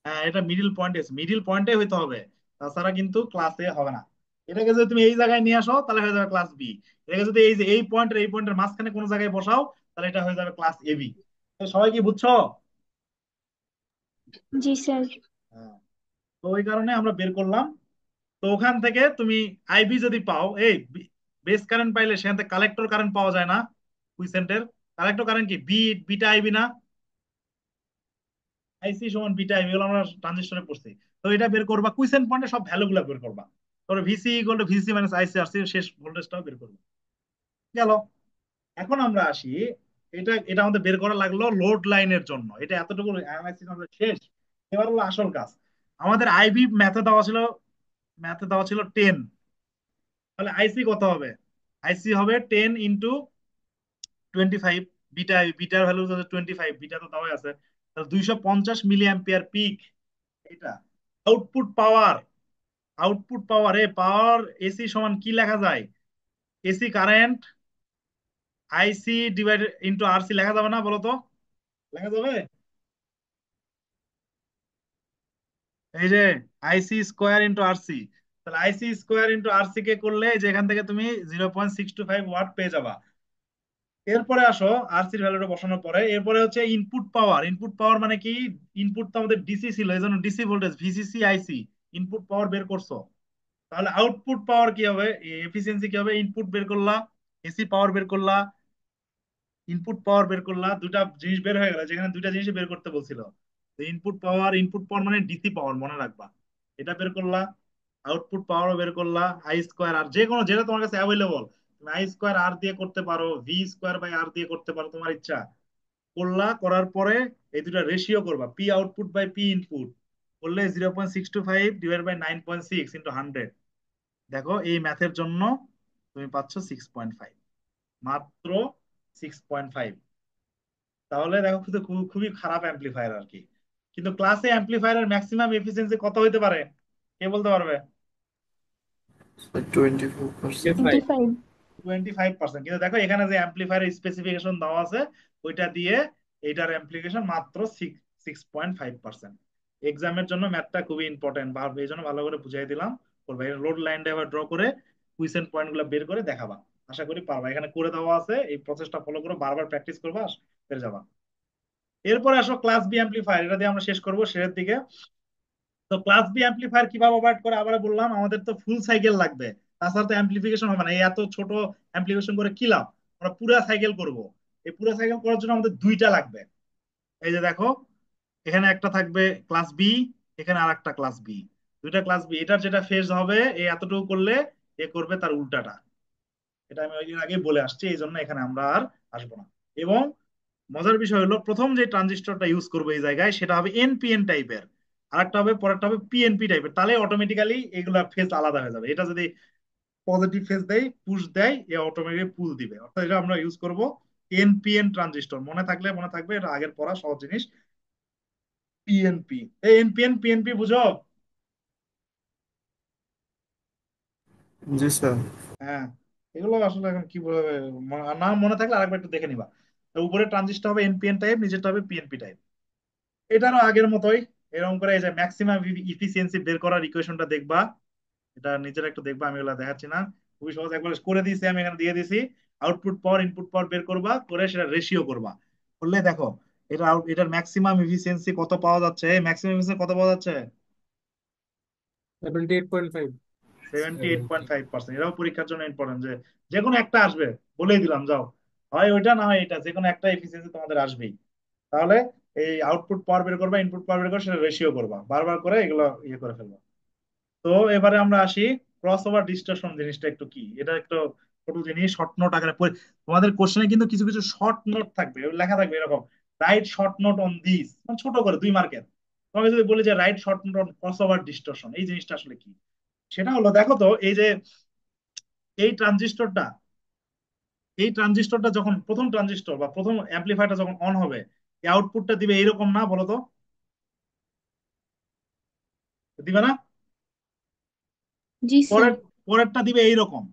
S1: হ্যাঁ, এটা মিডিল পয়েন্ট, মিডিল পয়েন্টে হইতে হবে, তাছাড়া কিন্তু ক্লাসে হবে না। এটাকে যদি তুমি এই জায়গায় নিয়ে আসো তাহলে হয়ে যাবে ক্লাস বি। এটাকে যদি এই যে এই পয়েন্টের মাঝখানে কোনো জায়গায় বসাও তাহলে এটা হয়ে যাবে ক্লাস এবি। তো সবাই কি বুঝছো?
S3: জি স্যার।
S1: হ্যাঁ। তো ওই কারণে আমরা বের করলাম। তো ওখান থেকে তুমি আইবি যদি পাও, এই বেস কারেন্ট পাইলে সেখান থেকে কালেক্টর কারেন্ট পাওয়া যায় না? কুইসেন্টের কালেক্টর কারেন্ট কি বিটা আইবি না? আইসি সমান বিটা আইবি, এগুলো আমরা ট্রানজিস্টরে পড়ছি। তো এটা বের করবা, কুইসেন্ট পয়েন্টে সব ভ্যালু গুলা বের করবা। তারপরে VC equal to VC minus IC আসছে, শেষ ভোল্টেজটাও বের করবো। গেল। এখন আমরা আসি, এটা এটা আমাদের বের করা লাগলো লোড লাইনের জন্য, এটা এতটুকু অ্যানালাইসিস আমাদের শেষ। এবার হলো আসল কাজ। আমাদের আইবি ম্যাথে দেওয়া ছিল 10। তাহলে আইসি কত হবে? আইসি হবে 10 × 25। বিটার ভ্যালু হচ্ছে 25, বিটা তো দেওয়াই আছে। তাহলে 250 মিলি অ্যাম্পিয়ার পিক। এটা আউটপুট পাওয়ার। আউটপুট পাওয়ার, পাওয়ার এসি সমান কি লেখা যায়? এসি কারেন্ট আইসি ডিভাইডেড ইন্টু আরসি লেখা যাবে না বলো তো? লেখা যাবে? এই যে আইসি স্কোয়ার ইন্টু আরসি। তাহলে আইসি স্কোয়ার ইন্টু আরসি কে করলে যে এখান থেকে তুমি 0.625 ওয়াট পেয়ে যাবা। এরপরে আসো আরসির ভ্যালুটা বসানোর পরে, এরপরে হচ্ছে ইনপুট পাওয়ার। ইনপুট পাওয়ার মানে কি, ইনপুট তো আমাদের ডিসি ছিল, এই জন্য ডিসি ভোল্টেজ ভিসিসি আইসি। ইনপুট পাওয়ার বের করছো, তাহলে আউটপুট পাওয়ার কি হবে, এফিসিয়েন্সি কি হবে? ইনপুট বের করলা, এসি পাওয়ার বের করলা, ইনপুট পাওয়ার বের করলা, দুটা জিনিস বের হয়ে গেল, যেখানে দুইটা জিনিস বের করতে বলছিল। ইনপুট পাওয়ার মানে ডিসি পাওয়ার মনে রাখবা, এটা বের করলা। আউটপুট পাওয়ারও বের করলা, আই স্কোয়ার আর, যে কোনো যেটা তোমার কাছে অ্যাভেলেবল, তুমি আই স্কোয়ার আর দিয়ে করতে পারো, ভি স্কোয়ার বাই আর দিয়ে করতে পারো, তোমার ইচ্ছা। করলা, করার পরে এই দুটা রেশিও করবা, P output by P input করলে 0.625 / 9.6 × 100। দেখো এই ম্যাথের জন্য তুমি পাচ্ছ 6.5, মাত্র 6.5। তাহলে দেখো কিন্তু খুবই খারাপ অ্যাম্পলিফায়ার আর কি। কিন্তু ক্লাসে অ্যাম্পলিফায়ারের ম্যাক্সিমাম এফিসিয়েন্সি কত হইতে পারে, কে বলতে পারবে?
S2: 25
S5: 25
S3: 25।
S1: 25%। কিন্তু দেখো এখানে যে অ্যাম্পলিফায়ার স্পেসিফিকেশন দেওয়া আছে ওইটা দিয়ে এইটার অ্যাম্প্লিকেশন মাত্র 6.5%। এক্সামের জন্য ম্যাথটা খুবই ইম্পর্টেন্ট, বা এই জন্য ভালো করে বুঝাই দিলাম। করবা লোড লাইনটা এবার ড্র করে কুইসেন্ট পয়েন্ট গুলো বের করে দেখাবা। আশা করি পারবা, এখানে করে দেওয়া আছে, এই প্রসেসটা ফলো করো, বারবার প্র্যাকটিস করবা, পেরে যাবা। এরপরে আসো ক্লাস বি অ্যাম্পলিফায়ার, এটা দিয়ে আমরা শেষ করবো শেষের দিকে। তো ক্লাস বি অ্যাম্পলিফায়ার কিভাবে অপারেট করে আবার বললাম, আমাদের তো ফুল সাইকেল লাগবে, তাছাড়া তো অ্যাম্পলিফিকেশন হবে না। এই এত ছোট অ্যাম্পলিফিকেশন করে কি লাভ, আমরা পুরো সাইকেল করব। এই পুরো সাইকেল করার জন্য আমাদের দুইটা লাগবে। এই যে দেখো, এখানে একটা থাকবে ক্লাস বি, এখানে আর একটা ক্লাস বি, দুইটা ক্লাস বি। এটার যেটা ফেজ হবে এই এতটুকু করলে, এ করবে তার উল্টাটা। এটা আমি ওই দিন আগে বলে আসছি, এই জন্য এখানে আমরা আর আসবো না। এবং মজার বিষয় হলো, প্রথম যে ট্রানজিস্টরটা ইউজ করবো এই জায়গায় সেটা হবে এনপিএন টাইপের, আরেকটা হবে পরেরটা হবে পিএনপি টাইপের। তাহলে অটোমেটিক্যালি এগুলা ফেজ আলাদা হয়ে যাবে। এটা যদি পজিটিভ ফেজ দেয়, পুশ দেয়, এ অটোমেটিক পুল দিবে। অর্থাৎ এটা আমরা ইউজ করব এনপিএন ট্রানজিস্টর। মনে থাকলে মনে থাকবে, এটা আগের পড়া সহজ জিনিস। পিএনপি, এই এনপিএন পিএনপি বুঝো?
S2: জি স্যার।
S1: হ্যাঁ, এগুলো আসলে এখন কি বলবে, নাম মনে থাকলে আরেকবার একটু দেখে নিবা। তো উপরে ট্রানজিস্টর হবে এনপিএন টাইপ, নিচেরটা হবে পিএনপি টাইপ। এটারও আগের মতোই এরকম করে এই যে ম্যাক্সিমাম ইফিসিয়েন্সি বের করার ইকুয়েশনটা দেখবা। এটা নিজেরা একটু দেখবা, আমি এগুলো দেখাচ্ছি না, খুবই সহজ, একবার করে দিয়েছি আমি, এখানে দিয়ে দিছি। আউটপুট পাওয়ার ইনপুট পাওয়ার বের করবা, করে সেটা রেশিও করবা। করলে দেখো এটা এটার ম্যাক্সিমাম এফিসিয়েন্সি কত পাওয়া যাচ্ছে, ম্যাক্সিমাম এফিসিয়েন্সি কত পাওয়া যাচ্ছে?
S2: 78.5।
S1: 78.5%। এটাও পরীক্ষার জন্য ইম্পর্টেন্ট, যে যে কোনো একটা আসবে, বলেই দিলাম, যাও হয় ওইটা না হয় এটা, যে কোনো একটা এফিসিয়েন্সি তোমাদের আসবেই। তাহলে এই আউটপুট পাওয়ার বের করবা, ইনপুট পাওয়ার বের করে সেটা রেশিও করবা, বারবার করে এগুলো ইয়ে করে ফেলবা। তো এবারে আমরা আসি, ক্রস ওভার ডিস্টরশন জিনিসটা একটু কি, এটা একটু ছোট জিনিস, শর্ট নোট আকারে তোমাদের কোশ্চেনে কিন্তু কিছু কিছু শর্ট নোট থাকবে, লেখা থাকবে এরকম, right short note on this, ছোট করে 2 মার্কের। তোমাকে যদি বলি যে right short note on cross over distortion, এই জিনিসটা আসলে কি? সেটা হলো, দেখো তো এই যে এই ট্রানজিস্টরটা, এই ট্রানজিস্টরটা যখন প্রথম ট্রানজিস্টর বা প্রথম অ্যাম্পলিফায়ারটা যখন অন হবে, এই আউটপুটটা দিবে এইরকম, না বলো তো? দিবে না?
S3: জি স্যার।
S1: পরের পরেরটা দিবে এইরকম।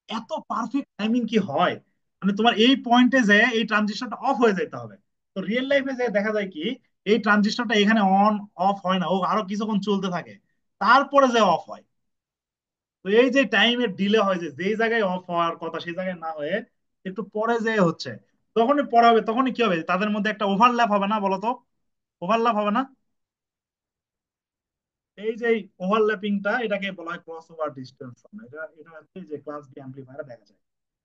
S1: এত পারফেক্ট টাইমিং কি হয়, মানে তোমার এই পয়েন্টে যে এই ট্রানজিশনটা অফ হয়ে যেতে হবে। তো রিয়েল লাইফে যে দেখা যায় কি, এই ট্রানজিশনটা এখানে অন অফ হয় না, ও আরো কিছুক্ষণ চলতে থাকে, তারপরে যে অফ হয়। তো এই যে টাইমের ডিলে হয়, যে যেই জায়গায় অফ হওয়ার কথা সেই জায়গায় না হয়ে একটু পরে যে হচ্ছে, তখনই পরে হবে, তখনই কি হবে, তাদের মধ্যে একটা ওভারল্যাপ হবে না, বলো তো? ওভারল্যাপ হবে না? এই যে ওভারল্যাপিংটা, এটাকে বলা হয় ক্রস ওভার ডিস্টেন্স। এটা এটা হচ্ছে যে ক্লাস বি অ্যাম্পলিফায়ারে দেখা যায়।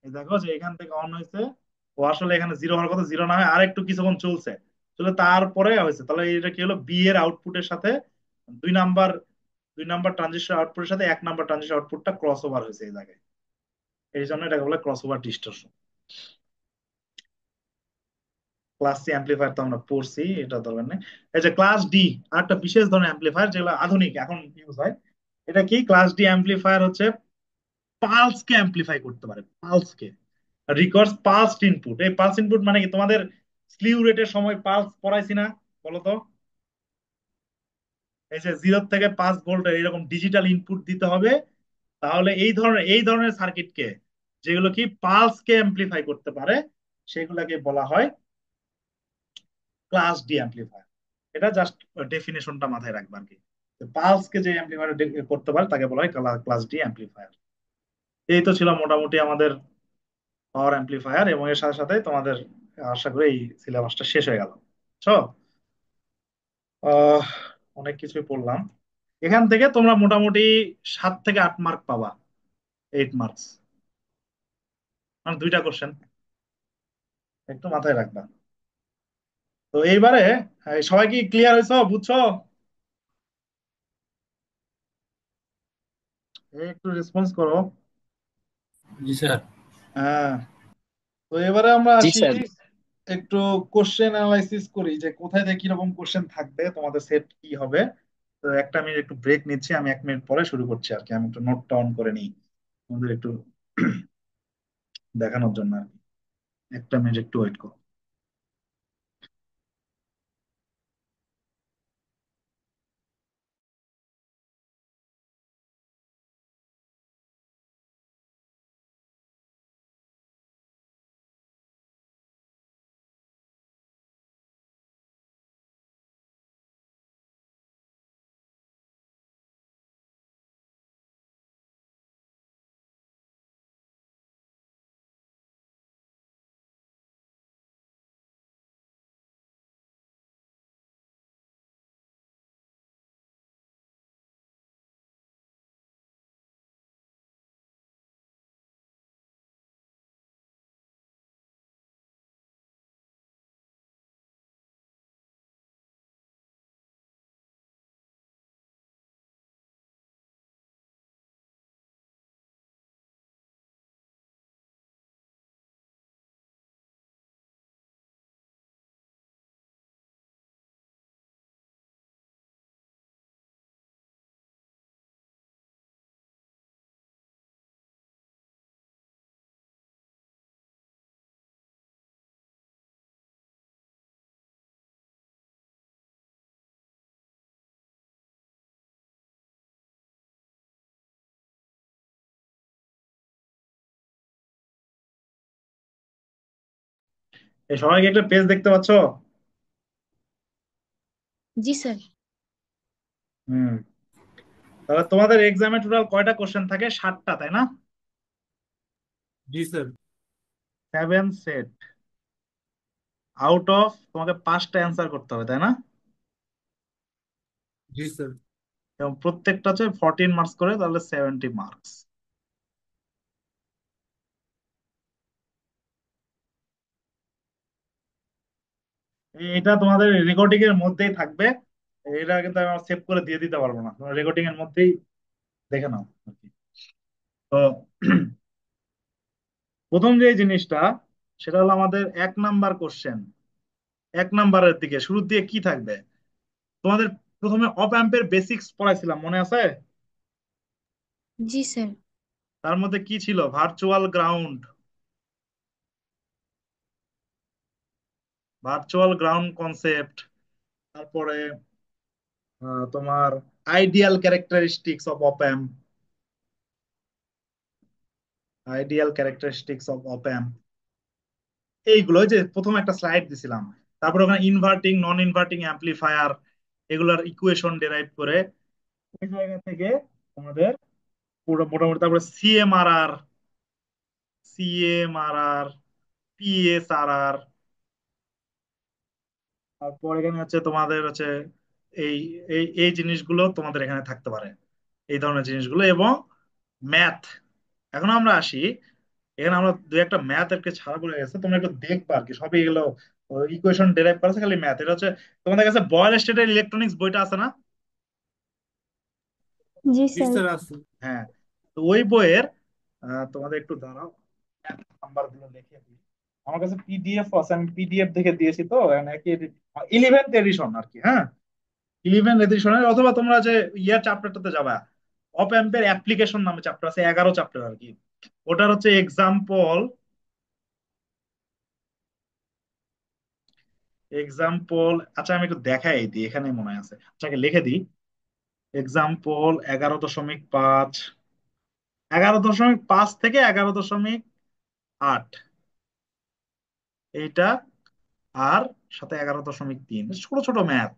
S1: এই দেখো যে এখান থেকে অন হয়েছে, ও আসলে এখানে জিরো হওয়ার কথা, জিরো না হয় আর একটু কিছুক্ষণ চলছে, চলে তারপরে হয়েছে। তাহলে এটা কি হলো, বি এর আউটপুটের সাথে দুই নাম্বার দুই নাম্বার ট্রানজিস্টর আউটপুটের সাথে 1 নাম্বার ট্রানজিস্টর আউটপুটটা ক্রস ওভার হয়েছে এই জায়গায়। এই জন্য এটাকে বলে cross over distortion. Class C amplifier তো আমরা পড়ছি, এটা দরকার নেই। এই যে ক্লাস ডি, আর একটা বিশেষ ধরনের অ্যাম্পলিফায়ার যেগুলো আধুনিক এখন ইউজ হয়। এটা কি, ক্লাস ডি অ্যাম্পলিফায়ার হচ্ছে পালস কে অ্যাম্পলিফাই করতে পারে, পালস কে। Requires pulse input. এই পালস ইনপুট মানে কি, তোমাদের স্লিউ রেটের সময় পালস পড়াইছি না, বলো তো? এই যে 0 থেকে 5 ভোল্টের এরকম ডিজিটাল ইনপুট দিতে হবে। তাহলে এই ধরনের সার্কিটকে, যেগুলো কি পালস কে অ্যাম্পলিফাই করতে পারে, সেগুলোকে বলা হয় ক্লাস ডি অ্যাম্পলিফায়ার। এটা জাস্ট ডেফিনেশনটা মাথায় রাখবা আর কি, পালস কে যে অ্যাম্পলিফায়ার করতে পারে তাকে বলা হয় ক্লাস ডি অ্যাম্পলিফায়ার। এই তো ছিল মোটামুটি আমাদের পাওয়ার অ্যাম্পলিফায়ার, এবং এর সাথে সাথে তোমাদের আশা করি এই সিলেবাসটা শেষ হয়ে গেল। বুঝছো? আহ অনেক কিছুই পড়লাম। এখান থেকে তোমরা মোটামুটি 7 থেকে 8 মার্ক পাবা, 8 মার্কস, মানে দুইটা কোশ্চেন, একটু মাথায় রাখবা। তো এইবারে সবাই কি ক্লিয়ার হয়েছো, বুঝছো? একটু রেসপন্স করো।
S2: জি স্যার।
S1: হ্যাঁ, তো এবারে আমরা
S4: জি
S1: আসি
S4: স্যার।
S1: একটু কোশ্চেন অ্যানালাইসিস করি যে কোথায় থেকে কিরকম কোশ্চেন থাকবে, তোমাদের সেট কি হবে। তো একটা মিনিট একটু ব্রেক নিচ্ছি, আমি 1 মিনিট পরে শুরু করছি আর কি। আমি একটু নোটটা অন করে নিই তোমাদের একটু দেখানোর জন্য আর কি। 1 মিনিট একটু ওয়েট করো। এই সবাইকে একটা পেজ দেখতে পাচ্ছ?
S3: জি স্যার।
S1: হুম। তাহলে তোমাদের এক্সামে টোটাল কয়টা কোশ্চেন থাকে? 7টা, তাই না?
S2: জি স্যার।
S1: 7 সেট। আউট অফ তোমাকে 5টা অ্যান্সার করতে হবে, তাই না?
S2: জি স্যার।
S1: এবং প্রত্যেকটা হচ্ছে 14 মার্কস করে, তাহলে 70 মার্কস। এটা তোমাদের রেকর্ডিং এর মধ্যেই থাকবে। এটা কিন্তু আমি সেভ করে দিয়ে দিতে পারবো না, তোমরা রেকর্ডিং এর মধ্যেই দেখে নাও আর কি। তো প্রথম যে জিনিসটা, সেটা হলো আমাদের 1 নাম্বার কোশ্চেন। 1 নাম্বারের দিকে শুরুর দিকে কি থাকবে? তোমাদের প্রথমে অপ অ্যাম্পের বেসিক্স পড়াইছিলাম, মনে আছে?
S3: জি স্যার।
S1: তার মধ্যে কি ছিল? Virtual ground, virtual ground concept. তারপরে তোমার আইডিয়াল ক্যারেক্টারিস্টিক্স অফ অপ অ্যাম্প, আইডিয়াল ক্যারেক্টারিস্টিক্স অফ অপ অ্যাম্প। এইগুলো ওই যে প্রথম একটা স্লাইড দিছিলাম। তারপর ওখানে ইনভার্টিং নন ইনভার্টিং অ্যাম্পলিফায়ার, এগুলার ইকুয়েশন ডেরাইভ করে ওই জায়গা থেকে আমাদের পুরো মোটামুটি। তারপরে সিএমআরআর, সিএমআরআর, পিএসআরআর। তারপর এখানে হচ্ছে তোমাদের হচ্ছে এই এই এই জিনিসগুলো তোমাদের এখানে থাকতে পারে, এই ধরনের জিনিসগুলো এবং ম্যাথ। এখন আমরা আসি, এখানে আমরা দুই একটা ম্যাথ আর কি ছাড়া পড়ে গেছে, তোমরা একটু দেখবা আর কি। সবই এগুলো ইকুয়েশন ডেরাইভ করা আছে, খালি ম্যাথ। এটা হচ্ছে তোমাদের কাছে বয়েল স্টেটের ইলেকট্রনিক্স বইটা আছে না?
S3: জি
S2: জি
S3: স্যার।
S2: স্যার আছে।
S1: হ্যাঁ, তো ওই বইয়ের তোমাদের একটু দাঁড়াও, নাম্বার গুলো লিখে দিই। আমার কাছে পিডিএফ আছে, আমি পিডিএফ দেখে দিয়েছি। তো 11th এডিশন আর কি। হ্যাঁ, 11th এডিশনের, অথবা তোমরা যে ইয়ার চ্যাপ্টারটাতে যাবা, অপ অ্যাম্পের অ্যাপ্লিকেশন নামে চ্যাপ্টার আছে, 11 চ্যাপ্টার আর কি। ওটার হচ্ছে এক্সাম্পল, এক্সাম্পল। আচ্ছা আমি একটু দেখাই দিই, এখানে মনে হয় আছে। আচ্ছা আগে লিখে দিই। এক্সাম্পল 11.5, 11.5 থেকে 11.8, এইটা। আর সাথে 11.3, ছোট ছোট ম্যাথ।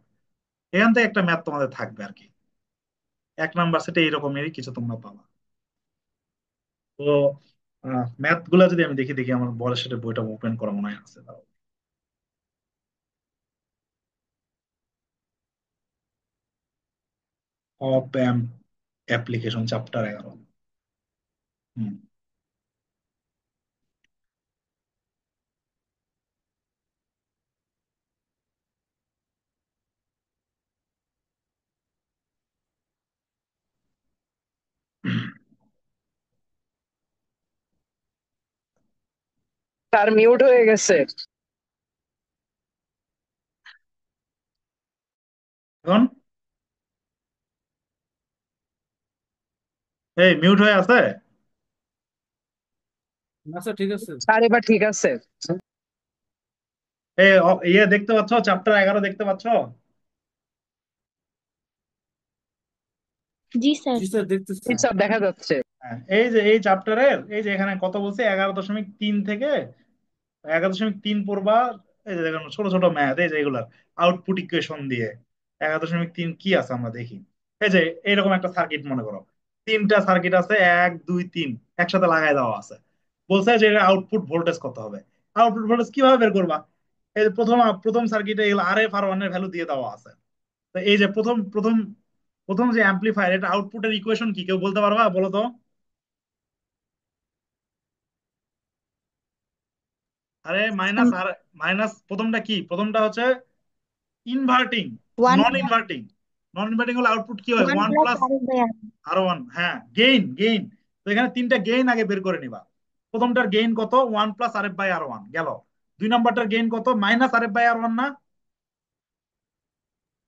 S1: এখান থেকে একটা ম্যাথ তোমাদের থাকবে আর কি। 1 নাম্বার সেটে এইরকমেরই কিছু তোমরা পাবা। তো ম্যাথ গুলা যদি আমি দেখি, দেখি আমার বড় সেটের বইটা ওপেন করা মনে হয় আছে। অপ অ্যাম্প অ্যাপ্লিকেশন চ্যাপ্টার 11। হুম।
S6: স্যার মিউট হয়ে গেছে।
S1: এখন এই মিউট হয়ে আছে।
S2: না স্যার, ঠিক আছে।
S6: স্যার এবার ঠিক আছে।
S1: ইয়ে দেখতে পাচ্ছ, চ্যাপ্টার 11 দেখতে পাচ্ছ?
S3: জি স্যার।
S2: জি স্যার, দেখতেছি।
S6: জি স্যার দেখা যাচ্ছে।
S1: হ্যাঁ, এই যে এই চ্যাপ্টারের এই যে এখানে কত বলছে 11.3 থেকে 11.3 পড়বা। এই যে দেখুন ছোট ছোট ম্যাথ, এই যে এগুলার আউটপুট ইকুয়েশন দিয়ে 11.3 কি আছে আমরা দেখি। এই যে এইরকম একটা সার্কিট মনে করো, তিনটা সার্কিট আছে, 1 2 3 একসাথে লাগাই দেওয়া আছে। বলছে যে আউটপুট ভোল্টেজ কত হবে। আউটপুট ভোল্টেজ কিভাবে বের করবা? এই যে প্রথম প্রথম সার্কিটে এগুলো আর এফ এর ভ্যালু দিয়ে দেওয়া আছে। তো এই যে প্রথম প্রথম প্রথম যে অ্যাম্পলিফায়ার, এটা আউটপুটের ইকুয়েশন কি কেউ বলতে পারবা? বলো তো। আরে মাইনাস আর মাইনাস, প্রথমটা কি? প্রথমটা হচ্ছে inverting,
S3: one
S1: non inverting. Non inverting হলে আউটপুট কি হয়?
S3: One
S1: one
S3: plus
S1: plus
S3: R by R.
S1: R one. হ্যাঁ, গেইন গেইন। তো এখানে তিনটা গেইন আগে বের করে নিবা। প্রথমটার গেইন কত? 1 + RF/R1 গেল। 2 নম্বরটার গেইন কত? -RF/R1 না?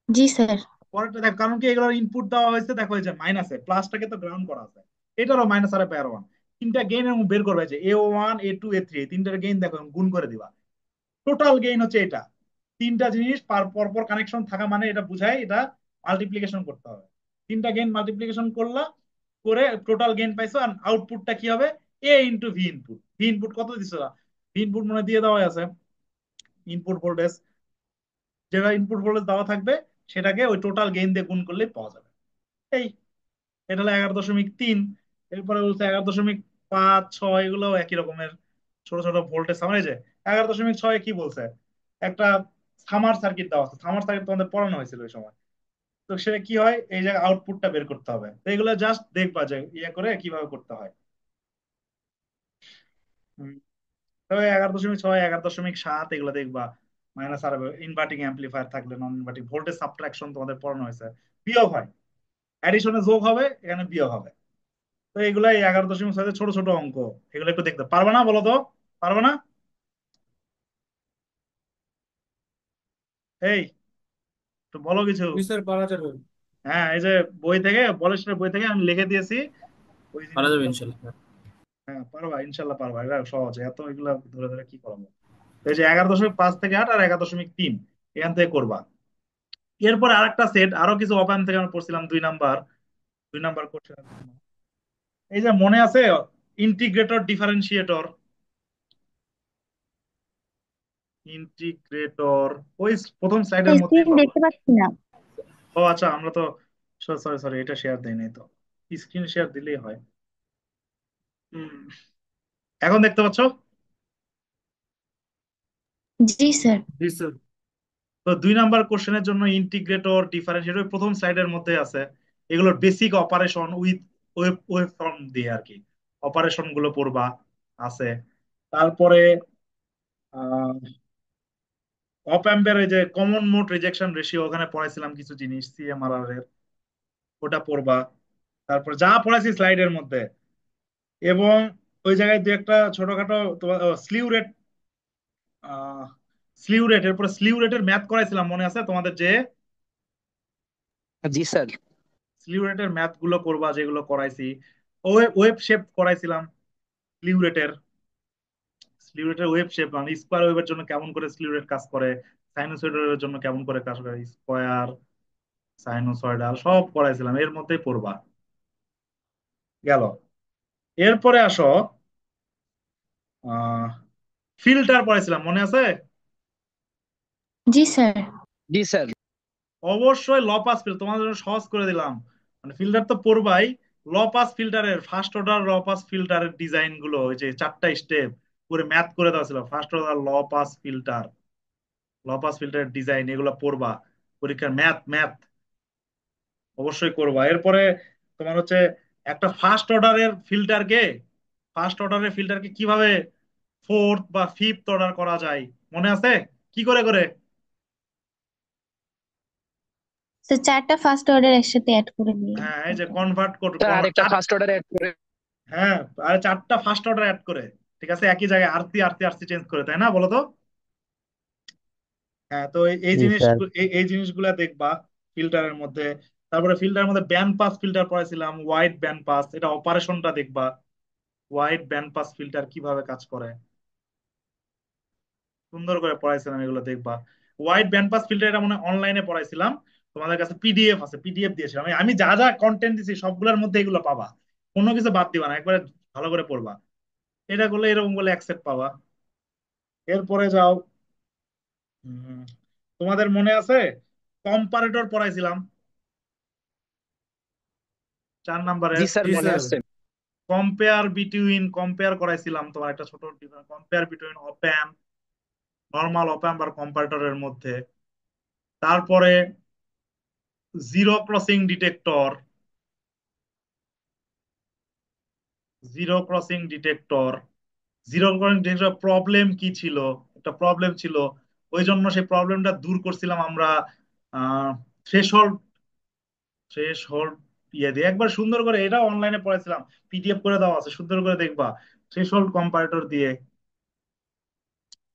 S3: জি স্যার।
S1: পরেরটা দেখো, কারণ কি এগুলোর ইনপুট দেওয়া হয়েছে, দেখো এই যে মাইনাসে, প্লাসটাকে তো গ্রাউন্ড করা আছে। এটারও -RF/R1। তিনটা গেইন এবং বের করবে, যে A1 A2 A3, এই তিনটার গেইন দেখো এবং গুণ করে দিবা। টোটাল গেইন হচ্ছে এটা। তিনটা জিনিস পরপর কানেকশন থাকা মানে এটা বুঝায় এটা মাল্টিপ্লিকেশন করতে হবে। তিনটা গেইন মাল্টিপ্লিকেশন করলা, করে টোটাল গেইন পাইছো। আর আউটপুটটা কি হবে? A × V input. V input কত দিছো? ভি ইনপুট মনে দিয়ে দেওয়া আছে, ইনপুট ভোল্টেজ। যেটা ইনপুট ভোল্টেজ দেওয়া থাকবে সেটাকে ওই টোটাল গেইন দিয়ে গুণ করলেই পাওয়া যাবে। এই এটা হলো 11.3। এরপরে বলছে 11.5 6, এগুলো একই রকমের ছোট ছোট ভোল্টেজ সামার। এই যে 11.6 কি বলছে, একটা সামার সার্কিট দেওয়া আছে। সামার সার্কিট তোমাদের পড়ানো হয়েছিল ওই সময়। তো সেটা কি হয়, এই যে আউটপুটটা বের করতে হবে। তো এগুলো জাস্ট দেখবা যে ইয়ে করে কিভাবে করতে হয়। হুম, তবে 11.6 11.7 এগুলো দেখবা। মাইনাস আর ইনভার্টিং অ্যাম্পলিফায়ার থাকলে নন ইনভার্টিং ভোল্টেজ সাবট্রাকশন তোমাদের পড়ানো হয়েছে। বিয়োগ হয়, অ্যাডিশনে যোগ হবে, এখানে বিয়োগ হবে। তো এগুলাই 11.6 ছোট ছোট অঙ্ক। এগুলো একটু দেখতে পারবে না? বলো তো, পারবে না? এই একটু বলো কিছু।
S2: জি স্যার, পারা যাবে।
S1: হ্যাঁ, এই যে বই থেকে, বলের বই থেকে আমি লিখে দিয়েছি ওই
S2: পারা যাবে
S1: জিনিসগুলো।
S2: ইনশাল্লাহ।
S1: হ্যাঁ পারবা, ইনশাল্লাহ পারবা। এটা সহজ, এত এগুলা ধরে ধরে কি করাবো। তো এই যে 11.5 থেকে 8 আর 11.3 এখান থেকে করবা। এরপরে আরেকটা সেট, আরো কিছু অপায়ন থেকে আমরা পড়ছিলাম 2 নাম্বার, 2 নাম্বার কোশ্চেনের জন্য। এই যে মনে আছে ইন্টিগ্রেটর ডিফারেন্সিয়েটর? ইন্টিগ্রেটর ওই প্রথম স্লাইডের মধ্যেই
S3: স্ক্রিন
S1: পাবা।
S3: দেখতে পাচ্ছি না।
S1: ও আচ্ছা, আমরা তো সরি সরি, এটা শেয়ার দেই নাই তো। স্ক্রিন শেয়ার দিলেই হয়। হুম, এখন দেখতে পাচ্ছ?
S3: জি স্যার।
S2: জি স্যার।
S1: তো 2 নাম্বার কোশ্চেনের জন্য ইন্টিগ্রেটর ডিফারেন্সিয়েটর প্রথম স্লাইডের মধ্যে আছে। এগুলোর basic operation with web form দিয়ে আর কি, অপারেশন গুলো পড়বা আছে। তারপরে অপ অ্যাম্পের ওই যে কমন মোড রিজেকশন রেশিও, ওখানে পড়াইছিলাম কিছু জিনিস সিএমআরআর এর, ওটা পড়বা। তারপর যা পড়াইছি স্লাইডের মধ্যে, এবং ওই জায়গায় দু একটা ছোটখাটো তোমার স্লিউ রেট, স্লিউ রেট, এরপরে স্লিউ রেটের ম্যাথ করাইছিলাম মনে আছে তোমাদের? যে
S6: জি স্যার।
S1: স্লিউ রেটের ম্যাথ গুলো করবা যেগুলো করাইছি। ওয়েব ওয়েব শেপ করাইছিলাম স্লিউ রেটের। স্লিউ রেটের ওয়েব শেপ মানে স্কোয়ার ওয়েবের জন্য কেমন করে স্লিউ রেট কাজ করে, সাইনোসয়েডের জন্য কেমন করে কাজ করে, স্কোয়ার সাইনোসয়েডাল সব করাইছিলাম, এর মধ্যেই পড়বা। গেল। এরপরে আসো, আহ ফিল্টার পড়াইছিলাম মনে আছে?
S3: জি স্যার।
S6: জি স্যার।
S1: অবশ্যই ল পাস ফিল্টার তোমাদের জন্য সহজ করে দিলাম। মানে ফিল্টার তো পড়বাই। ল পাস ফিল্টারের ফার্স্ট অর্ডার ল পাস ফিল্টারের ডিজাইন গুলো, ওই যে 4টা স্টেপ করে ম্যাথ করে দেওয়া ছিল। First order low pass filter, low pass ফিল্টারের ডিজাইন, এগুলো পড়বা। পরীক্ষার ম্যাথ ম্যাথ অবশ্যই করবা। এরপরে তোমার হচ্ছে একটা ফার্স্ট অর্ডারের ফিল্টারকে কিভাবে ফোর্থ বা ফিফথ অর্ডার করা যায়, মনে আছে? কি করে করে?
S3: স্যার চারটা ফার্স্ট অর্ডার একসাথে অ্যাড করে দিয়ে।
S1: হ্যাঁ, এই যে কনভার্ট
S6: স্যার
S1: কর
S6: আরেকটা ফার্স্ট অর্ডার অ্যাড করে।
S1: হ্যাঁ, আর 4টা ফার্স্ট অর্ডার অ্যাড করে ঠিক আছে, একই জায়গায় আরসি আরসি আরসি চেঞ্জ করে, তাই না, বলো তো? হ্যাঁ, তো এই
S4: জি
S1: জিনিস,
S4: স্যার।
S1: এই জিনিসগুলা দেখবা ফিল্টারের মধ্যে। তারপরে ফিল্টারের মধ্যে ব্যান্ড পাস ফিল্টার পড়াইছিলাম, ওয়াইড ব্যান্ড পাস, এটা অপারেশনটা দেখবা। ওয়াইড ব্যান্ড পাস ফিল্টার কিভাবে কাজ করে, সুন্দর করে পড়াইছিলাম, এগুলো দেখবা। ওয়াইড ব্যান্ড পাস ফিল্টার এটা মনে অনলাইনে পড়াইছিলাম, তোমাদের কাছে পিডিএফ আছে, পিডিএফ দিয়েছিলাম। আমি যা যা কন্টেন্ট দিছি সবগুলোর মধ্যে এগুলো পাবা, কোনো কিছু বাদ দিবা না, একবারে ভালো করে পড়বা। এটা করলে এরকম বলে অ্যাকসেপ্ট পাবা। এরপরে যাও, উম, তোমাদের মনে আছে কম্পারেটর পড়াইছিলাম 4 নম্বরে।
S6: জি স্যার,
S2: জি
S6: মনে
S2: স্যার।
S6: আছে।
S1: কম্পেয়ার করাইছিলাম তোমার একটা ছোট, কম্পেয়ার বিটুইন অপ অ্যাম্প, নর্মাল অপ অ্যাম্প আর কম্পারেটরের মধ্যে। তারপরে zero crossing detector, zero crossing detector zero crossing detector problem কি ছিল, একটা প্রবলেম ছিল, ওই জন্য সেই প্রবলেমটা দূর করছিলাম আমরা থ্রেশহোল্ড, থ্রেশহোল্ড ইয়ে দিয়ে একবার সুন্দর করে, এটা অনলাইনে পড়েছিলাম, পিডিএফ করে দেওয়া আছে, সুন্দর করে দেখবা। থ্রেশহোল্ড কম্পারেটর দিয়ে,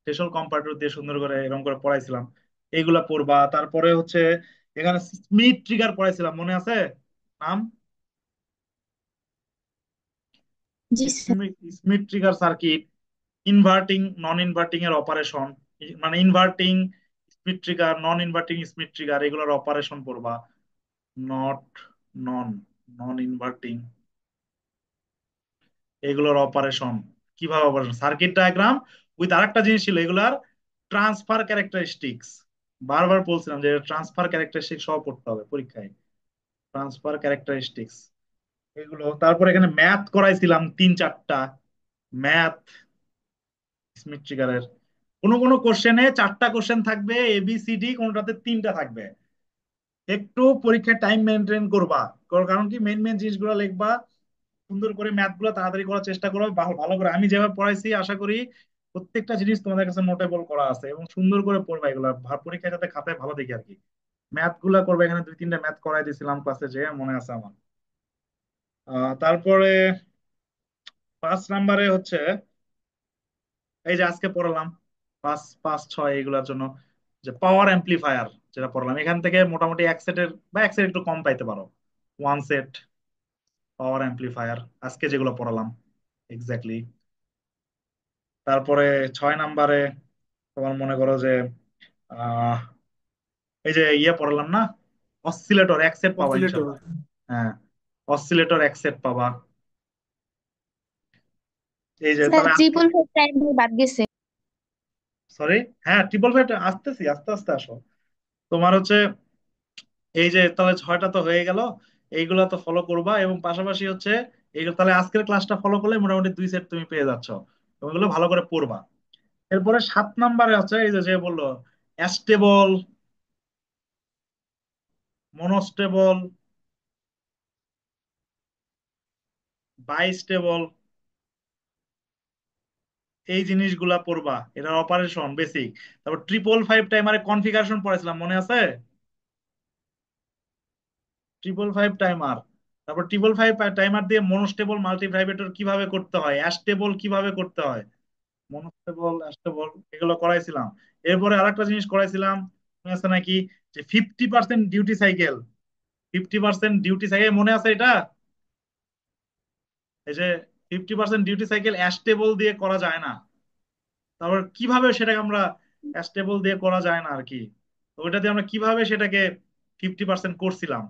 S1: থ্রেশহোল্ড কম্পারেটর দিয়ে সুন্দর করে এরকম করে পড়াইছিলাম, এইগুলা পড়বা। তারপরে হচ্ছে এখানে স্মিথ ট্রিগার পড়াইছিলাম, মনে আছে নাম?
S3: জি sir.
S1: Smith trigger circuit, inverting non inverting এর অপারেশন, মানে inverting Smith trigger, non inverting Smith trigger, এগুলোর অপারেশন করবা। নট, নন, নন ইনভার্টিং, এগুলোর অপারেশন, কিভাবে অপারেশন, সার্কিট ডায়াগ্রাম উইথ আরেকটা জিনিস ছিল এগুলার, ট্রান্সফার ক্যারেক্টারিস্টিক্স। বারবার বলছিলাম যে ট্রান্সফার ক্যারেক্টারিস্টিক্স সব করতে হবে পরীক্ষায়, ট্রান্সফার ক্যারেক্টারিস্টিক্স এগুলো। তারপর এখানে ম্যাথ করাইছিলাম 3-4টা ম্যাথ স্মিথ ট্রিগারের। কোনো কোনো কোশ্চেনে 4টা কোশ্চেন থাকবে, এবিসিডি, কোনোটাতে 3টা থাকবে। একটু পরীক্ষায় টাইম মেনটেন করবা, কারণ কি মেন মেন জিনিসগুলো লিখবা, সুন্দর করে ম্যাথ গুলো তাড়াতাড়ি করার চেষ্টা করো, ভালো ভালো করে আমি যেভাবে পড়াইছি আশা করি প্রত্যেকটা জিনিস তোমাদের কাছে নোটেবল করা আছে, এবং সুন্দর করে পড়বা এগুলো, পরীক্ষায় যাতে খাতায় ভালো দেখি আর কি। ম্যাথ গুলা করবে, এখানে 2-3টা ম্যাথ করাই দিয়েছিলাম ক্লাসে, যে মনে আছে আমার। তারপরে 5 নম্বরে হচ্ছে এই যে আজকে পড়ালাম 5, 5, 6 এগুলোর জন্য, যে পাওয়ার অ্যাম্পলিফায়ার যেটা পড়লাম, এখান থেকে মোটামুটি এক সেটের বা এক সেট একটু কম পাইতে পারো, 1 সেট পাওয়ার অ্যাম্পলিফায়ার আজকে যেগুলো পড়ালাম এক্স্যাক্টলি। তারপরে 6 নম্বরে তোমার মনে করো যে আহ এই যে ইয়ে পড়ালাম না, অসিলেটর এক সেট পাবা
S2: অসিলেটর।
S1: ইনশাল্লাহ। হ্যাঁ, অসিলেটর এক সেট পাবা। এই যে
S3: স্যার
S1: তাহলে আজকে,
S3: 555 টাইম বাদ গেছে।
S1: সরি, হ্যাঁ 555 আসতেছি, আস্তে আস্তে আসো। তোমার হচ্ছে এই যে তাহলে 6টা তো হয়ে গেল, এইগুলা তো ফলো করবা, এবং পাশাপাশি হচ্ছে এইগুলো তাহলে আজকের ক্লাসটা ফলো করলে মোটামুটি 2 সেট তুমি পেয়ে যাচ্ছ, তুমি এগুলো ভালো করে পড়বা। এরপরে 7 নম্বরে হচ্ছে এই যে যে বললো অ্যাস্টেবল, মনোস্টেবল, বাইস্টেবল, এই জিনিসগুলা পড়বা, এটার অপারেশন বেসিক। তারপর 555 টাইমারে কনফিগারেশন পড়েছিলাম, মনে আছে? 555 টাইমার, তারপর 555 টাইমার দিয়ে মনোস্টেবল মাল্টিভাইব্রেটর কিভাবে করতে হয়, অ্যাস্টেবল কিভাবে করতে হয়, মনোস্টেবল অ্যাস্টেবল, এগুলো করাইছিলাম। এরপরে আরেকটা জিনিস করাইছিলাম, মনে আছে নাকি, যে 50% ডিউটি সাইকেল, 50% ডিউটি সাইকেল, মনে আছে এটা? এই যে 50% ডিউটি সাইকেল অ্যাস্টেবল দিয়ে করা যায় না, তারপর কিভাবে সেটাকে আমরা অ্যাস্টেবল দিয়ে করা যায় না আর কি, তো ওইটা দিয়ে আমরা কিভাবে সেটাকে 50% করছিলাম,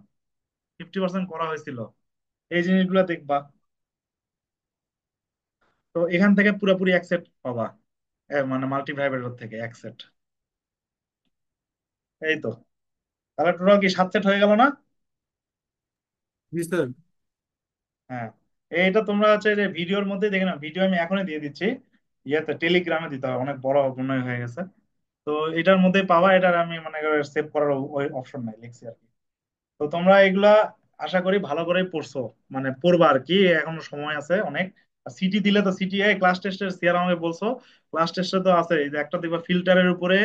S1: 50% করা হয়েছিল, এই জিনিসগুলো দেখবা। তো এখান থেকে পুরোপুরি এক সেট পাবা, মানে মাল্টিভাইব্রেটর থেকে এক সেট। এই তো, তাহলে টোটাল কি 7 সেট হয়ে গেল না?
S2: জি স্যার।
S1: হ্যাঁ, এইটা তোমরা হচ্ছে যে ভিডিওর মধ্যে দেখে নাও, ভিডিও আমি এখনই দিয়ে দিচ্ছি, ইয়েতে টেলিগ্রামে দিতে হবে, অনেক বড় মনে হয়ে গেছে। তো এটার মধ্যে পাওয়া, এটার আমি মানে সেভ করার ওই অপশন নাই, লিখছি আর কি। তো তোমরা এগুলা আশা করি ভালো করে পড়ছো, মানে পড়বা আর কি, এখনো সময় আছে অনেক। সিটি দিলে তো সিটি, ক্লাস টেস্টের সিয়ার আমাকে বলছো, ক্লাস টেস্টে তো আছে, এই যে একটা দিবা ফিল্টারের উপরে,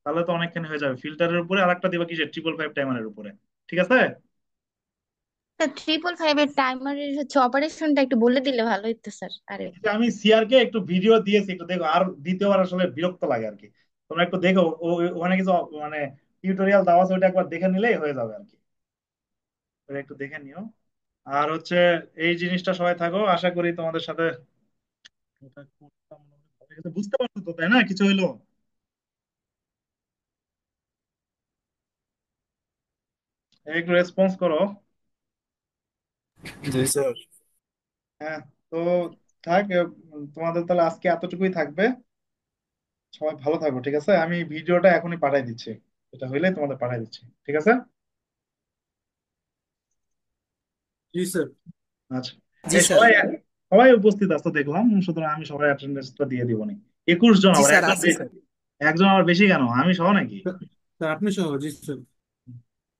S1: তাহলে তো অনেকখানি হয়ে যাবে, ফিল্টারের উপরে আর একটা দিবা কিসের 555 টাইমারের উপরে, ঠিক আছে?
S3: স্যার 555 টাইমারের হচ্ছে অপারেশনটা একটু বলে দিলে ভালো হতো স্যার। আরে
S1: আমি সিআর কে একটু ভিডিও দিয়েছি, একটু দেখো, আর দ্বিতীয়বার আসলে বিরক্ত লাগে আর কি। তোমরা একটু দেখো, ওখানে কিছু মানে টিউটোরিয়াল দেওয়া আছে, ওইটা একবার দেখে নিলেই হয়ে যাবে আর কি। ওটা একটু দেখে নিও। আর হচ্ছে এই জিনিসটা সবাই থাকো, আশা করি তোমাদের সাথে এটা করতাম না। ভালো লেগেছে। বুঝতে পারছো তো, তাই না? কিছু হইলো? একটু রেসপন্স করো।
S2: জি স্যার।
S1: হ্যাঁ। তো থাক, তোমাদের তাহলে আজকে এতটুকুই থাকবে। সবাই ভালো থাকো, ঠিক আছে? আমি ভিডিওটা এখনই পাঠাই দিচ্ছি, এটা হইলে তোমাদের পাঠাই দিচ্ছি, ঠিক আছে?
S2: জি স্যার।
S1: আচ্ছা।
S7: জি
S1: এই
S7: স্যার।
S1: সবাই সবাই উপস্থিত আছে দেখলাম, সুতরাং আমি সবাই অ্যাটেন্ডেন্সটা দিয়ে দিব নি। 21 জন,
S7: জি
S1: আবার
S7: স্যার
S1: একজন
S7: আছে স্যার।
S1: একজন আবার বেশি কেন, আমি সহ নাকি?
S2: স্যার আপনি সহ, জি স্যার।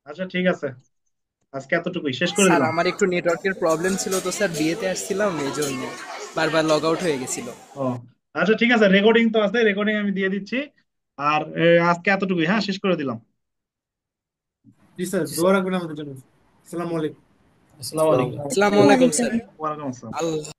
S1: আচ্ছা ঠিক আছে, আজকে এতটুকুই শেষ করে
S7: স্যার
S1: দিলাম।
S7: আমার একটু নেটওয়ার্কের প্রবলেম ছিল তো স্যার, বিয়েতে আসছিলাম এই জন্য বারবার লগ আউট হয়ে গেছিল।
S1: ও আচ্ছা ঠিক আছে, রেকর্ডিং তো আছে, রেকর্ডিং আমি দিয়ে দিচ্ছি। আর আজকে এতটুকুই, হ্যাঁ, শেষ করে দিলাম।
S2: জি স্যার,
S7: জি
S2: দোয়া
S7: স্যার।
S2: রাখবেন আমাদের জন্য। আসসালামু আলাইকুম।
S8: আসসালামু আলাইকুম।
S7: আসসালামু আলাইকুম
S3: ওয়ালাইকুম
S7: স্যার।
S1: ওয়ালাইকুম আসসালাম।
S7: আল্লাহ